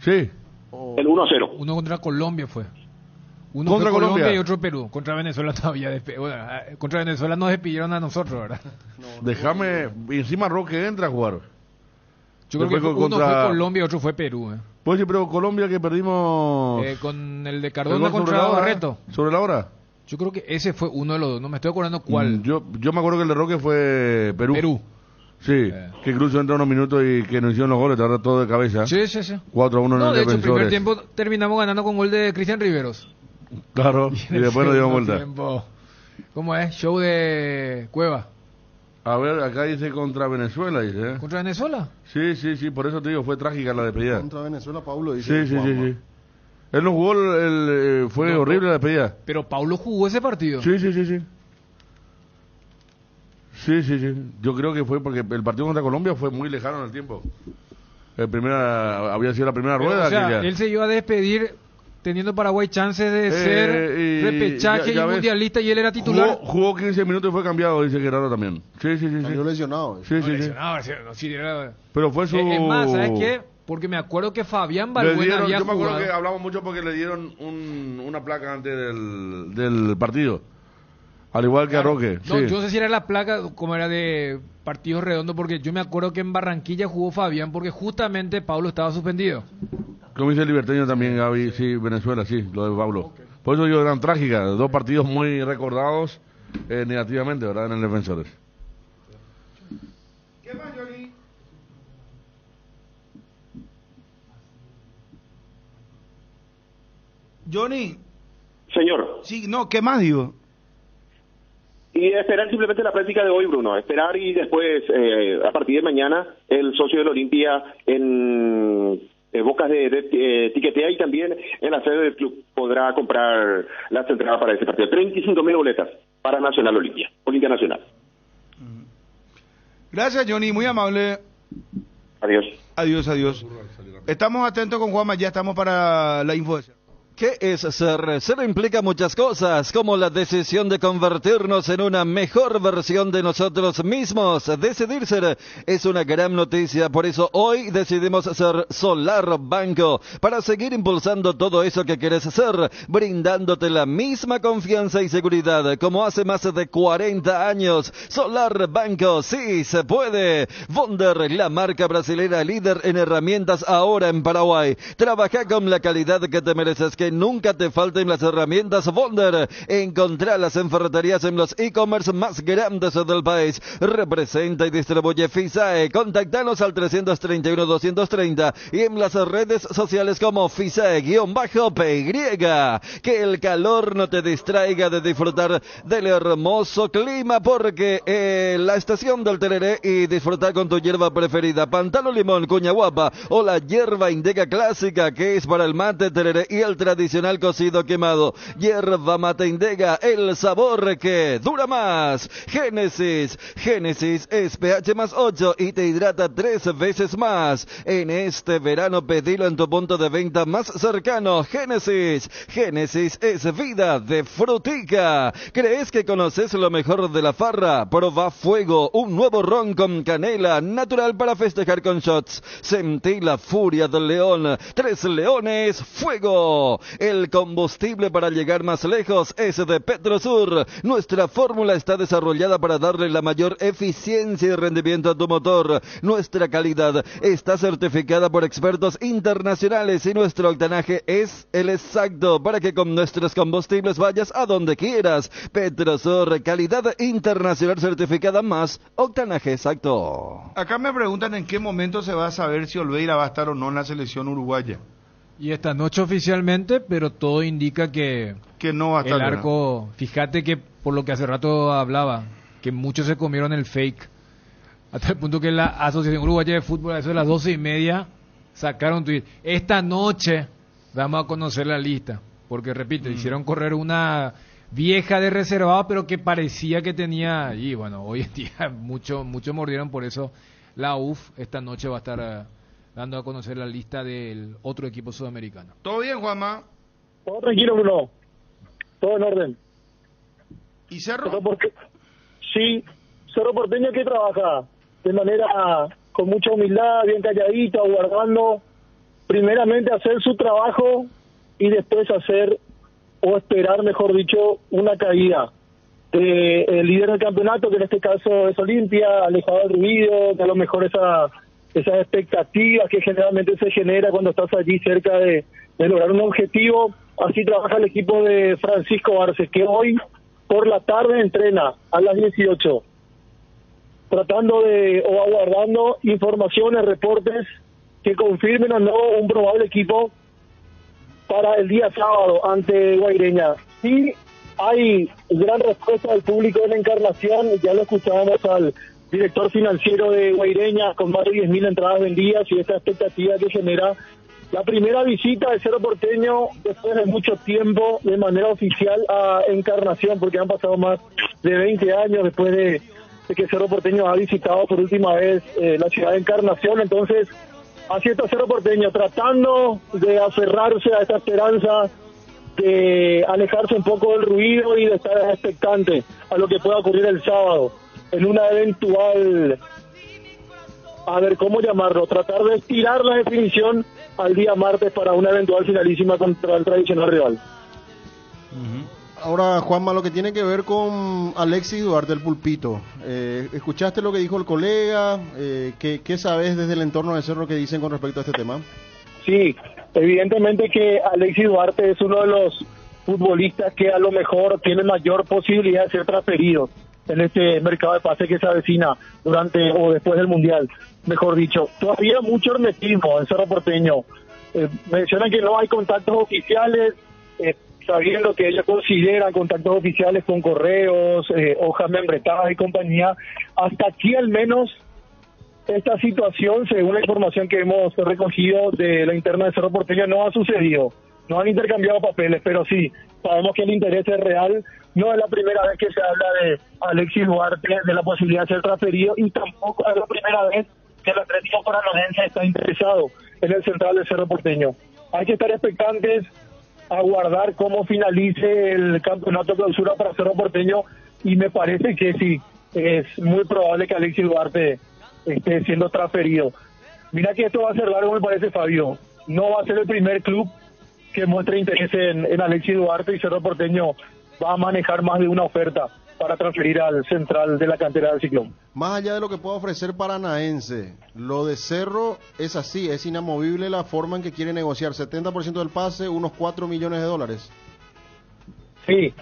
Sí. El 1-0. Uno contra Colombia fue. Uno contra fue Colombia y Colombia otro Perú. Contra Venezuela todavía. Contra Venezuela nos despidieron a nosotros, ¿verdad? Déjame, y encima Roque entra a jugar. Yo creo que Después uno fue Colombia y otro fue Perú. Pues sí, pero Colombia que perdimos... con el de ¿El Cardona gol contra sobre la hora? Barreto. ¿Sobre la hora? Yo creo que ese fue uno de los dos. No me estoy acordando cuál. Yo me acuerdo que el de Roque fue Perú. Perú. Sí, que incluso entró unos minutos y que nos hicieron los goles, ahora todo de cabeza. Sí, sí, sí. 4-1 en No, el de hecho, el primer Defensores. tiempo terminamos ganando con gol de Cristian Riveros. Claro, y después nos dimos vuelta. Tiempo. ¿Cómo es? Show de Cueva. A ver, acá dice contra Venezuela, dice. ¿Contra Venezuela? Sí, por eso te digo, fue trágica la despedida. Contra Venezuela, Paulo dice. Sí. Él no jugó, fue horrible la despedida. Pero Paulo jugó ese partido. Sí. Yo creo que fue porque el partido contra Colombia fue muy lejano en el tiempo. Había sido la primera Pero, rueda. o sea, aquella. él se iba a despedir teniendo Paraguay chances de ser y repechaje ya y ves, mundialista y él era titular. Jugó 15 minutos y fue cambiado, dice Gerardo también. Sí. Salió lesionado. Sí. Lesionado, sí, era... Pero fue su... Es más, ¿sabes qué? Porque me acuerdo que Fabián Balbuena había yo me acuerdo jugado. que hablamos mucho porque le dieron una placa antes del partido. Al igual que a Roque. No, sí. yo no sé si era la placa como era de partidos redondos, porque yo me acuerdo que en Barranquilla jugó Fabián porque justamente Pablo estaba suspendido. Como dice el liberteño también, Gaby, sí, Venezuela, sí, lo de Pablo. Por eso yo eran trágicas, dos partidos muy recordados negativamente, ¿verdad? En el Defensores. ¿Qué más, Johnny? Johnny. Señor. Sí, no, ¿qué más digo? Y esperar simplemente la práctica de hoy, Bruno. Esperar y después, a partir de mañana, el socio del Olimpia en bocas de Tiquetea y también en la sede del club podrá comprar las entradas para ese partido. 35.000 boletas para Nacional Olimpia Nacional. Gracias, Johnny, muy amable. Adiós. Estamos atentos con Juanma, ya estamos para la info. ¿Qué es ser? Ser implica muchas cosas, como la decisión de convertirnos en una mejor versión de nosotros mismos. Decidir ser es una gran noticia, por eso hoy decidimos ser Solar Banco, para seguir impulsando todo eso que quieres ser, brindándote la misma confianza y seguridad como hace más de 40 años. Solar Banco, sí se puede. Wonder, la marca brasilera líder en herramientas ahora en Paraguay. Trabaja con la calidad que te mereces, que nunca te falten las herramientas Wonder. Encontralas en ferreterías en los e-commerce más grandes del país. Representa y distribuye FISAE. Contactanos al 331-230 y en las redes sociales como FISAE-PY. Que el calor no te distraiga de disfrutar del hermoso clima, porque la estación del tereré y disfrutar con tu hierba preferida, pantalo limón, cuña guapa o la hierba indega clásica, que es para el mate, tereré y el tradicional cocido quemado. Hierba mate indega, el sabor que dura más. Génesis es pH más 8 y te hidrata 3 veces más. En este verano pedilo en tu punto de venta más cercano. Génesis es vida de frutica. ¿Crees que conoces lo mejor de la farra? Proba Fuego, un nuevo ron con canela natural para festejar con shots. Sentí la furia del león. 3 leones, fuego. El combustible para llegar más lejos es de Petrosur. Nuestra fórmula está desarrollada para darle la mayor eficiencia y rendimiento a tu motor. Nuestra calidad está certificada por expertos internacionales y nuestro octanaje es el exacto para que con nuestros combustibles vayas a donde quieras. Petrosur, calidad internacional certificada más octanaje exacto. Acá me preguntan en qué momento se va a saber si Olveira va a estar o no en la selección uruguaya. Y esta noche oficialmente, pero todo indica que no va a estar. El arco, fíjate que por lo que hace rato hablaba, que muchos se comieron el fake, hasta el punto que la Asociación Uruguaya de Fútbol, a eso de las 12:30, sacaron un tweet. Esta noche vamos a conocer la lista, porque repito, hicieron correr una vieja de reservado, pero que parecía que tenía, y bueno, hoy en día mucho mordieron, por eso la UF esta noche va a estar dando a conocer la lista del otro equipo sudamericano. ¿Todo bien, Juanma? Todo tranquilo, Bruno. Todo en orden. ¿Y Cerro? Sí, Cerro Porteño que trabaja de manera con mucha humildad, bien calladito, aguardando primeramente hacer su trabajo y después hacer, o esperar, mejor dicho, una caída del líder del campeonato, que en este caso es Olimpia, alejado del ruido, que a lo mejor esas expectativas que generalmente se genera cuando estás allí cerca de lograr un objetivo. Así trabaja el equipo de Francisco Arce, que hoy por la tarde entrena a las 18, tratando o aguardando informaciones, reportes que confirmen o no un probable equipo para el día sábado ante Guaireña. Sí, hay gran respuesta del público en la Encarnación, ya lo escuchábamos al director financiero de Guaireña, con más de 10.000 entradas vendidas y esa expectativa que genera la primera visita de Cerro Porteño después de mucho tiempo de manera oficial a Encarnación, porque han pasado más de 20 años después de que Cerro Porteño ha visitado por última vez la ciudad de Encarnación. Entonces, así está Cerro Porteño, tratando de aferrarse a esta esperanza, de alejarse un poco del ruido y de estar expectante a lo que pueda ocurrir el sábado en una eventual, a ver cómo llamarlo, tratar de estirar la definición al día martes para una eventual finalísima contra el tradicional rival. Ahora, Juanma, lo que tiene que ver con Alexis Duarte, el Pulpito. ¿Escuchaste lo que dijo el colega? ¿Qué sabes desde el entorno de Cerro que dicen con respecto a este tema? Sí, evidentemente que Alexis Duarte es uno de los futbolistas que a lo mejor tiene mayor posibilidad de ser transferido en este mercado de pase que se avecina durante o después del Mundial, mejor dicho. Todavía mucho hermetismo en Cerro Porteño. Mencionan que no hay contactos oficiales, sabiendo que ellos consideran contactos oficiales con correos, hojas membretadas y compañía. Hasta aquí al menos esta situación, según la información que hemos recogido de la interna de Cerro Porteño, no ha sucedido. No han intercambiado papeles, pero sí, sabemos que el interés es real. No es la primera vez que se habla de Alexis Duarte, de la posibilidad de ser transferido, y tampoco es la primera vez que el Atlético Paranaense está interesado en el central del Cerro Porteño. Hay que estar expectantes, aguardar cómo finalice el campeonato clausura para Cerro Porteño, y me parece que sí, es muy probable que Alexis Duarte esté siendo transferido. Mira que esto va a ser largo, me parece, Fabio. No va a ser el primer club que muestre interés en Alexis Duarte, y Cerro Porteño va a manejar más de una oferta para transferir al central de la cantera del Ciclón. Más allá de lo que pueda ofrecer Paranaense, lo de Cerro es así, es inamovible la forma en que quiere negociar. 70% del pase, unos 4 millones de dólares. Sí,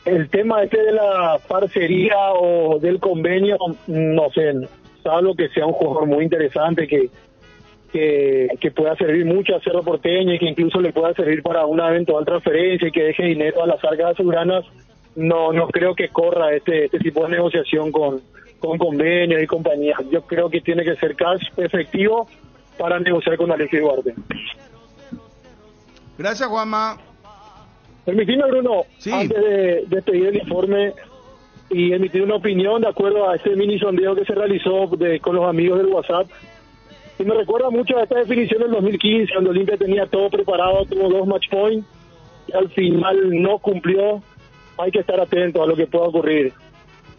el tema de la parcería o del convenio, no sé, salvo que sea un jugador muy interesante que pueda servir mucho a Cerro Porteño y que incluso le pueda servir para una eventual transferencia y que deje dinero a las arcas azulgranas, no creo que corra este tipo de negociación con convenios y compañías. Yo creo que tiene que ser cash efectivo para negociar con Alexis Duarte. Gracias, Juanma. Permitime, Bruno, sí, antes de despedir el informe y emitir una opinión de acuerdo a este mini sondeo que se realizó con los amigos del WhatsApp. Y me recuerda mucho a esta definición del 2015, cuando Olimpia tenía todo preparado, tuvo 2 match points, y al final no cumplió. Hay que estar atento a lo que pueda ocurrir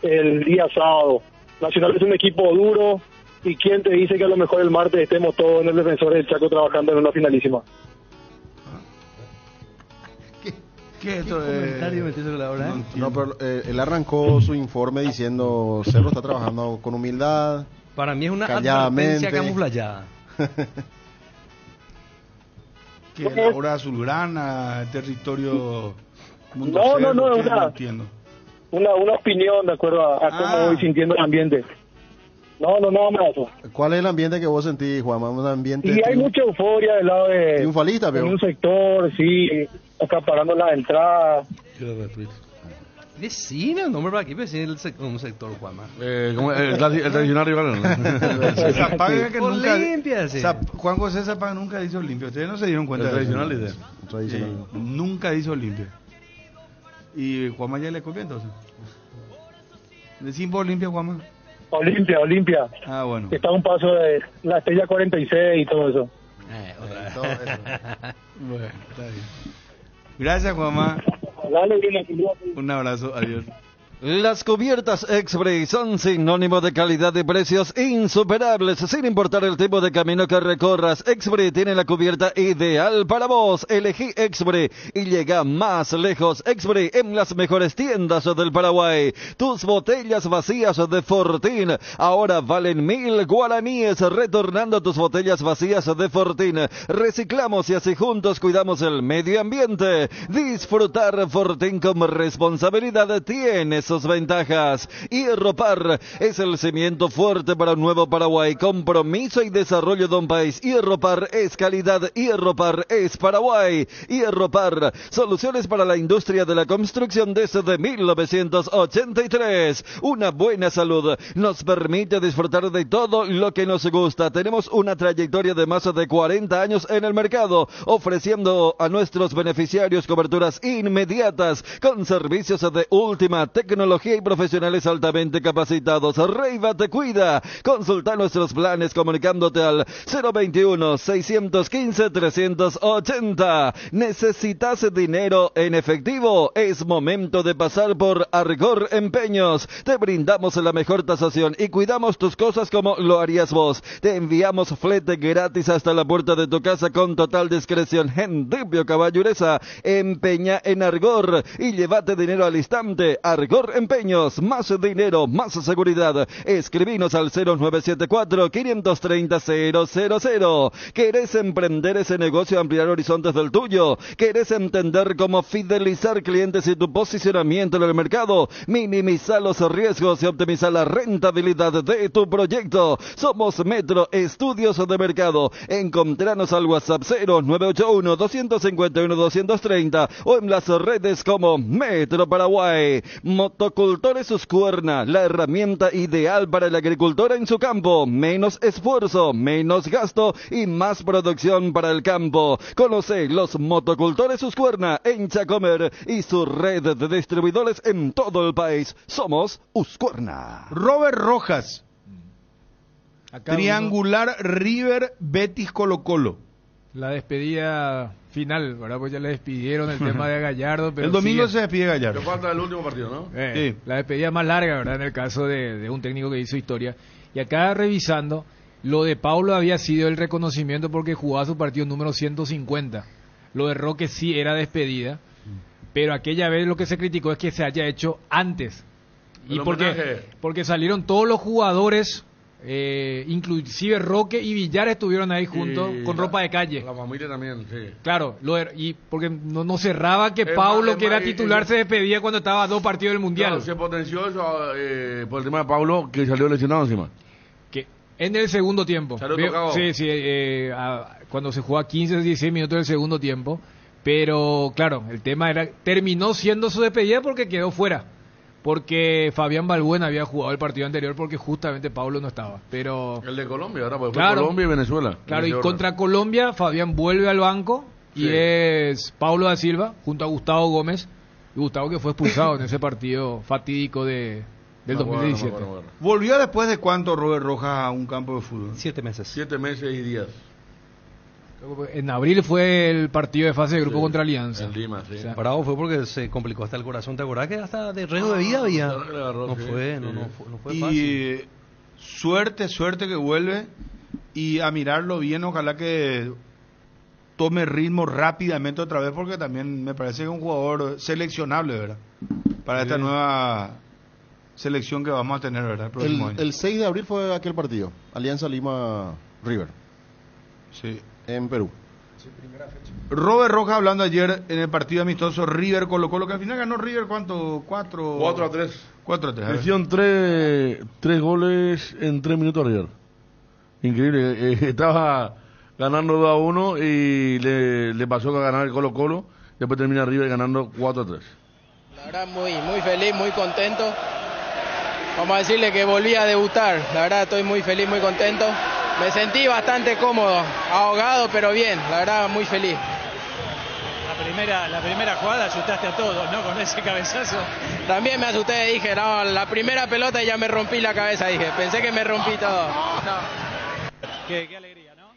el día sábado. Nacional es un equipo duro, y quién te dice que a lo mejor el martes estemos todos en el Defensor del Chaco trabajando en una finalísima. ¿Qué es esto? Comentario metido sobre la hora, No, pero él arrancó su informe diciendo Cerro está trabajando con humildad. Para mí es una calladamente, advertencia camuflada. Que la hora azulgrana, territorio mundo No, Cerro, no, no entiendo. Una opinión de acuerdo a cómo voy sintiendo el ambiente. No, nada más eso. ¿Cuál es el ambiente que vos sentís, Juanma? Un ambiente Y hay mucha euforia del lado de triunfalista, en un sector, sí, acaparando las entradas. Decime un nombre para aquí, decir un sector, Juanma. Como el tradicional rival, ¿no? Zapaga que nunca, Olimpia, sí. Juan José Zapaga nunca dice Olimpia. Ustedes no se dieron cuenta El de eso. tradicional dice. Sí, nunca dice Olimpia. Y Juanma ya le copió entonces. Decimos Olimpia, Juanma. Olimpia. Ah, bueno. Que está a un paso de la Estrella 46 y todo eso. Bueno, está bien. Gracias, Juanma. Dale, bien, un abrazo, adiós. Las cubiertas X-Spray son sinónimo de calidad y precios insuperables, sin importar el tipo de camino que recorras. X-Spray tiene la cubierta ideal para vos. Elegí X-Spray y llega más lejos. X-Spray en las mejores tiendas del Paraguay. Tus botellas vacías de Fortín ahora valen 1.000 guaraníes, retornando tus botellas vacías de Fortín. Reciclamos y así juntos cuidamos el medio ambiente. Disfrutar Fortín con responsabilidad tiene sus ventajas. Hierropar es el cimiento fuerte para un nuevo Paraguay. Compromiso y desarrollo de un país. Hierropar es calidad. Hierropar es Paraguay. Hierropar, soluciones para la industria de la construcción desde 1983. Una buena salud nos permite disfrutar de todo lo que nos gusta. Tenemos una trayectoria de más de 40 años en el mercado, ofreciendo a nuestros beneficiarios coberturas inmediatas con servicios de última tecnología y profesionales altamente capacitados. Reiva te cuida. Consulta nuestros planes comunicándote al 021-615-380. ¿Necesitas dinero en efectivo? Es momento de pasar por Argor Empeños. Te brindamos la mejor tasación y cuidamos tus cosas como lo harías vos. Te enviamos flete gratis hasta la puerta de tu casa con total discreción. Hendibio Caballureza, empeña en Argor y llévate dinero al instante. Argor Empeños, más dinero, más seguridad. Escribinos al 0974-530-000. ¿Querés emprender ese negocio, ampliar horizontes del tuyo? ¿Querés entender cómo fidelizar clientes y tu posicionamiento en el mercado? Minimizar los riesgos y optimizar la rentabilidad de tu proyecto. Somos Metro Estudios de Mercado. Encontranos al WhatsApp 0981-251-230 o en las redes como Metro Paraguay. Motocultores Uscuerna, la herramienta ideal para el agricultor en su campo. Menos esfuerzo, menos gasto y más producción para el campo. Conoce los Motocultores Uscuerna en Chacomer y su red de distribuidores en todo el país. Somos Uscuerna. Robert Rojas. Acá Triangular River Betis Colo Colo. La despedida final, ¿verdad? Pues ya le despidieron el tema de Gallardo. Pero el domingo sigue. se despide Gallardo. Le falta el último partido, ¿no? Sí. La despedida más larga, ¿verdad? En el caso de un técnico que hizo historia. Y acá revisando, lo de Paulo había sido el reconocimiento porque jugaba su partido número 150. Lo de Roque sí era despedida, pero aquella vez lo que se criticó es que se haya hecho antes. Y porque salieron todos los jugadores, inclusive Roque y Villar estuvieron ahí juntos con ropa de calle. La familia también, sí. Claro, y porque no cerraba que Paulo, que era titular, se despedía cuando estaba a 2 partidos del Mundial. Claro, se potenció eso por el tema de Paulo, que salió lesionado encima. Que en el segundo tiempo. Sí, cuando se jugaba 15 o 16 minutos del segundo tiempo. Pero claro, el tema terminó siendo su despedida porque quedó fuera. Porque Fabián Balbuena había jugado el partido anterior porque justamente Paulo no estaba. Pero el de Colombia, ahora pues claro, fue Colombia y Venezuela. Claro, y contra Colombia Fabián vuelve al banco y es Paulo da Silva junto a Gustavo Gómez. Y Gustavo que fue expulsado en ese partido fatídico del 2017. ¿Volvió después de cuánto Robert Rojas a un campo de fútbol? 7 meses. 7 meses y días. En abril fue el partido de fase de grupo contra Alianza. En Lima, sí. O sea, bravo fue porque se complicó hasta el corazón. ¿Te acordás que hasta de riesgo de vida había? No fue fácil. Y suerte que vuelve y a mirarlo bien, ojalá que tome ritmo rápidamente otra vez porque también me parece que es un jugador seleccionable, ¿verdad? Para esta nueva selección que vamos a tener, ¿verdad? El próximo año. El 6 de abril fue aquel partido, Alianza Lima River. Sí. En Perú. Sí, primera fecha. Robert Rojas hablando ayer en el partido amistoso River Colo Colo, que al final ganó River, ¿cuánto? 4-3. 4-3. Hicieron 3 goles en 3 minutos River. Increíble. Estaba ganando 2-1 y le pasó a ganar el Colo Colo. Después termina River ganando 4-3. La verdad muy feliz, muy contento. Vamos a decirle que volví a debutar. La verdad estoy muy feliz, muy contento. Me sentí bastante cómodo, ahogado, pero bien, la verdad muy feliz. La La primera jugada asustaste a todos, ¿no? Con ese cabezazo. También me asusté, dije, no, la primera pelota y ya me rompí la cabeza, dije, pensé que me rompí todo. No. Qué alegría, ¿no?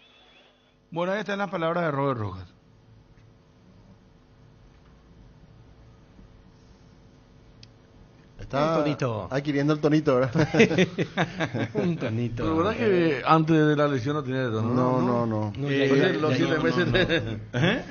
Bueno, ahí están las palabras de Robert Rojas. Está un tonito. adquiriendo el tonito, ¿verdad? Un tonito. Pero la verdad que antes de la lesión no tenía de tono. No. Los 7 meses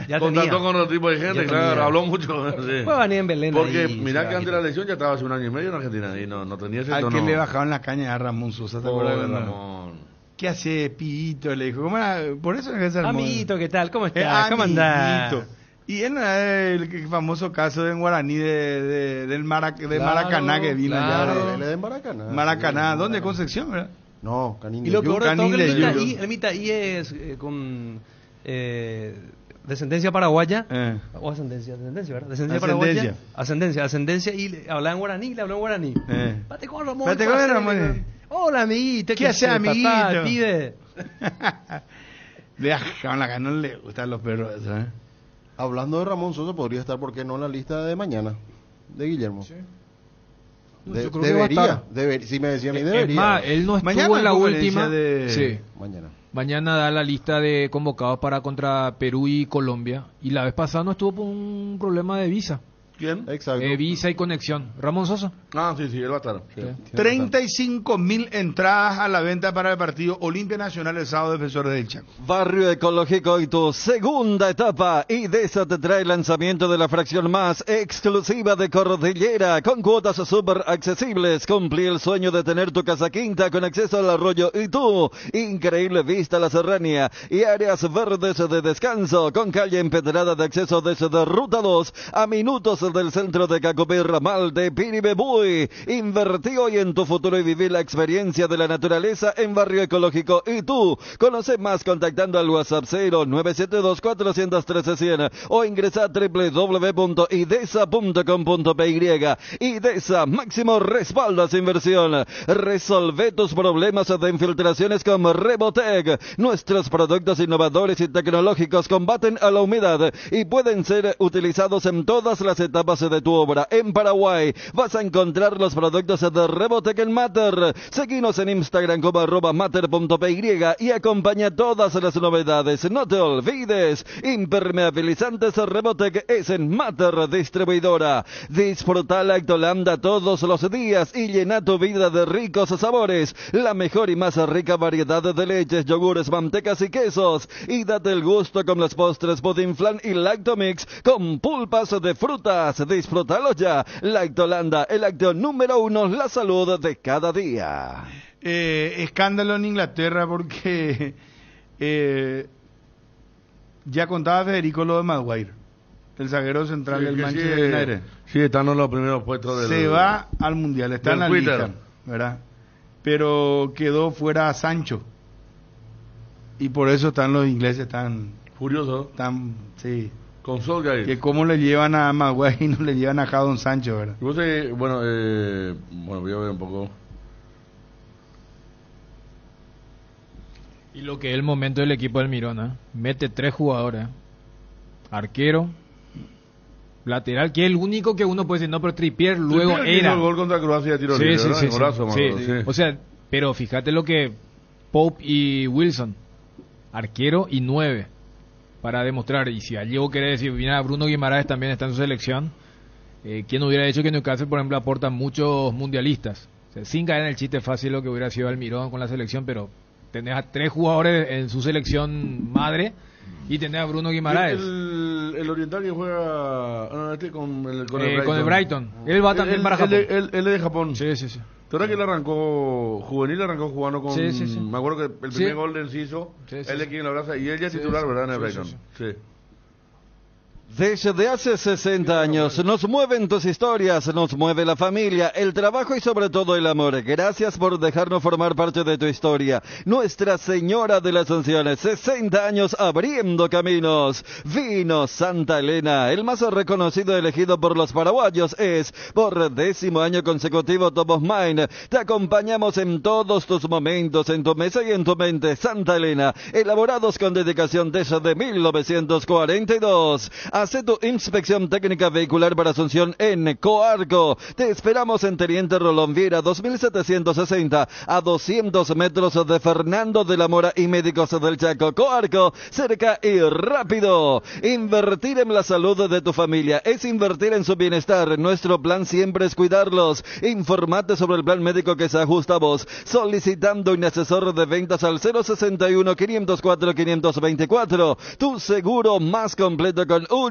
Ya contactó tenía. con otro tipo de gente, Ya claro, tenía. habló mucho. Sí. Fue venir en Belén. Porque ahí, mirá se que la antes de la lesión ya estaba hace un año y medio en Argentina y no tenía ese Al tono. que le bajaban la caña a Ramón Sosa, ¿te Pobre acuerdas? Ramón. ¿Qué hace Pito? Le dijo, ¿cómo era? Por eso es que es hermoso. Amiguito, ¿qué tal? ¿Cómo estás? ¿Cómo Amiguito. andás? Y él no era el famoso caso de en Guaraní de Maracaná que vino allá. Él es de Maracaná. Maracaná, ¿dónde? Concepción, ¿verdad? No, Canín Y lo peor de todo que Canín el Mitaí es con descendencia paraguaya. O ascendencia, ¿verdad? Ascendencia. Y le hablaba en guaraní, le habló en guaraní. Pate con Ramón. Pate con Ramón. Hola, amiguito. ¿Qué hace, amiguito? Papá, pibe. Le bajaban la caña, no le gustan los perros esos, ¿eh? Hablando de Ramón Sosa, podría estar, ¿por qué no en la lista de mañana? De Guillermo. Sí. Yo creo que va a estar. Si me decían, Es debería. más, él no estuvo Mañana en la conferencia última. de- Sí. Mañana da la lista de convocados para contra Perú y Colombia. Y la vez pasada no estuvo por un problema de visa. ¿Quién? Exacto. Visa y conexión. Ramón Sosa. Ah, sí, él va a estar. Sí. 35.000 entradas a la venta para el partido Olimpia Nacional el sábado Defensores del Chaco. Barrio Ecológico y tu segunda etapa. IDESA te trae el lanzamiento de la fracción más exclusiva de Cordillera con cuotas súper accesibles. Cumplí el sueño de tener tu casa quinta con acceso al arroyo y tú. Increíble vista a la serranía y áreas verdes de descanso con calle empedrada de acceso desde Ruta 2 a minutos del centro de Cacupé Ramal de Piribebuy. Invertí hoy en tu futuro y viví la experiencia de la naturaleza en Barrio Ecológico y tú. Conoce más contactando al WhatsApp 0972-413-100 o ingresa a www.idesa.com.py. IDESA, máximo respaldo a su inversión. Resolve tus problemas de infiltraciones con Rebotec. Nuestros productos innovadores y tecnológicos combaten a la humedad y pueden ser utilizados en todas las etapas de tu obra. En Paraguay vas a encontrar los productos de Rebotec en Mater. Seguinos en Instagram como @mater.py y acompaña todas las novedades. No te olvides, impermeabilizantes Rebotec es en Mater Distribuidora. Disfruta Lactolanda todos los días y llena tu vida de ricos sabores. La mejor y más rica variedad de leches, yogures, mantecas y quesos. Y date el gusto con los postres Pudding Flan y Lactomix con pulpas de frutas. Disfrútalo ya. Lactolanda, el lácteo número 1, la salud de cada día. Escándalo en Inglaterra porque ya contaba Federico lo de Maguire, el zaguero central del Manchester United. Sí, están en los primeros puestos del... Se va al Mundial, está en la lista, ¿verdad? Pero quedó fuera Sancho. Y por eso están los ingleses tan... Furiosos. Sí. Con Solskjaer. Que cómo le llevan a Maguire y no le llevan a Jadon Sancho, ¿verdad? Bueno, voy a ver un poco. Y lo que es el momento del equipo del Mirona. Mete 3 jugadores. Arquero. Lateral, que es el único que uno puede decir, no, pero Trippier luego Trippier era. hizo el gol contra Croacia, tiro libre, ¿verdad? Sí. Golazo, Sí. sí. O sea, pero fíjate lo que Pope y Wilson. Arquero y 9. Para demostrar, y si allí vos querés decir, mira, Bruno Guimaraes también está en su selección, ¿quién hubiera dicho que Newcastle, por ejemplo, aporta muchos mundialistas? O sea, sin caer en el chiste fácil lo que hubiera sido Almirón con la selección, pero tenés a 3 jugadores en su selección madre y tenés a Bruno Guimaraes. El oriental que juega con el Brighton. Él va también para Japón. Él es de Japón. Sí. ¿Tú sabes que él arrancó jugando con... Sí. Me acuerdo que el primer gol de Enciso, él es quien lo abraza, y él ya es titular, ¿verdad? En el Brighton. Sí. Desde hace 60 años nos mueven tus historias, nos mueve la familia, el trabajo y sobre todo el amor. Gracias por dejarnos formar parte de tu historia. Nuestra Señora de las Asunciones, 60 años abriendo caminos. Vino Santa Elena, el más reconocido elegido por los paraguayos es, por 10º año consecutivo, Top of Mind. Te acompañamos en todos tus momentos, en tu mesa y en tu mente. Santa Elena, elaborados con dedicación desde 1942. Haz tu inspección técnica vehicular para Asunción en Coarco. Te esperamos en Teniente Rolón Viera 2760 a 200 metros de Fernando de la Mora y Médicos del Chaco. Coarco, cerca y rápido. Invertir en la salud de tu familia es invertir en su bienestar. Nuestro plan siempre es cuidarlos. Informate sobre el plan médico que se ajusta a vos, solicitando un asesor de ventas al 061-504-524. Tu seguro más completo con Unimed.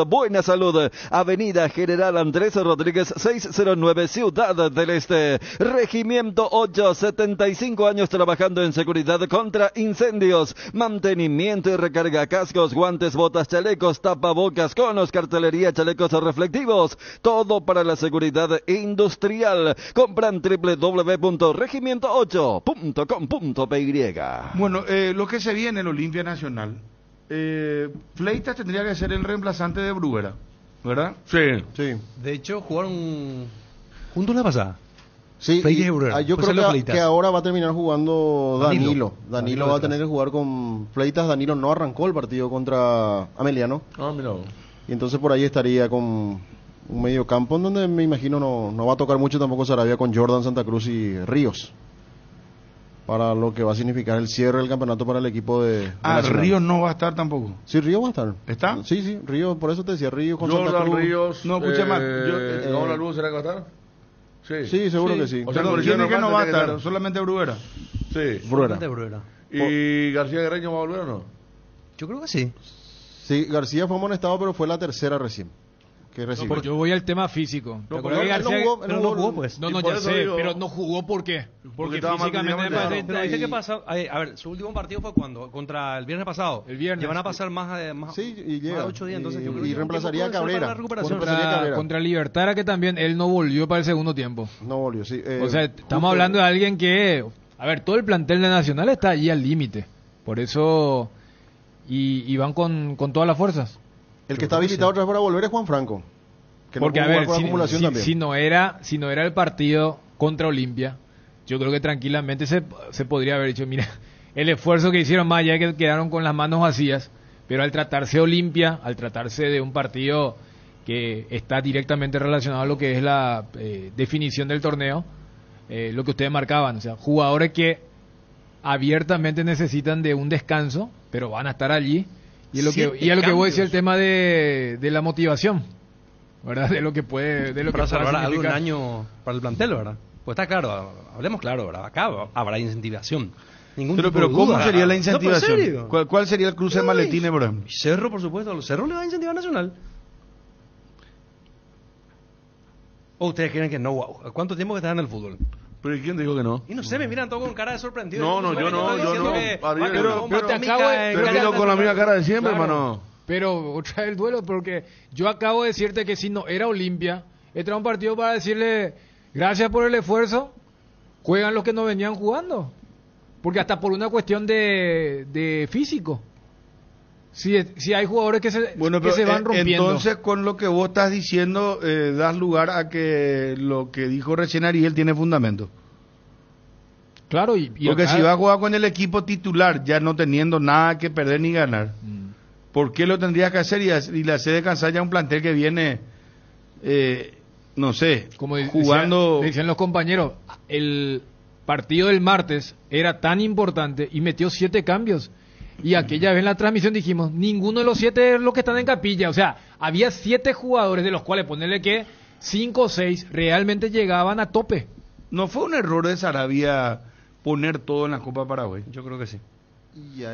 Buena Salud, Avenida General Andrés Rodríguez 609, Ciudad del Este. Regimiento 8, 75 años trabajando en seguridad contra incendios, mantenimiento y recarga, cascos, guantes, botas, chalecos, tapabocas, conos, cartelería, chalecos reflectivos, todo para la seguridad industrial. Compran www.regimiento8.com.py. Bueno, lo que se viene el Olimpia Nacional, Fleitas tendría que ser el reemplazante de Bruguera, ¿verdad? Sí. De hecho, jugaron juntos la pasada. Sí, yo creo que ahora va a terminar jugando Danilo. Danilo va a tener que jugar con Fleitas. Danilo no arrancó el partido contra Ameliano. Mira. Y entonces por ahí estaría con un medio campo en donde me imagino no va a tocar mucho tampoco Sarabia, con Jordan, Santa Cruz y Ríos, para lo que va a significar el cierre del campeonato para el equipo de Nacional. Ríos no va a estar tampoco. Sí, Ríos va a estar. ¿Está? Sí, Ríos, por eso te decía, Ríos con Jordan, Santa Cruz. Ríos, no, escucha más. ¿la luz será que va a estar? Sí, seguro que sí. O sea, ¿quién es que no va a estar? Solamente Bruguera. Sí. Bruguera. ¿Y García Guerreño va a volver o no? Yo creo que sí. Sí, García fue amonestado, pero fue la tercera recién. No, yo voy al tema físico. No jugó, pues. No, ya sé, pero no jugó ¿por qué? Porque físicamente pero ¿viste qué pasa? A ver, su último partido fue cuando, contra el viernes pasado. El viernes. Le van a pasar más sí, y llega, más de 8 días, entonces yo creo y reemplazaría a Cabrera. Contra Libertad, que también él no volvió para el segundo tiempo. No volvió, sí. O sea, estamos hablando de alguien que, a ver, todo el plantel de Nacional está allí al límite. Por eso y van con todas las fuerzas. El que está habilitado otra vez para volver es Juan Franco. Porque, a ver, si no era el partido contra Olimpia, yo creo que tranquilamente se podría haber dicho, mira, el esfuerzo que hicieron más allá, que quedaron con las manos vacías, pero al tratarse de Olimpia, al tratarse de un partido que está directamente relacionado a lo que es la definición del torneo, lo que ustedes marcaban, o sea, jugadores que abiertamente necesitan de un descanso, pero van a estar allí, y a lo que voy a decir el tema de la motivación, ¿verdad? De lo que puede, de lo para que salvar algún año para el plantel, ¿verdad? Pues está claro, hablemos claro, ¿verdad? Acá habrá incentivación. Pero ¿cómo sería la incentivación? No, ¿Cuál sería el cruce de maletines, por ejemplo? Cerro, por supuesto. Cerro le va a incentivar a Nacional. ¿O ustedes creen que no? Wow. ¿Cuánto tiempo que estás en el fútbol? ¿Pero quién dijo que no? Y no sé, me miran todo con cara de sorprendido. No, yo no. Pero te acabo de... Pero con la misma cara de siempre, hermano. Pero otra vez el duelo, porque yo acabo de decirte que si no era Olimpia, este era un partido para decirle gracias por el esfuerzo, juegan los que no venían jugando. Porque hasta por una cuestión de físico. Si hay jugadores que se van rompiendo. Entonces, con lo que vos estás diciendo, das lugar a que lo que dijo recién Ariel tiene fundamento. Claro, porque acá, si va a jugar con el equipo titular, ya no teniendo nada que perder ni ganar, ¿por qué lo tendría que hacer y le hace descansar ya un plantel que viene, no sé, como jugando? Decían los compañeros, el partido del martes era tan importante y metió 7 cambios. Y aquella vez en la transmisión dijimos, ninguno de los 7 es los que están en capilla. O sea, había 7 jugadores, de los cuales ponerle que 5 o 6 realmente llegaban a tope. ¿No fue un error de Sarabia poner todo en la Copa Paraguay? Yo creo que sí.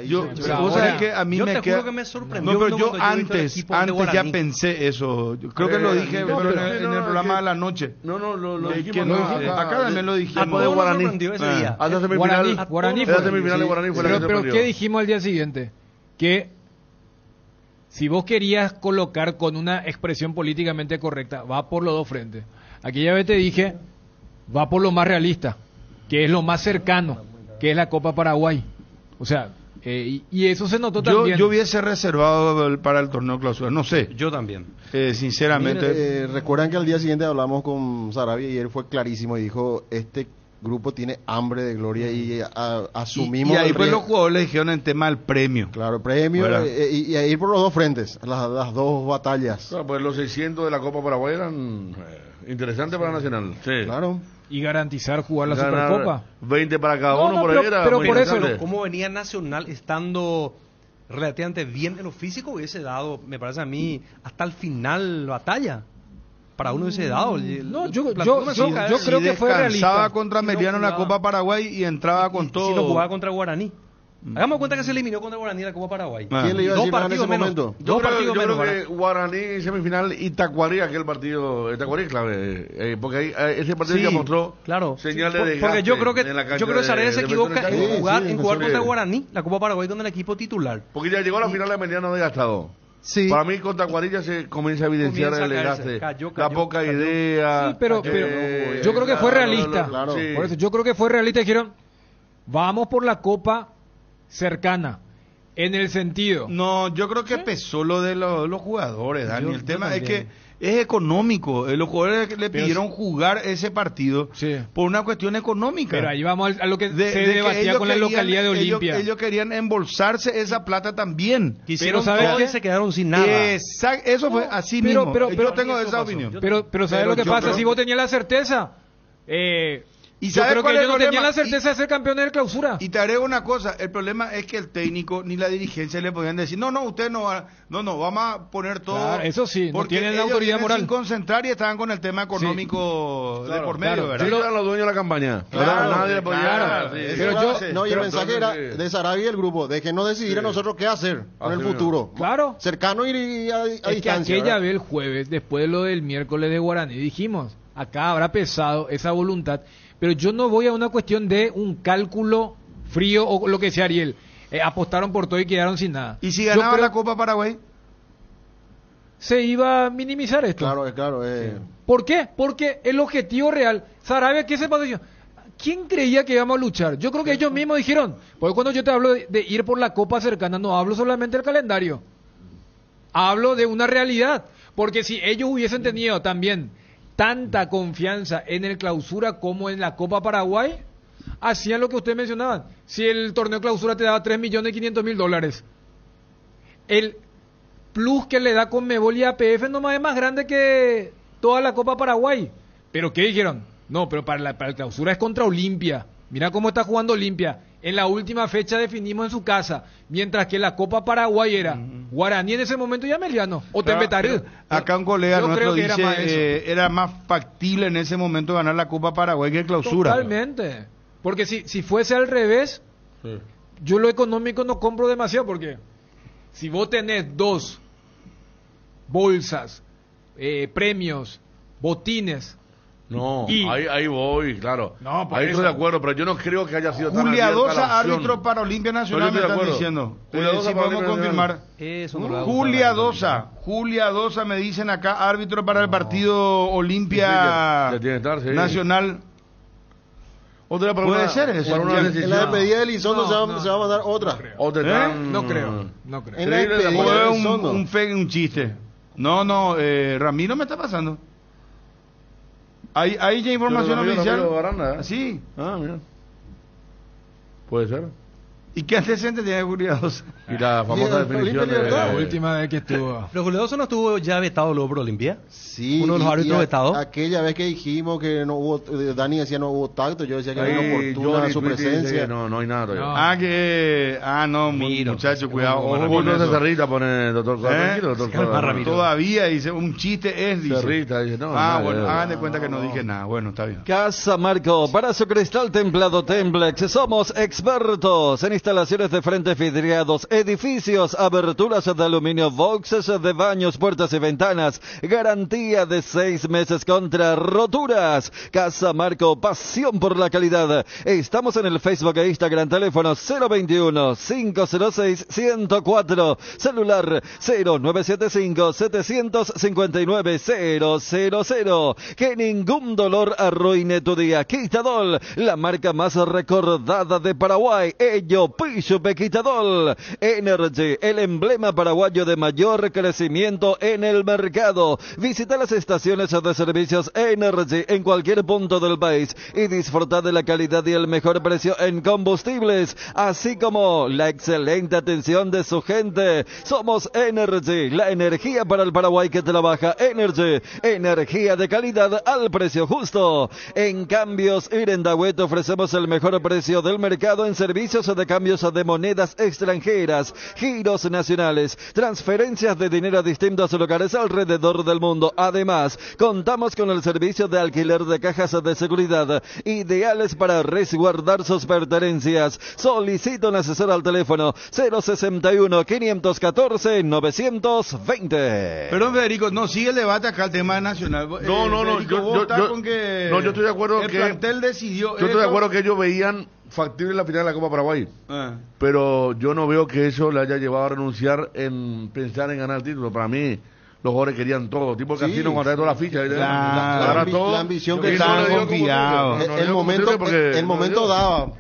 Yo te juro que me sorprendió. No, pero yo antes ya pensé eso. Yo creo que lo dije en el programa de la noche. Lo dijimos. Acá también lo dijimos. De Guaraní. Guaraní pero ¿qué dijimos al día siguiente? Que si vos querías colocar con una expresión políticamente correcta, va por los dos frentes. Aquella vez te dije, va por lo más realista, que es lo más cercano, que es la Copa Paraguay. O sea, y eso se notó también. Yo hubiese reservado para el torneo clausura, no sé. Yo también. Sinceramente. Recuerdan que al día siguiente hablamos con Sarabia y él fue clarísimo y dijo, este grupo tiene hambre de gloria y asumimos. Y ahí el pues riesgo. los jugadores le dijeron en tema del premio. Claro, premio y a ir por los dos frentes, las dos batallas. Claro, pues los 600 de la Copa Paraguay eran interesantes para Nacional. Sí. Claro. Y garantizar jugar la Ganar Supercopa. 20 para cada uno, por ahí era pero muy por eso, interesante. ¿Cómo venía Nacional estando relativamente bien en lo físico? Hubiese dado, me parece a mí, hasta el final batalla. Para uno hubiese dado. No, yo creo que fue descansaba realista. contra Meriano en la Copa Paraguay y entraba con todo. Si no jugaba contra Guaraní. Hagamos cuenta que se eliminó contra Guaraní en la Copa Paraguay. ¿Quién le iba a Dos decir nada en partidos ese menos. momento? Yo Dos creo, partidos yo menos. creo que ¿verdad? Guaraní semifinal y Tacuarí, aquel partido, Tacuarí es clave, porque ahí, ese partido Sí, ya mostró claro. señales de desgaste Porque yo creo que en la cancha yo creo que Sarabia de se equivoca Venezuela. en jugar, en jugar Sí. contra Guaraní, la Copa Paraguay con el equipo titular. Porque ya llegó a la final de Mediano desgastado. Sí. Para mí con Tacuarí ya se comienza a evidenciar Comienza a el caerse. desgaste, Cayó, la poca cayó. idea. Sí, pero yo creo que fue realista. Claro. Sí. Por eso, yo creo que fue realista. Dijeron, vamos por la Copa cercana. En el sentido. No, yo creo que pesó lo de los jugadores, Dani. Yo El tema es también. que es económico. Los jugadores le pidieron jugar ese partido por una cuestión económica. Pero ahí vamos a lo que De se que debatía ellos con la querían- localidad de Olimpia. Ellos querían embolsarse esa plata también. Quisieron ¿sabes todo qué? y se quedaron sin nada. Eso fue así pero, mismo. pero, Yo tengo esa opinión. Pero ¿sabes lo que yo pasa? creo- Si vos tenías la certeza, ¿Y yo sabes creo cuál que es ellos el no tenían problema? la certeza de ser campeones de clausura. Y te agrego una cosa, el problema es que el técnico ni la dirigencia le podían decir, no, usted no va, no, vamos a poner todo. Claro, eso sí, no porque tienen la ellos autoridad vienen moral. sin concentrar y estaban con el tema económico de por medio, ¿verdad? Ellos eran los dueños de la campaña. Claro, Nadie le podía. claro. Sí. Pero y el pero mensaje era entonces, de Sarabia y el grupo, de que no decidir a nosotros qué hacer en el Así futuro. Claro. Cercano y a Es que distancia. aquella ¿verdad? vez el jueves, después de lo del miércoles de Guaraní, dijimos, acá habrá pesado esa voluntad, pero yo no voy a una cuestión de un cálculo frío o lo que sea Ariel. Apostaron por todo y quedaron sin nada. ¿Y si Yo ganaba creo la Copa Paraguay? se iba a minimizar esto. Claro. ¿Por qué? Porque el objetivo real, Sarabia, ¿qué se pasó? ¿Quién creía que íbamos a luchar? Yo creo que ellos mismos dijeron, porque cuando yo te hablo de ir por la Copa cercana, no hablo solamente del calendario. Hablo de una realidad. Porque si ellos hubiesen tenido también tanta confianza en el clausura como en la Copa Paraguay, hacían lo que ustedes mencionaban. Si el torneo clausura te daba $3.500.000, el plus que le da Conmebol y APF nomás es más grande que toda la Copa Paraguay. ¿Pero qué dijeron? No, pero para el clausura es contra Olimpia. Mira cómo está jugando Olimpia. En la última fecha definimos en su casa, mientras que la Copa Paraguay era Guaraní en ese momento y Ameliano, o Tembetarú. Acá un colega Yo nuestro creo que dice era más eso. era más factible en ese momento ganar la Copa Paraguay que el clausura. Totalmente. Porque si fuese al revés, yo lo económico no compro demasiado, porque si vos tenés 2 bolsas, premios, botines. No, Y- ahí voy, claro. No, por ahí eso. estoy de acuerdo, pero yo no creo que haya sido tan Julia abierta la Dosa, opción. árbitro para Olimpia No, Nacional, yo me estoy de están acuerdo. diciendo. Julia Dosa Si para podemos Olimpia confirmar. Eso no lo hago. Julia Dosa me dicen acá, árbitro para el partido Olimpia Ya tiene que estar, sí. Nacional. Otra para Puede una- ser eso. para una Ya, en decisión. En la despedida de Elizondo se va a mandar otra. Otra tan- No creo. En la Sí, de despedida acuerdo. de Fue Elizondo. un chiste. No, Ramiro me está pasando. Hay ya información Pero Ramiro oficial. Baranda, ¿eh? Sí. Ah, mira. Puede ser. ¿Y qué antecedentes tiene Julia Dosa? Y la famosa Y el definición Olimpia de... Libertad. La última vez que estuvo. Pero Julio Doso no estuvo ya vetado luego por Olimpia. Sí, Uno de los árbitros vetados. aquella vez que dijimos que no hubo, Dani decía no hubo tacto, yo decía que era Ahí inoportuna Johnny su Twitty dice presencia. que no hay nada todavía. No, muchacho, cuidado. Ojo con Uno se eso. cerrita, pone doctor tranquilo, doctor Todavía dice, un chiste es, dice. Cerrita, dice, no. Bueno, hagan de cuenta que no dije nada. Bueno, está bien. Casa Marco, para su cristal templado Templex, somos expertos en instalaciones de frente vidriados, edificios, aberturas de aluminio, boxes de baños, puertas y ventanas, garantía de 6 meses contra roturas. Casa Marco, pasión por la calidad. Estamos en el Facebook e Instagram, teléfono 021-506-104, celular 0975-759-000. Que ningún dolor arruine tu día. Quitadol, la marca más recordada de Paraguay. Ello Bishop Equitadol. Energy, el emblema paraguayo de mayor crecimiento en el mercado. Visita las estaciones de servicios Energy en cualquier punto del país y disfruta de la calidad y el mejor precio en combustibles, así como la excelente atención de su gente. Somos Energy, la energía para el Paraguay que trabaja. Energy, energía de calidad al precio justo. En Cambios Irendahuet ofrecemos el mejor precio del mercado en servicios de cambios de monedas extranjeras, giros nacionales, transferencias de dinero a distintos lugares alrededor del mundo. Además, contamos con el servicio de alquiler de cajas de seguridad, ideales para resguardar sus pertenencias. Solicita un asesor al teléfono 061-514-920. Perdón, Federico, no sigue el debate acá el tema nacional. No, yo estoy de acuerdo el que plantel decidió. Yo estoy de acuerdo que ellos veían factible la final de la Copa Paraguay, pero yo no veo que eso le haya llevado a renunciar en pensar en ganar el título. Para mí, los jugadores querían todo, tipo casino, cuando todas las fichas. La ambición que estaban confiados. El momento daba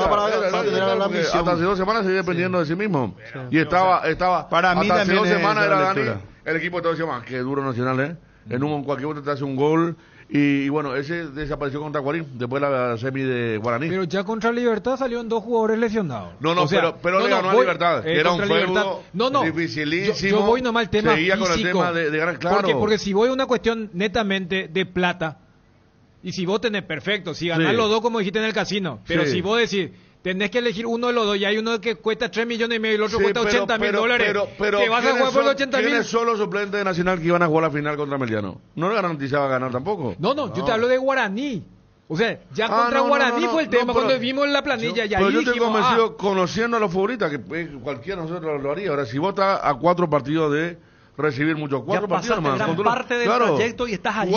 para tener la ambición. Hasta hace 2 semanas seguía dependiendo de sí mismo. Y estaba para mí hasta hace también 2 semanas era Dani, lectura. el equipo todo decía más que duro Nacional, en cualquier momento te hace un gol. Y bueno, ese desapareció contra Guarín, después de la semi de Guaraní. Pero ya contra Libertad salieron 2 jugadores lesionados. Pero le ganó a Libertad. Era un feudo dificilísimo. Yo voy nomás al tema seguía físico. Con el tema de ganar, claro. Porque si voy a una cuestión netamente de plata, y si vos tenés perfecto, si ganás los dos como dijiste en el casino, pero si vos decís, tenés que elegir uno de los dos y hay uno que cuesta 3 millones y medio y el otro cuesta $80,000. Pero te vas a jugar por los 80,000. ¿Quiénes son los suplentes de Nacional que iban a jugar la final contra Meliano? No le garantizaba ganar tampoco. No, yo te hablo de Guaraní. O sea, ya contra Guaraní fue el tema cuando vimos la planilla. Pero yo estoy convencido, conociendo a los futbolistas, que cualquiera de nosotros lo haría. Ahora, si vos estás a 4 partidos de recibir muchos 4 partidos más. Gran parte del trayecto y estás allí.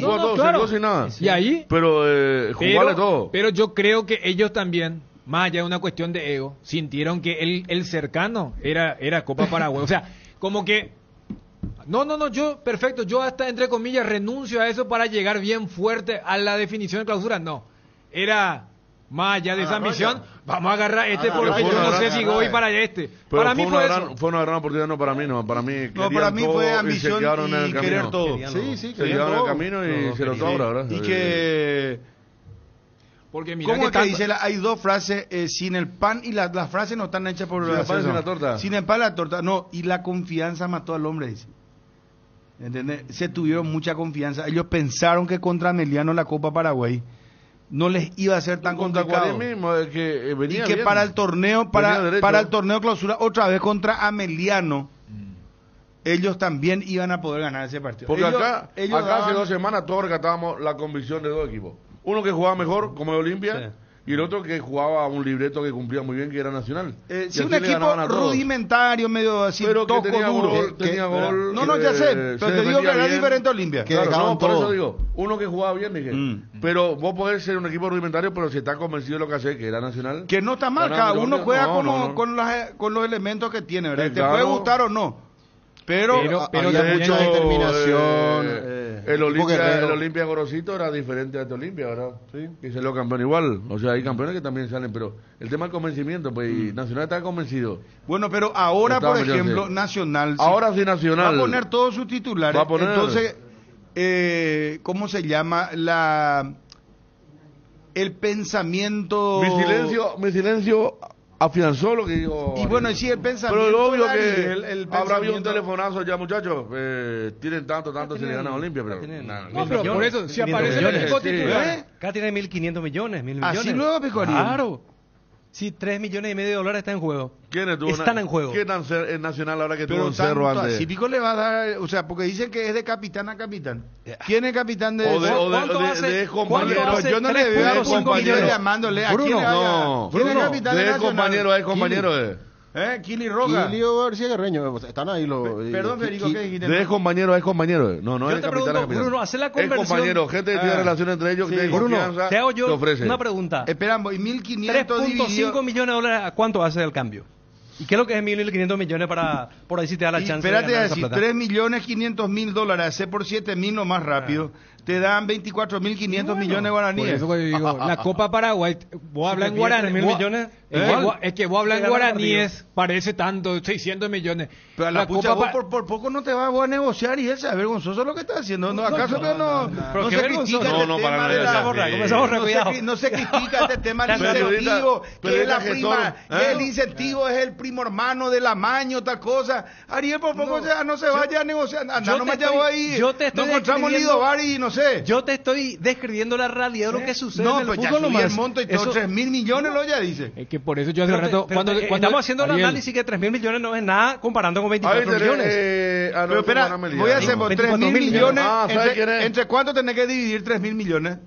Jugó sin nada. Y ahí, jugarle todo. Pero yo creo que ellos también, más allá de una cuestión de ego, sintieron que el cercano era Copa Paraguay. O sea, como que yo hasta entre comillas renuncio a eso para llegar bien fuerte a la definición de clausura. No, era más allá de esa ambición, vamos a agarrar porque yo no sé si voy para este. Pero para mí fue una gran oportunidad, no para mí, para mí fue ambición y querer todo. Sí, se quedaron en el camino y se lo logra, ¿verdad? Y que porque mira ¿cómo que dice? Hay 2 frases, sin el pan y las frases no están hechas por... Sin el pan y sin la torta. Sin el pan y la torta, no, y la confianza mató al hombre, dice. ¿Entendés? Se tuvieron mucha confianza. Ellos pensaron que contra Meliano la Copa Paraguay no les iba a ser tan complicado. Mismo, que venía y que bien. Para el torneo, para el torneo clausura, otra vez contra Ameliano, ellos también iban a poder ganar ese partido. Porque acá hace 2 semanas todos rescatábamos la convicción de 2 equipos. Uno que jugaba mejor, como el Olimpia, y el otro que jugaba un libreto que cumplía muy bien, que era Nacional. Sí, un equipo rudimentario, medio así, pero toco, que tenía duro. Tenía gol. No, ya sé, pero te digo que era diferente a Olimpia. Claro, por eso digo, uno que jugaba bien, dije. Pero vos podés ser un equipo rudimentario, pero si estás convencido de lo que hace, que era Nacional. Que no está mal, cada uno juega con los elementos que tiene, ¿verdad? Te puede gustar o no. Pero había mucha determinación. El Olimpia Gorosito era diferente a este Olimpia, ¿verdad? Sí. Y salió campeón igual. O sea, hay campeones que también salen, pero el tema del convencimiento, pues, y Nacional está convencido. Bueno, pero ahora, por ejemplo, Nacional. Ahora sí, Nacional. Va a poner todos sus titulares. Entonces, ¿cómo se llama? El pensamiento. Mi silencio afianzó lo que dijo. Y bueno, sí, el pensamiento. Pero obvio que habrá habido un telefonazo ya, muchachos. Tienen tanto si le ganan a Olimpia, pero. Pero por eso, si aparece el equipo titular. Acá tiene 1.500 millones, 1.000 millones. Así luego, Picorín. Claro. Sí, $3,5 millones de dólares están en juego. Están en juego. ¿Quién es Nacional ahora que tuvo un Cerro antes? Así Pico le va a dar, o sea, porque dicen que es de capitán a capitán. ¿Quién es capitán de compañero? Yo no le veo a compañero llamándole a quién. No, ¿quién es capitán de Nacional? Es compañero. Kili Roja. Kilio García Guerreño, están ahí los... Perdón, Federico, ¿qué dijiste? Es compañero. No es capitán. Bruno, hace la conversión. Es compañero, gente que tiene relación entre ellos, que tiene confianza. Te hago yo una pregunta. Esperamos, y 1.500 $3.5 millones, ¿a cuánto hace el cambio? ¿Y qué es lo que es 1.500 millones para, por ahí si te da la chance Espérate, de ganar esa si plata? 3.500.000 hacer por 7.000 lo más rápido, te dan 24.500 millones de guaraníes. Por eso que digo, la Copa Paraguay, vos hablas en guaraníes. 3.000 millones. Es que vos hablas en guaraníes, parece tanto, 600 millones. Pero a la pucha, vos por poco no te vas a negociar y eso es vergonzoso lo que estás haciendo. ¿No? ¿Acaso que no se critica el tema de la... No se critica este tema del incentivo, que es la prima, que el incentivo es el primo hermano del amaño, tal cosa. Ariel, por poco no se vaya a negociar. Anda, no me llevo ahí. No encontramos Lido Bar y no sé. Yo te estoy describiendo la realidad de lo que sucede en el pues ya fútbol subí nomás. el monto y todo 3.000 millones lo ya dice. Es que por eso yo hace rato... Cuando estamos haciendo el análisis que 3.000 millones no es nada comparando con 24 millones. Pero espera, voy a hacer 3.000 millones. ¿Entre cuánto tenés que dividir 3.000 millones?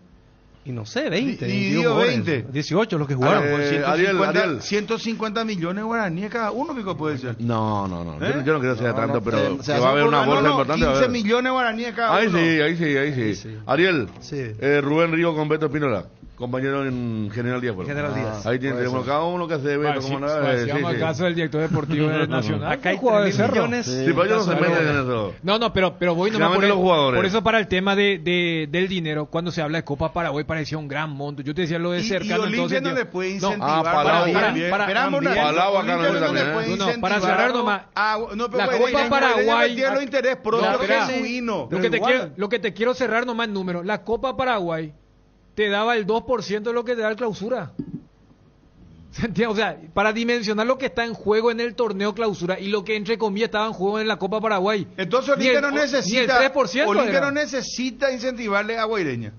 Y no sé, 20. Dividido 20. 18 los que jugaron. Ariel. 150 millones guaraníes cada uno, pico, puede ser. No. Yo no creo que sea tanto, pero que va a haber una bolsa importante. 15 millones guaraníes cada uno. Ahí sí. Ariel, Rubén Río con Beto Espínola. Compañero en General Díaz. General Díaz. Ahí tiene cada uno que hace Beto. Si vamos al caso del director deportivo nacional. Acá hay 3.000 millones. Sí, pero ellos no se meten en eso. No, pero voy nomás por eso para el tema del dinero, cuando se habla de Copa Paraguay parecía un gran monto. Yo te decía lo de cercano. Y Olimpia no le puede incentivar. Para cerrar nomás. La Copa Paraguay. Tiene interés propio genuino. Lo que te quiero cerrar nomás en números. La Copa Paraguay te daba el 2% de lo que te da el clausura. ¿Se entiende? O sea, para dimensionar lo que está en juego en el torneo clausura y lo que entre comillas estaba en juego en la Copa Paraguay. Entonces Olimpia no necesita, ni el 3% Olimpia no necesita incentivarle a Guaireña.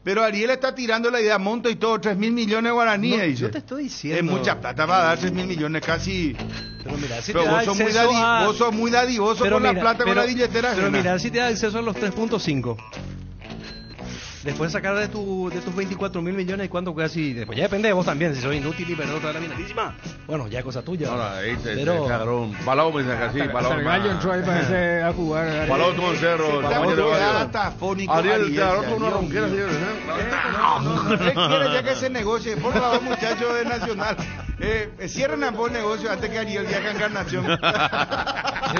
Pero Ariel está tirando la idea, monto y todo, 3.000 millones de guaraníes, dice. Yo te estoy diciendo. Es mucha plata para dar 3.000 millones, casi. Pero mira, si pero vos sos muy dadivoso con la plata, con la billetera. Pero mira, si te da acceso a los 3.5. Después sacar de tus 24.000 millones y cuánto casi. Después ya depende de vos también, si soy inútil y perdón toda la finalísima. Bueno, ya es cosa tuya. Ahora, ahí se agarró Palau me saca así, Palau. El gallo entró ahí para irse a jugar. Palau tuvo el cerro. Ariel, te agarró una ronquera, señores. Quiere ya que se negocie, por favor, muchachos de Nacional. Cierren a buen negocio antes que Ariel viaje a Encarnación.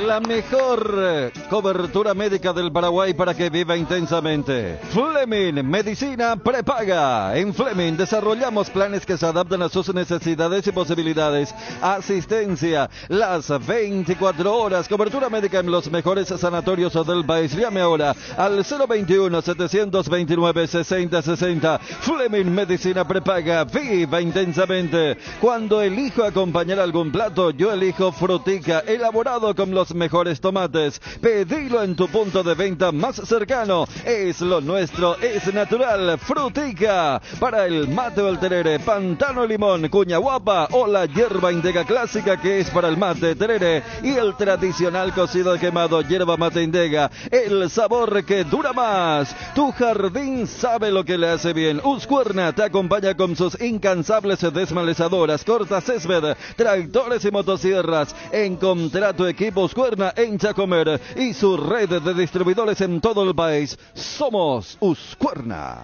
La mejor cobertura médica del Paraguay para que viva intensamente. Fleming Medicina Prepaga. En Fleming desarrollamos planes que se adaptan a sus necesidades y posibilidades. Asistencia las 24 horas. Cobertura médica en los mejores sanatorios del país. Llame ahora al 021-729-6060. Fleming Medicina Prepaga. Viva intensamente. Cuando elijo acompañar algún plato, yo elijo Frutica, elaborado con los mejores tomates. Pedilo en tu punto de venta más cercano. Es lo nuestro, es natural. Frutica. Para el mate o el terere, pantano limón, cuña guapa o la hierba indega clásica, que es para el mate, terere, y el tradicional cocido quemado, hierba mate indega. El sabor que dura más. Tu jardín sabe lo que le hace bien. Uscuerna te acompaña con sus incansables desmalezadoras, corta césped, tractores y motosierras. Encontrá tu equipo Uscuerna en Chacomer y su red de distribuidores en todo el país. Somos Uscuerna.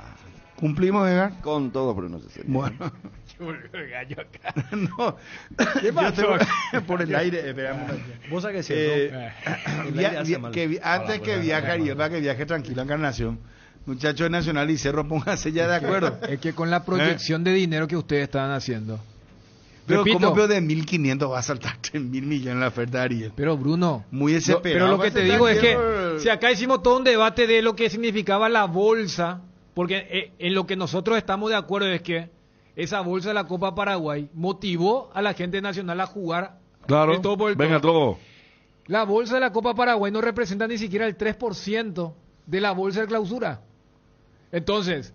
¿Cumplimos, Edgar? Con todo, Bruno. Bueno. Gallo acá. No. ¿Qué pasó? Por el aire, esperamos. Vos sabés que antes que viaje Ariel, para que viaje tranquilo a Encarnación. Muchachos de Nacional y Cerro, pónganse ya de acuerdo. Es que con la proyección de dinero que ustedes estaban haciendo. Pero ¿cómo veo de 1.500 va a saltar 3.000 millones la oferta de Ariel? Pero Bruno, muy desesperado. Pero lo que te digo es que si acá hicimos todo un debate de lo que significaba la bolsa, porque en lo que nosotros estamos de acuerdo es que esa bolsa de la Copa Paraguay motivó a la gente nacional a jugar. Claro, todo por el venga todo. La bolsa de la Copa Paraguay no representa ni siquiera el 3% de la bolsa de clausura. Entonces,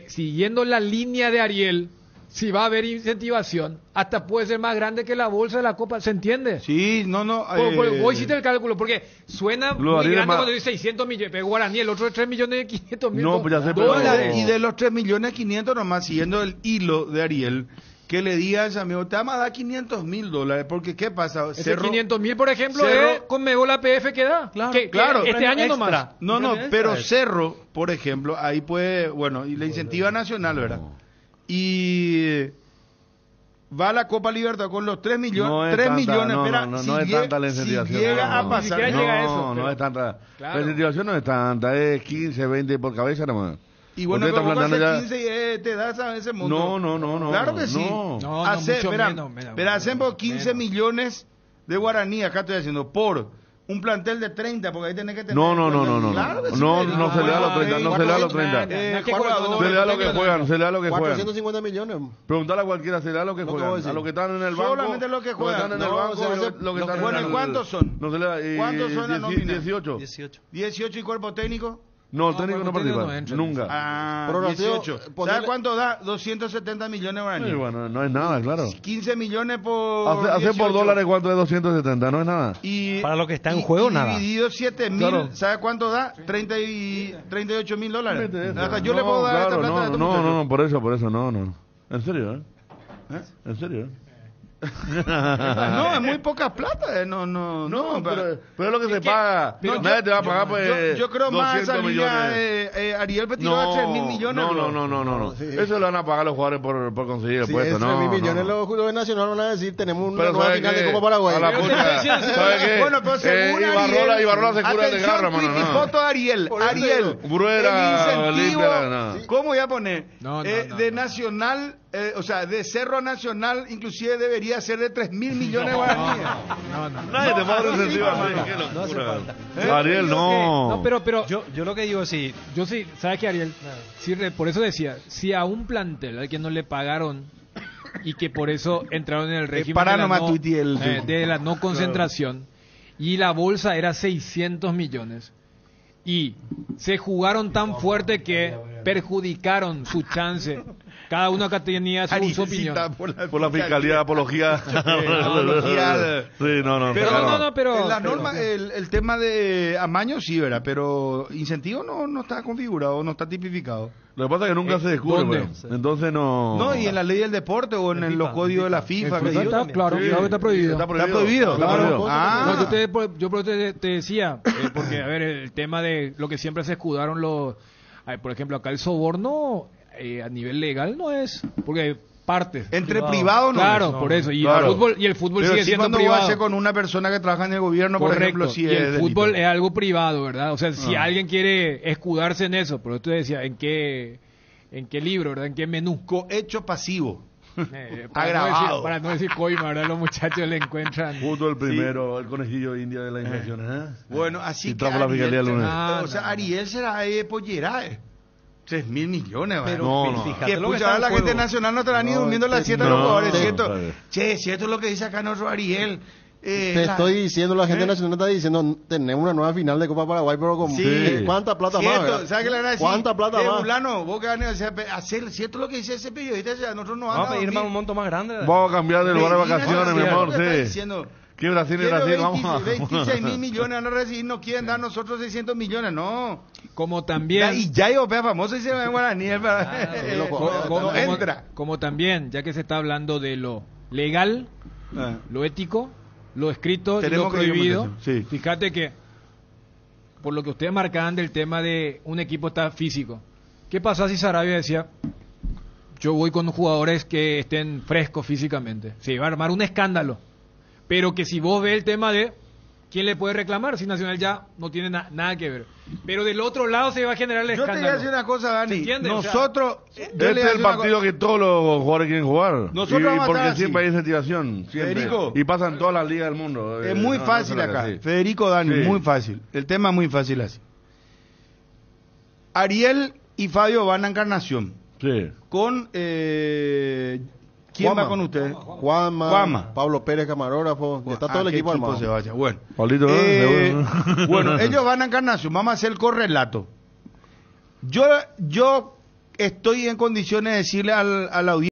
siguiendo la línea de Ariel, si va a haber incentivación, hasta puede ser más grande que la bolsa de la Copa, ¿se entiende? Sí, no. Vos hiciste el cálculo, porque suena muy grande cuando dice 600 millones, pero Guaraní, el otro es 3.500.000 no, pues ya sé, dólares. Y de los 3.500.000 nomás, siguiendo el hilo de Ariel, que le diga a ese amigo, te vamos a dar $500.000, porque ¿qué pasa? Ese 500.000, por ejemplo, es con la PF que da. Claro. Este año nomás. No, pero Cerro, por ejemplo, ahí puede, bueno, y la incentiva nacional, ¿verdad? Y va a la Copa Libertad con los 3 millones. No es 3 tanta, millones, no, espera, no, si no es llega, tanta la incentivación. Si llega No, a no, pasar. ni siquiera llega a eso, no, pero- no es tanta. Claro. La incentivación no es tanta, es 15, 20 por cabeza nomás. Y bueno, Usted pero está vos haces planteando 15 y te das a ese monto. No. Claro que sí. No, Hace, mucho espera, menos, pero hacemos 15 millones de guaraní, acá estoy haciendo, por un plantel de 30, porque ahí tenés que tener... No. Claro que sí. No se le da los 30, no se le da los 30. Jugadores, Se le da lo que juegan, se le da lo que juegan. 450 millones. Preguntarle a cualquiera, se le da lo que No te voy a juegan. decir. A los que están en el banco. Solamente lo que juegan. Los que están en el No, banco, se hace- lo que están bueno, en ¿y el... cuántos son? No se le da, ¿Cuántos son la nómina? 18. 18 y cuerpo técnico. No, el técnico no cuerpo técnico participa. no entra. Nunca. Ah, Pero, Rocío, 18. ¿Sabes ponerle- cuánto da? 270 millones de guaraní. Sí, bueno, no es nada, claro. 15 millones por Hacer por 18. dólares cuánto es 270, no es nada. Y, Para lo que está en juego, nada. Dividido 7.000, Claro. ¿sabe cuánto da? 38.000 dólares. Vete eso. Hasta yo No, le puedo dar esta claro, plata a estos muchachos. no, por eso, no. En serio, ¿eh? En serio, No, es muy poca plata. No, pero es lo que se paga. No, Nadie te va a pagar, pues. yo creo más esa 200 línea, millones. Ariel tiró a 3.000 millones. No. Eso lo van a pagar los jugadores por conseguir el Si puesto, es no. 3.000 millones, no. los jugadores nacionales van a decir, tenemos una Pero nueva ¿sabe final qué? de Copa Paraguay. A la puta, ¿sabe qué? Bueno, pero según Ibarrola se cura de atención, garra, mano. tweet y foto de Ariel. Por eso Ariel, Bruera, el incentivo, limpia, no. ¿cómo voy a poner? No, de Nacional, o sea, de Cerro a Nacional, inclusive debería ser de 3.000 millones de guaraníes. Nadie te paga incentivo así, qué locura. Ariel, no. No, pero Yo lo que digo es sí. yo sí, ¿sabes qué, Ariel? Sí, por eso decía, si a un plantel al que no le pagaron y que por eso entraron en el régimen para de la nomás no, tuiteé el tema. de la no concentración y la bolsa era 600 millones y se jugaron tan fuerte que perjudicaron su chance. Cada uno acá tenía su opinión. Por la fiscalía de apología. Apología. Sí, no. Pero en la norma, el tema de amaño sí, ¿verdad? Pero incentivo no está configurado, no está tipificado. Lo que pasa es que nunca se descubre, ¿dónde? pues. Entonces no. No, y en la ley del deporte o en los códigos de la FIFA. el fútbol está, claro que está prohibido. Está Está prohibido. Claro. Ah. No, yo por eso te decía, porque a ver, el tema de lo que siempre se escudaron los, por ejemplo, acá el soborno a nivel legal no es, porque partes. Entre privados no. Claro, es. por eso. Y Claro. el fútbol Pero sigue sí siendo cuando privado. vos haces con una persona que trabaja en el gobierno, por Correcto. ejemplo, sí y es el delito. fútbol es algo privado, ¿verdad? O sea, si alguien quiere escudarse en eso, pero tú decías, ¿en qué libro, verdad? ¿En qué menú? Cohecho pasivo. Agravado. Para no decir coima, ¿verdad? Los muchachos le encuentran. Justo el primero, el conejillo india de las inversiones, ¿eh? Bueno, así Y que trajo la fiscalía el lunes. o sea, Ariel será pollera, 3.000 millones, Pero No. fíjate que lo que pucha, está la en gente juego. nacional no estará ni No, durmiendo la siesta de no, los jugadores, no, ¿cierto? padre. Che, cierto es lo que dice acá nuestro Ariel. Te estoy diciendo, la gente nacional está diciendo, tenemos una nueva final de Copa Paraguay, pero con Sí. ¿cuánta plata Cierto, más? ¿verdad? ¿sabes qué le van a decir? ¿Cuánta plata más? Fulano, vos que van a hacer cierto lo que dice ese periodista, o sea, nosotros no Vamos a vamos pedir más un monto más grande. Vamos a cambiar de lugar de vacaciones, mi amor, Está sí. diciendo, ¿Qué Brasil y quiero Brasil? Vamos 26.000 millones van a recibir, no quieren dar nosotros 600 millones, no. Como también. Y ya yo vea famoso y se va en Guaraní, no entra. Como también, ya que se está hablando de lo legal, lo ético, lo escrito y Tenemos lo que ir a prohibido, votación, sí. fíjate que, por lo que ustedes marcaban del tema de un equipo está físico, ¿qué pasa si Sarabia decía, yo voy con jugadores que estén frescos físicamente? Se va a armar un escándalo, pero que si vos ves el tema de quién le puede reclamar, si Nacional ya no tiene nada que ver, pero del otro lado se va a generar el Yo te voy a escándalo. decir una cosa, ¿Se Dani. entiende? O sea, Nosotros, yo Este le voy a es el decir una partido cosa. que todos los jugadores quieren jugar. Nosotros y vamos a porque estar así. siempre hay incentivación. Siempre. Federico. Y pasan todas las ligas del mundo. Es muy No, fácil no se lo acá. haga así. Federico, Dani, Sí. muy fácil. El tema es muy fácil así. Ariel y Fabio van a Encarnación. Sí. Con... ¿Quién Juanma. va con ustedes? Juanma, Pablo Pérez, camarógrafo, está todo el ¿qué equipo armado. se vaya? Bueno, Pablito, seguro. bueno, ellos van a Encarnación. Vamos a hacer el correlato. Yo estoy en condiciones de decirle a la audiencia